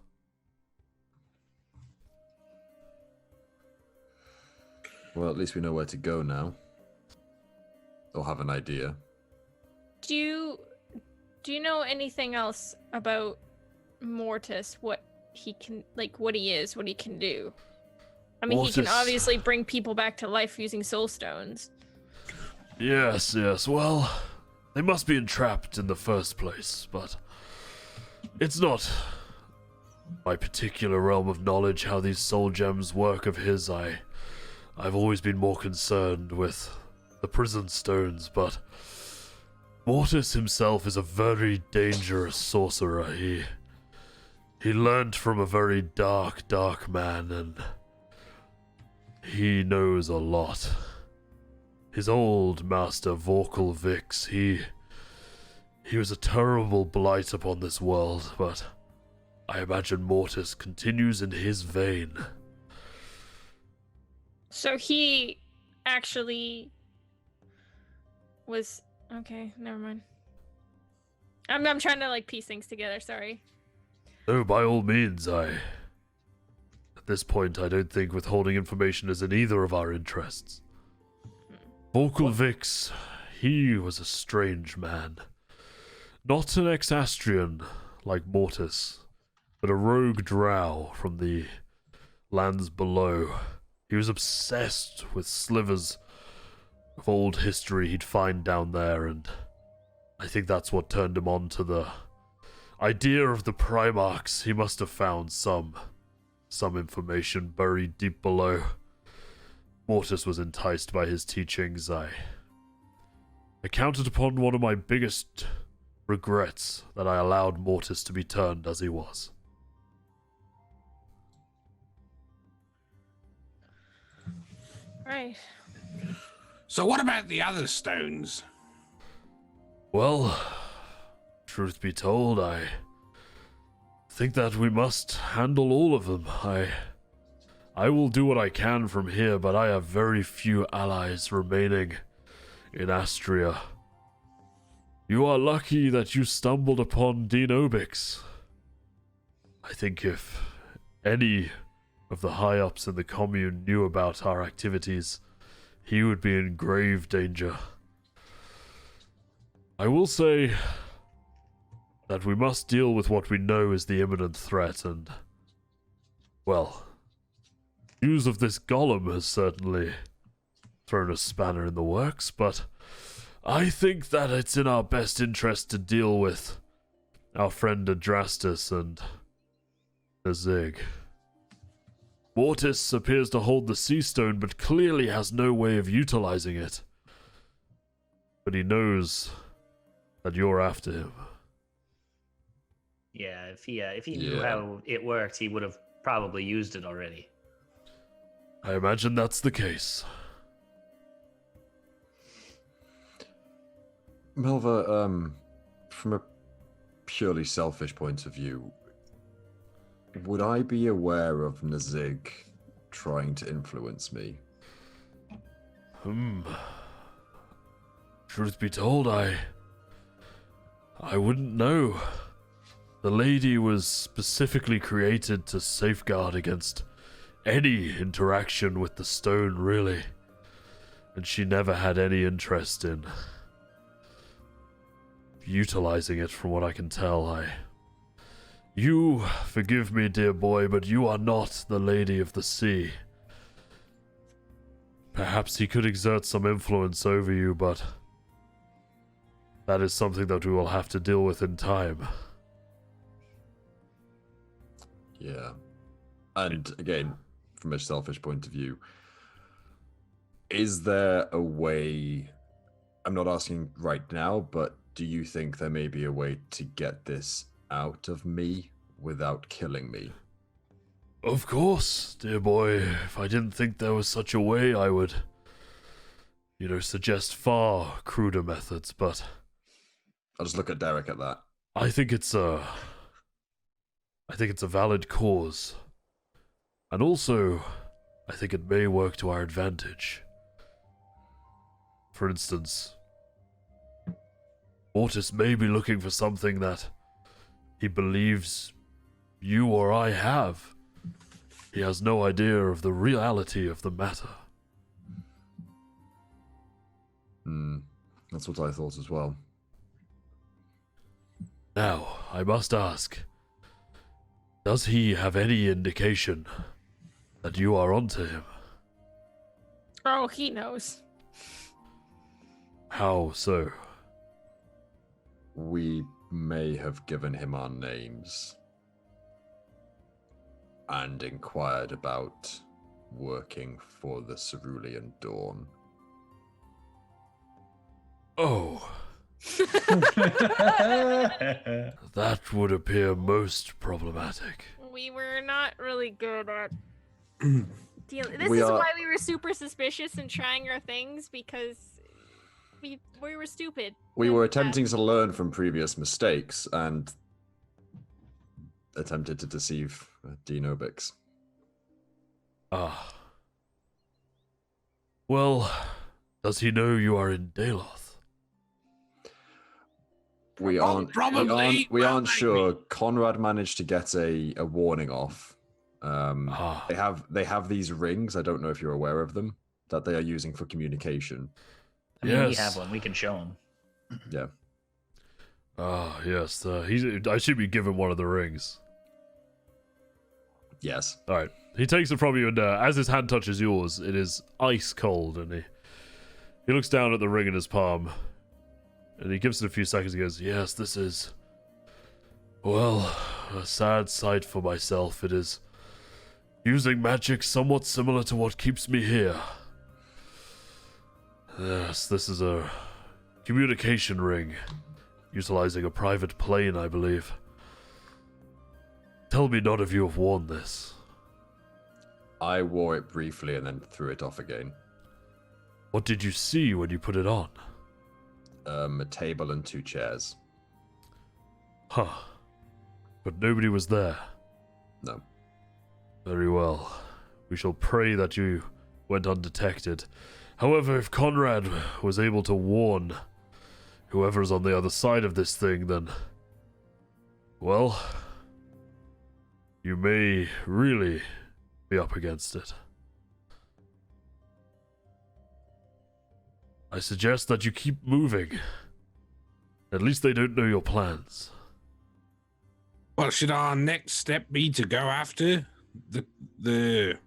E: Well, at least we know where to go now. Or have an idea.
D: Do you know anything else about Mortis? What he can, like, what he is, what he can do? I mean, he can
A: Mortis-
D: obviously bring people back to life using soul stones.
A: Yes, well, they must be entrapped in the first place, but it's not my particular realm of knowledge how these soul gems work of his. I've always been more concerned with the prison stones, but Mortis himself is a very dangerous sorcerer. He learnt from a very dark man, and he knows a lot. His old master, Vorkal Vix, he was a terrible blight upon this world, but I imagine Mortis continues in his vein.
D: So he actually was okay. Never mind. I'm trying to like piece things together. Sorry.
A: No, by all means, at this point, I don't think withholding information is in either of our interests. Vorkal Vix, he was a strange man. Not an Exastrian like Mortis, but a rogue drow from the lands below. He was obsessed with slivers of old history he'd find down there, and I think that's what turned him on to the idea of the Primarchs. He must have found some information buried deep below. Mortis was enticed by his teachings. I counted upon one of my biggest regrets that I allowed Mortis to be turned as he was.
D: Right.
B: So what about the other stones?
A: Well, truth be told, I think that we must handle all of them. I will do what I can from here, but I have very few allies remaining in Astria. You are lucky that you stumbled upon Dean Obix. I think if any of the high-ups in the commune knew about our activities, he would be in grave danger. I will say that we must deal with what we know is the imminent threat, and, well, news of this golem has certainly thrown a spanner in the works, but I think that it's in our best interest to deal with our friend Adrastus and Nazig. Mortis appears to hold the sea stone, but clearly has no way of utilizing it. But he knows that you're after him.
C: Yeah, if he knew
E: Yeah.
C: how it worked, he would have probably used it already.
A: I imagine that's the case.
E: Melva, from a purely selfish point of view, Would I be aware of Nazig trying to influence me?
A: Truth be told, I wouldn't know. The lady was specifically created to safeguard against any interaction with the stone, really. And she never had any interest in utilizing it, from what I can tell. You, forgive me, dear boy, but you are not the Lady of the Sea. Perhaps he could exert some influence over you, but that is something that we will have to deal with in time.
E: Yeah. And again, from a selfish point of view, is there a way, I'm not asking right now, but do you think there may be a way to get this out of me without killing me?
A: Of course, dear boy. If I didn't think there was such a way, I would, suggest far cruder methods, but
E: I'll just look at Derek at that.
A: I think it's a valid cause. And also, I think it may work to our advantage. For instance, Mortis may be looking for something that he believes you or I have. He has no idea of the reality of the matter.
E: That's what I thought as well.
A: Now, I must ask, does he have any indication that you are onto him?
D: Oh, he knows.
A: How so?
E: We may have given him our names and inquired about working for the Cerulean Dawn.
A: Oh, that would appear most problematic.
D: We were not really good at dealing. This
E: We
D: is
E: are-
D: why we were super suspicious in trying our things, because we were stupid.
E: We were
D: And,
E: attempting to learn from previous mistakes and attempted to deceive Denobix.
A: Ah. Well, does he know you are in Daloth?
E: We aren't
B: Probably.
E: we
B: Well,
E: aren't
B: maybe.
E: sure. Conrad managed to get a warning off.
A: Ah.
E: They have these rings. I don't know if you're aware of them, that they are using for communication.
C: I mean, we
A: Yes.
C: have one. We can show him.
E: Yeah.
A: Ah, yes. I should be given one of the rings.
E: Yes.
A: All right. He takes it from you, and as his hand touches yours, it is ice cold, and he looks down at the ring in his palm, and he gives it a few seconds. He goes, "Yes, this is, well, a sad sight for myself. It is using magic somewhat similar to what keeps me here. Yes, this is a communication ring, utilizing a private plane, I believe. Tell me none of you have worn this.
E: I wore it briefly and then threw it off again.
A: What did you see when you put it on?
E: A table and 2 chairs.
A: Huh. But nobody was there.
E: No.
A: Very well. We shall pray that you went undetected. However, if Conrad was able to warn whoever's on the other side of this thing, then, well, you may really be up against it. I suggest that you keep moving. At least they don't know your plans.
B: Well, should our next step be to go after the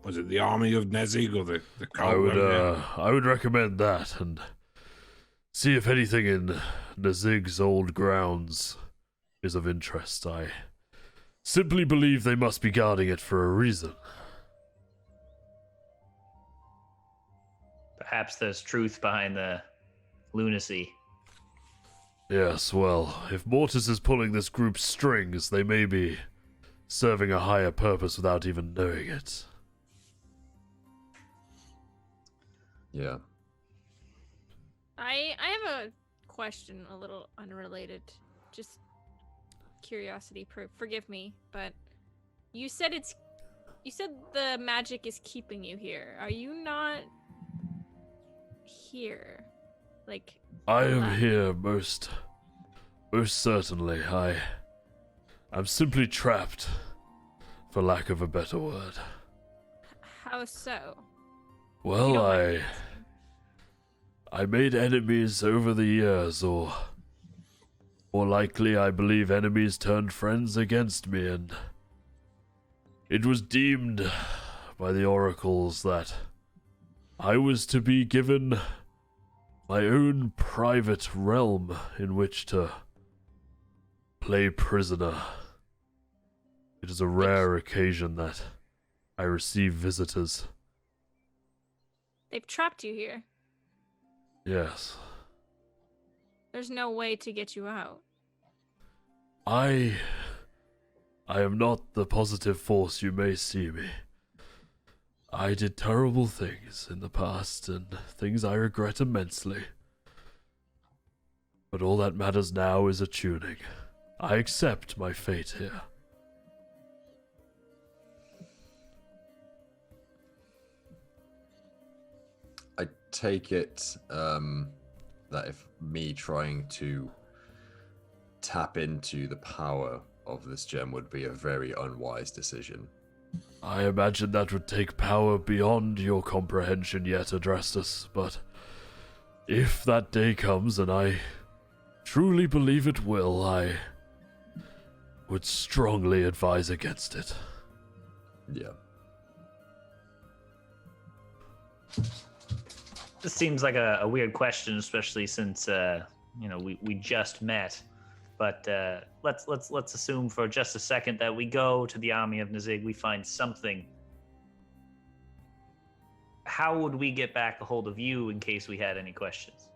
B: was it the army of Nezig or the cult?
A: I would recommend that and see if anything in Nazig's old grounds is of interest. I simply believe they must be guarding it for a reason.
C: Perhaps there's truth behind the lunacy.
A: Yes, well, if Mortis is pulling this group's strings, they may be serving a higher purpose without even knowing it.
E: Yeah.
D: I have a question, a little unrelated, just curiosity. Forgive me, but You said the magic is keeping you here. Are you not here? Like
A: I am
D: left?
A: here most certainly. I'm simply trapped, for lack of a better word.
D: How so?
A: Well,
D: don't mind me
A: I made enemies over the years, or more likely, I believe enemies turned friends against me, and it was deemed by the oracles that I was to be given my own private realm in which to play prisoner. It is a rare occasion that I receive visitors.
D: They've trapped you here.
A: Yes.
D: There's no way to get you out.
A: I am not the positive force you may see me. I did terrible things in the past, and things I regret immensely. But all that matters now is attuning. I accept my fate here.
E: I take it that if me trying to tap into the power of this gem would be a very unwise decision.
A: I imagine that would take power beyond your comprehension yet, Adrastus, but if that day comes, and I truly believe it will, I would strongly advise against it.
E: Yeah.
C: This seems like a weird question, especially since we just met. But let's assume for just a second that we go to the army of Nazig, we find something. How would we get back a hold of you in case we had any questions?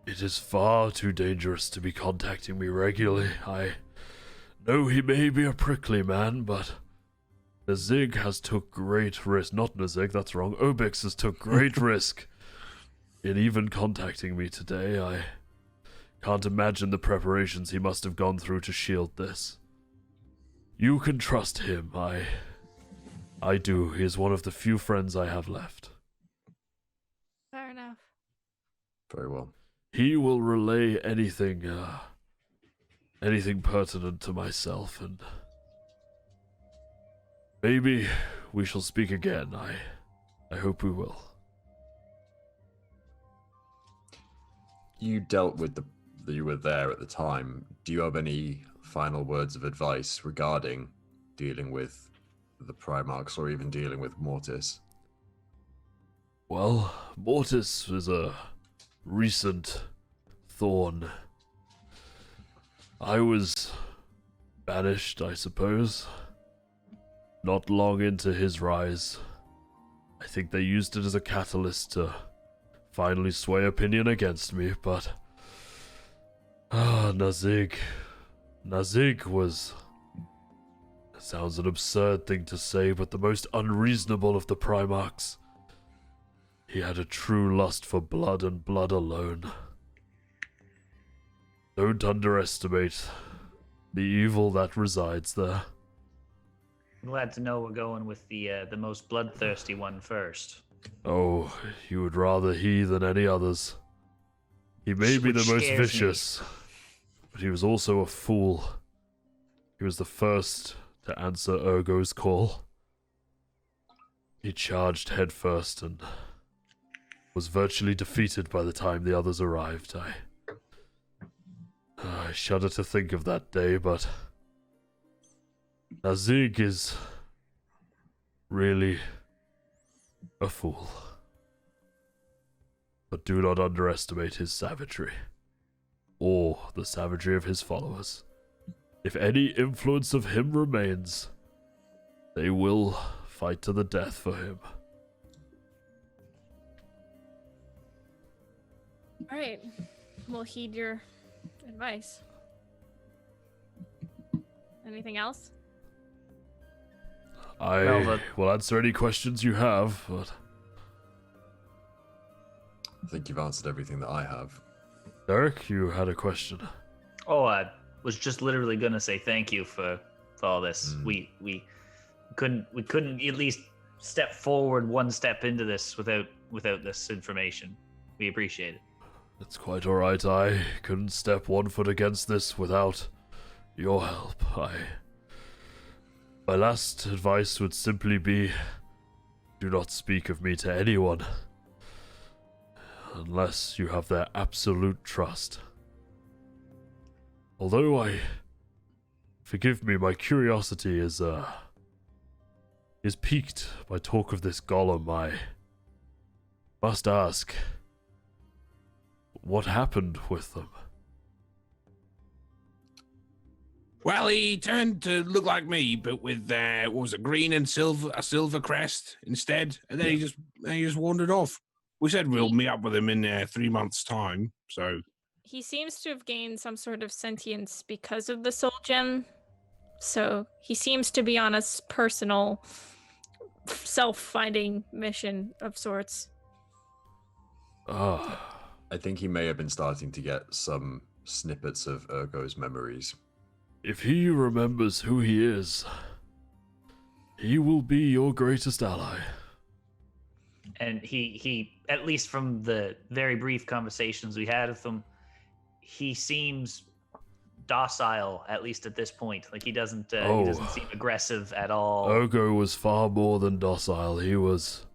A: It is far too dangerous to be contacting me regularly. I know he may be a prickly man, but Nazig has took great risk. Not Nazig, that's wrong. Obix has took great risk in even contacting me today. I can't imagine the preparations he must have gone through to shield this. You can trust him. I do. He is one of the few friends I have left.
D: Fair enough.
E: Very well.
A: He will relay anything pertinent to myself, and maybe we shall speak again. I hope we will.
E: You dealt with you were there at the time. Do you have any final words of advice regarding dealing with the Primarchs or even dealing with Mortis?
A: Well, Mortis is a recent thorn. I was banished, I suppose, not long into his rise. I think they used it as a catalyst to finally sway opinion against me, but Nazig was, it sounds an absurd thing to say, but the most unreasonable of the Primarchs. He had a true lust for blood and blood alone. Don't underestimate the evil that resides there.
C: I'm glad to know we're going with the most bloodthirsty one first.
A: Oh, you would rather he than any others. He may be the
C: Which
A: most
C: scares me.
A: vicious, but he was also a fool. He was the first to answer Ergo's call. He charged headfirst and was virtually defeated by the time the others arrived. I shudder to think of that day, but Nazig is really a fool. But do not underestimate his savagery, or the savagery of his followers. If any influence of him remains, they will fight to the death for him.
D: All right. We'll heed your advice. Anything else?
A: I will answer any questions you have, but
E: I think you've answered everything that I have.
A: Derek, you had a question.
C: Oh, I was just literally gonna say thank you for all this. We we couldn't at least step forward one step into this without this information. We appreciate it.
A: It's quite all right. I couldn't step one foot against this without your help. My last advice would simply be, do not speak of me to anyone unless you have their absolute trust. Although forgive me, my curiosity is piqued by talk of this golem. I must ask, what happened with them?
B: Well, he turned to look like me, but with what was it, green and silver, a silver crest instead, and then he just wandered off. We said we'll meet up with him in 3 months' time. So
D: He seems to have gained some sort of sentience because of the soul gem. So he seems to be on a personal self-finding mission of sorts.
A: Ah,
E: I think he may have been starting to get some snippets of Urgo's memories.
A: if he remembers who he is, he will be your greatest ally.
C: And he at least from the very brief conversations we had with him, he seems docile, at least at this point. Like he doesn't seem aggressive at all.
A: Urgo was far more than docile. He was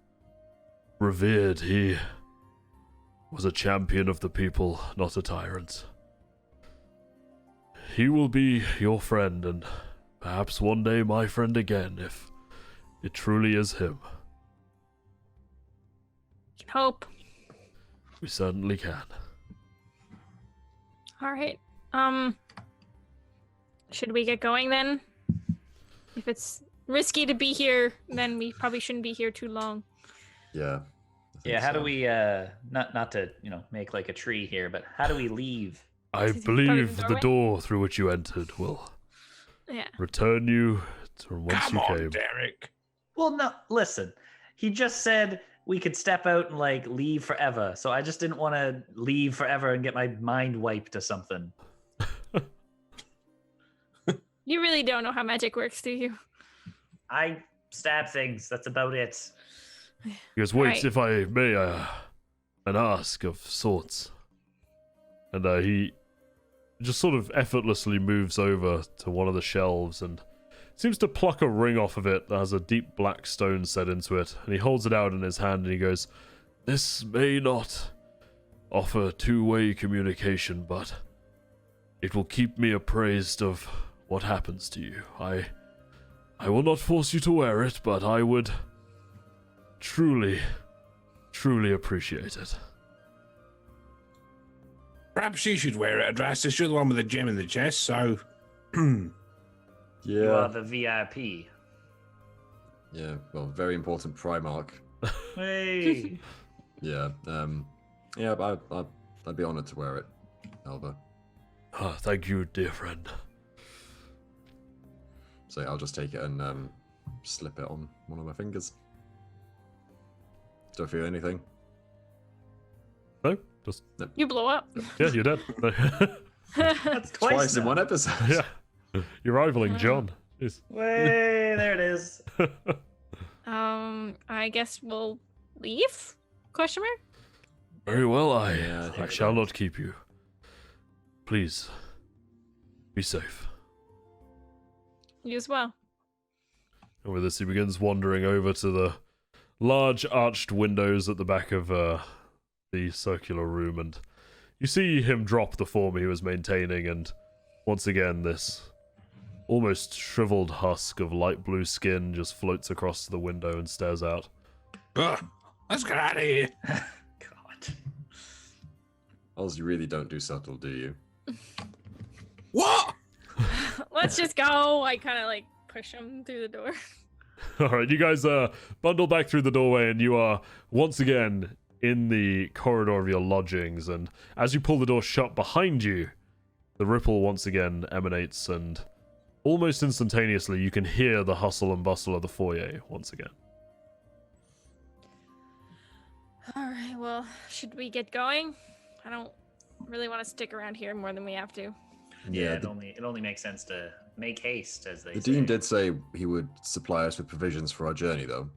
A: revered. He was a champion of the people, not a tyrant. He will be your friend, and perhaps one day my friend again, if it truly is him.
D: Can hope.
A: We certainly can.
D: All right. Should we get going then? If it's risky to be here, then we probably shouldn't be here too long.
E: Yeah.
C: Yeah, how do we not to, make like a tree here, but how do we leave?
A: I
D: Probably
A: believe
D: the
A: the
D: doorway?
A: door through which you entered will
D: Yeah.
A: return you to whence
B: come
A: you
B: on,
A: came.
B: Derek.
C: Well, no, listen. He just said we could step out and like leave forever. So I just didn't want to leave forever and get my mind wiped or something.
D: You really don't know how magic works, do you?
C: I stab things. That's about it.
A: He goes, wait,
D: Right.
A: if I may, an ask of sorts. And he just sort of effortlessly moves over to one of the shelves and seems to pluck a ring off of it that has a deep black stone set into it. And he holds it out in his hand and he goes, this may not offer two-way communication, but it will keep me appraised of what happens to you. I will not force you to wear it, but I would truly appreciate it.
B: Perhaps you should wear it, Adrastus. You're the one with the gem in the chest, so.
C: You
E: Yeah.
C: are the VIP.
E: Yeah. Well, very important Primark.
C: Hey.
E: Yeah. Yeah. I'd be honored to wear it, Alba.
A: Ah, thank you, dear friend.
E: So I'll just take it and slip it on one of my fingers. Don't feel anything.
A: No, just
D: You blow up.
A: yeah, you're dead.
C: That's
E: Twice in
C: now.
E: one episode.
A: Yeah, you're rivaling John. Jeez.
C: Way, there it is.
D: I guess we'll leave? Question mark?
A: Very well,
E: Yeah, I
A: I
E: think
A: shall
E: so.
A: not keep you. Please, be safe.
D: You as well.
A: And with this, he begins wandering over to the large arched windows at the back of the circular room, and you see him drop the form he was maintaining, and once again, this almost shriveled husk of light blue skin just floats across the window and stares out.
B: Ugh, let's get out of here.
C: God.
E: Oz, you really don't do subtle, do you?
B: What?
D: Let's just go. I kind of like push him through the door.
A: All right, you guys bundle back through the doorway, and you are once again in the corridor of your lodgings. And as you pull the door shut behind you, the ripple once again emanates, and almost instantaneously, you can hear the hustle and bustle of the foyer once again.
D: All right. Well, should we get going? I don't really want to stick around here more than we have to.
C: Yeah,
E: Yeah,
C: it only makes sense to make haste, as they
E: The
C: say.
E: dean did say he would supply us with provisions for our journey, though.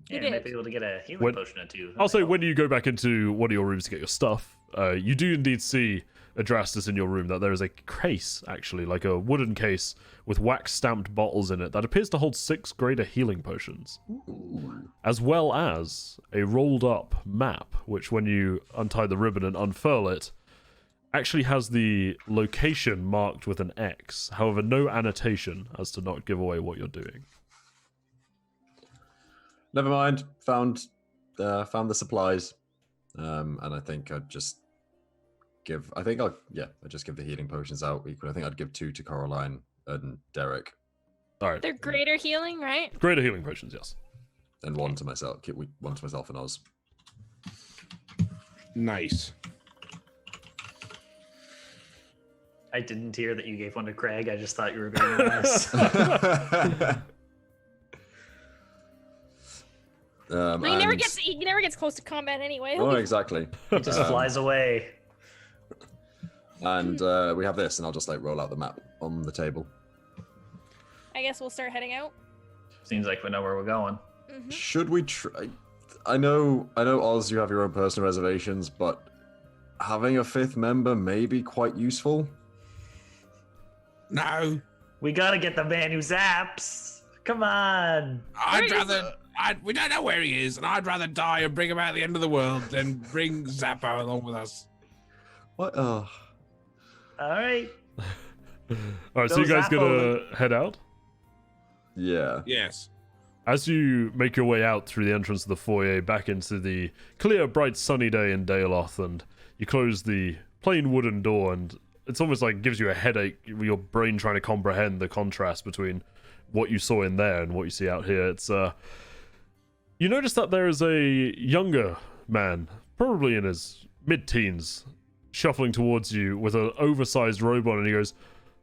C: Yeah,
D: He
C: you might
D: did.
C: be able to get a healing
A: When-
C: potion or two.
A: I'll say when you go back into one of your rooms to get your stuff, you do indeed see Adrastus in your room that there is a case, actually, like a wooden case with wax-stamped bottles in it that appears to hold 6 greater healing potions, as well as a rolled-up map, which when you untie the ribbon and unfurl it, actually has the location marked with an X. However, no annotation as to not give away what you're doing.
E: Never mind. Found the supplies, and I think I'd just give. I just give the healing potions out equal. I think I'd give 2 to Coraline and Derek,
A: All right,
D: They're greater healing, right?
A: greater healing potions, yes.
E: and 1 to myself. Keep 1 to myself and Oz.
B: Nice.
C: I didn't hear that you gave one to Craig. I just thought you were being nice.
D: Well, he never
E: and-
D: gets close to combat anyway.
E: Oh, exactly.
C: He just flies away.
E: And we have this, and I'll just roll out the map on the table.
D: I guess we'll start heading out.
C: Seems like we know where we're going.
D: Mhm.
E: Should we try? I know, Oz, you have your own personal reservations, but having a 5th member may be quite useful.
B: No,
C: We gotta get the man who zaps. Come on.
B: I'd
D: Where is
B: rather. We don't know where he is, and I'd rather die and bring him out at the end of the world than bring Zappo along with us.
E: What? Oh,
C: All right.
A: All right, so
C: Go
A: you guys
C: Zappo.
A: gonna head out?
E: yeah.
B: Yes.
A: As you make your way out through the entrance of the foyer back into the clear, bright, sunny day in Daloth, and you close the plain wooden door, and it's almost like gives you a headache, your brain trying to comprehend the contrast between what you saw in there and what you see out here. It's you notice that there is a younger man, probably in his mid-teens, shuffling towards you with an oversized robe on, and he goes,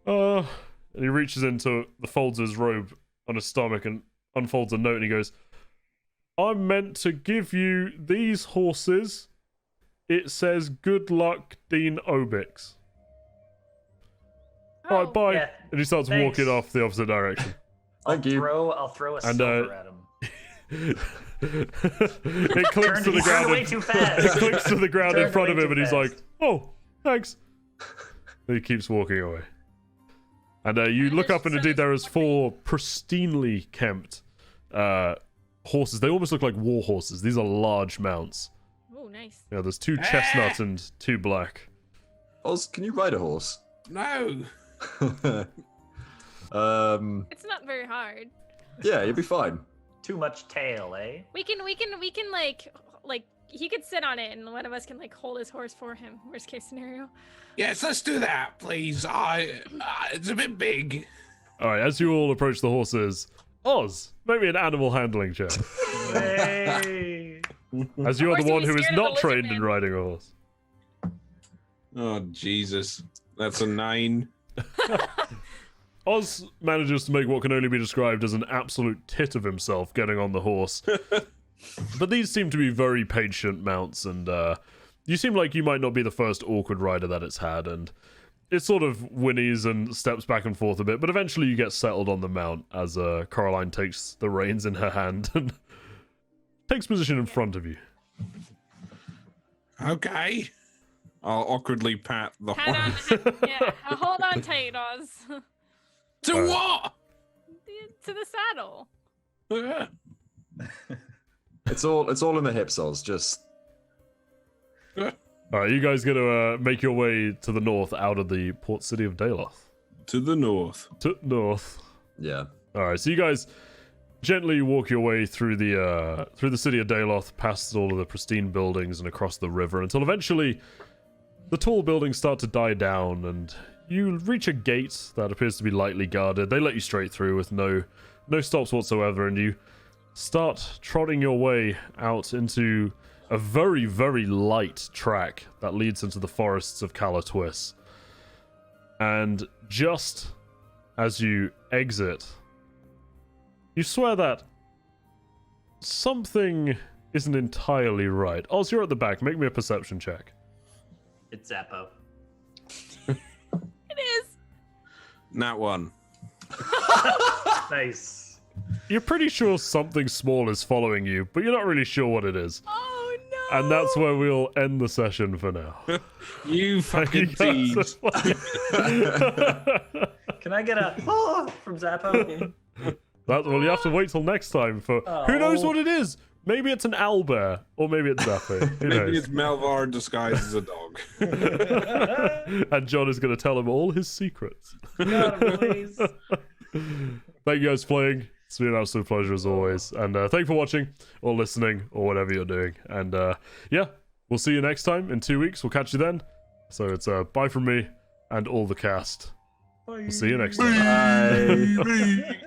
A: and he reaches into the folds of his robe on his stomach and unfolds a note, and he goes, I'm meant to give you these horses. It says, good luck, Dean Obix.
D: Oh,
A: Alright, bye.
C: yeah,
A: And he starts
C: thanks.
A: walking off the opposite direction.
E: Thank you.
C: I'll throw a
A: And,
C: silver at him.
A: It clicks to the
C: He turned
A: ground.
C: way
A: in-
C: too
A: It
C: fast.
A: clicks to the ground in
C: Turned
A: front of
C: way
A: him,
C: too
A: and he's
C: fast.
A: like, "Oh, thanks." And he keeps walking away. And you look up, and indeed there is 4 pristinely kempt horses. They almost look like war horses. These are large mounts.
D: Oh, nice.
A: Yeah, there's 2 chestnuts and 2 black.
E: Oz, can you ride a horse?
B: No.
D: It's not very hard.
E: Yeah, you'll be fine.
C: Too much tail, eh?
D: We can like he could sit on it and one of us can hold his horse for him. Worst case scenario.
B: Yes, let's do that, please. It's a bit big.
A: All right, as you all approach the horses, Oz, maybe an animal handling check.
C: Hey.
A: As you are
D: Of
A: the
D: course
A: one
D: he
A: who
D: was
A: is
D: scared of
A: not
D: the
A: trained
D: lizard
A: in
D: man.
A: riding a horse.
B: Oh Jesus, that's a 9.
A: Oz manages to make what can only be described as an absolute tit of himself getting on the horse. But these seem to be very patient mounts, and you seem like you might not be the first awkward rider that it's had, and it sort of whinnies and steps back and forth a bit, but eventually you get settled on the mount as Coraline takes the reins in her hand and takes position in front of you.
B: Okay. I'll awkwardly pat the
D: Pat
B: horse.
D: on, yeah, hold on tight, Oz.
B: To what?
D: To the saddle.
E: It's all in the hips, Oz. Just
A: Alright, you guys gonna make your way to the north out of the port city of Daloth.
B: To the north.
A: To north.
E: yeah.
A: Alright, so you guys gently walk your way through the city of Daloth, past all of the pristine buildings and across the river, until eventually the tall buildings start to die down, and you reach a gate that appears to be lightly guarded. They let you straight through with no stops whatsoever, and you start trotting your way out into a very, very light track that leads into the forests of Calatwis. And just as you exit, you swear that something isn't entirely right. Oz, you're at the back. Make me a perception check.
C: It's Zappo.
D: It
B: Nat 1.
C: Nice.
A: You're pretty sure something small is following you, but you're not really sure what it is.
D: Oh no!
A: And that's where we'll end the session for now.
B: You fucking
A: You guys
B: tease.
C: Can I get a from Zappo?
A: Well, you have to wait till next time for who knows
C: Oh.
A: what it is. Maybe it's an owlbear, or maybe it's Zappy. Who
B: Maybe
A: knows?
B: it's Melvar disguised as a dog.
A: And John is going to tell him all his secrets.
C: God, please.
A: Thank you guys for playing. It's been an absolute pleasure as always. And thank you for watching or listening or whatever you're doing. And yeah, we'll see you next time in 2 weeks. We'll catch you then. So it's bye from me and all the cast. We'll see you next time.
E: Bye.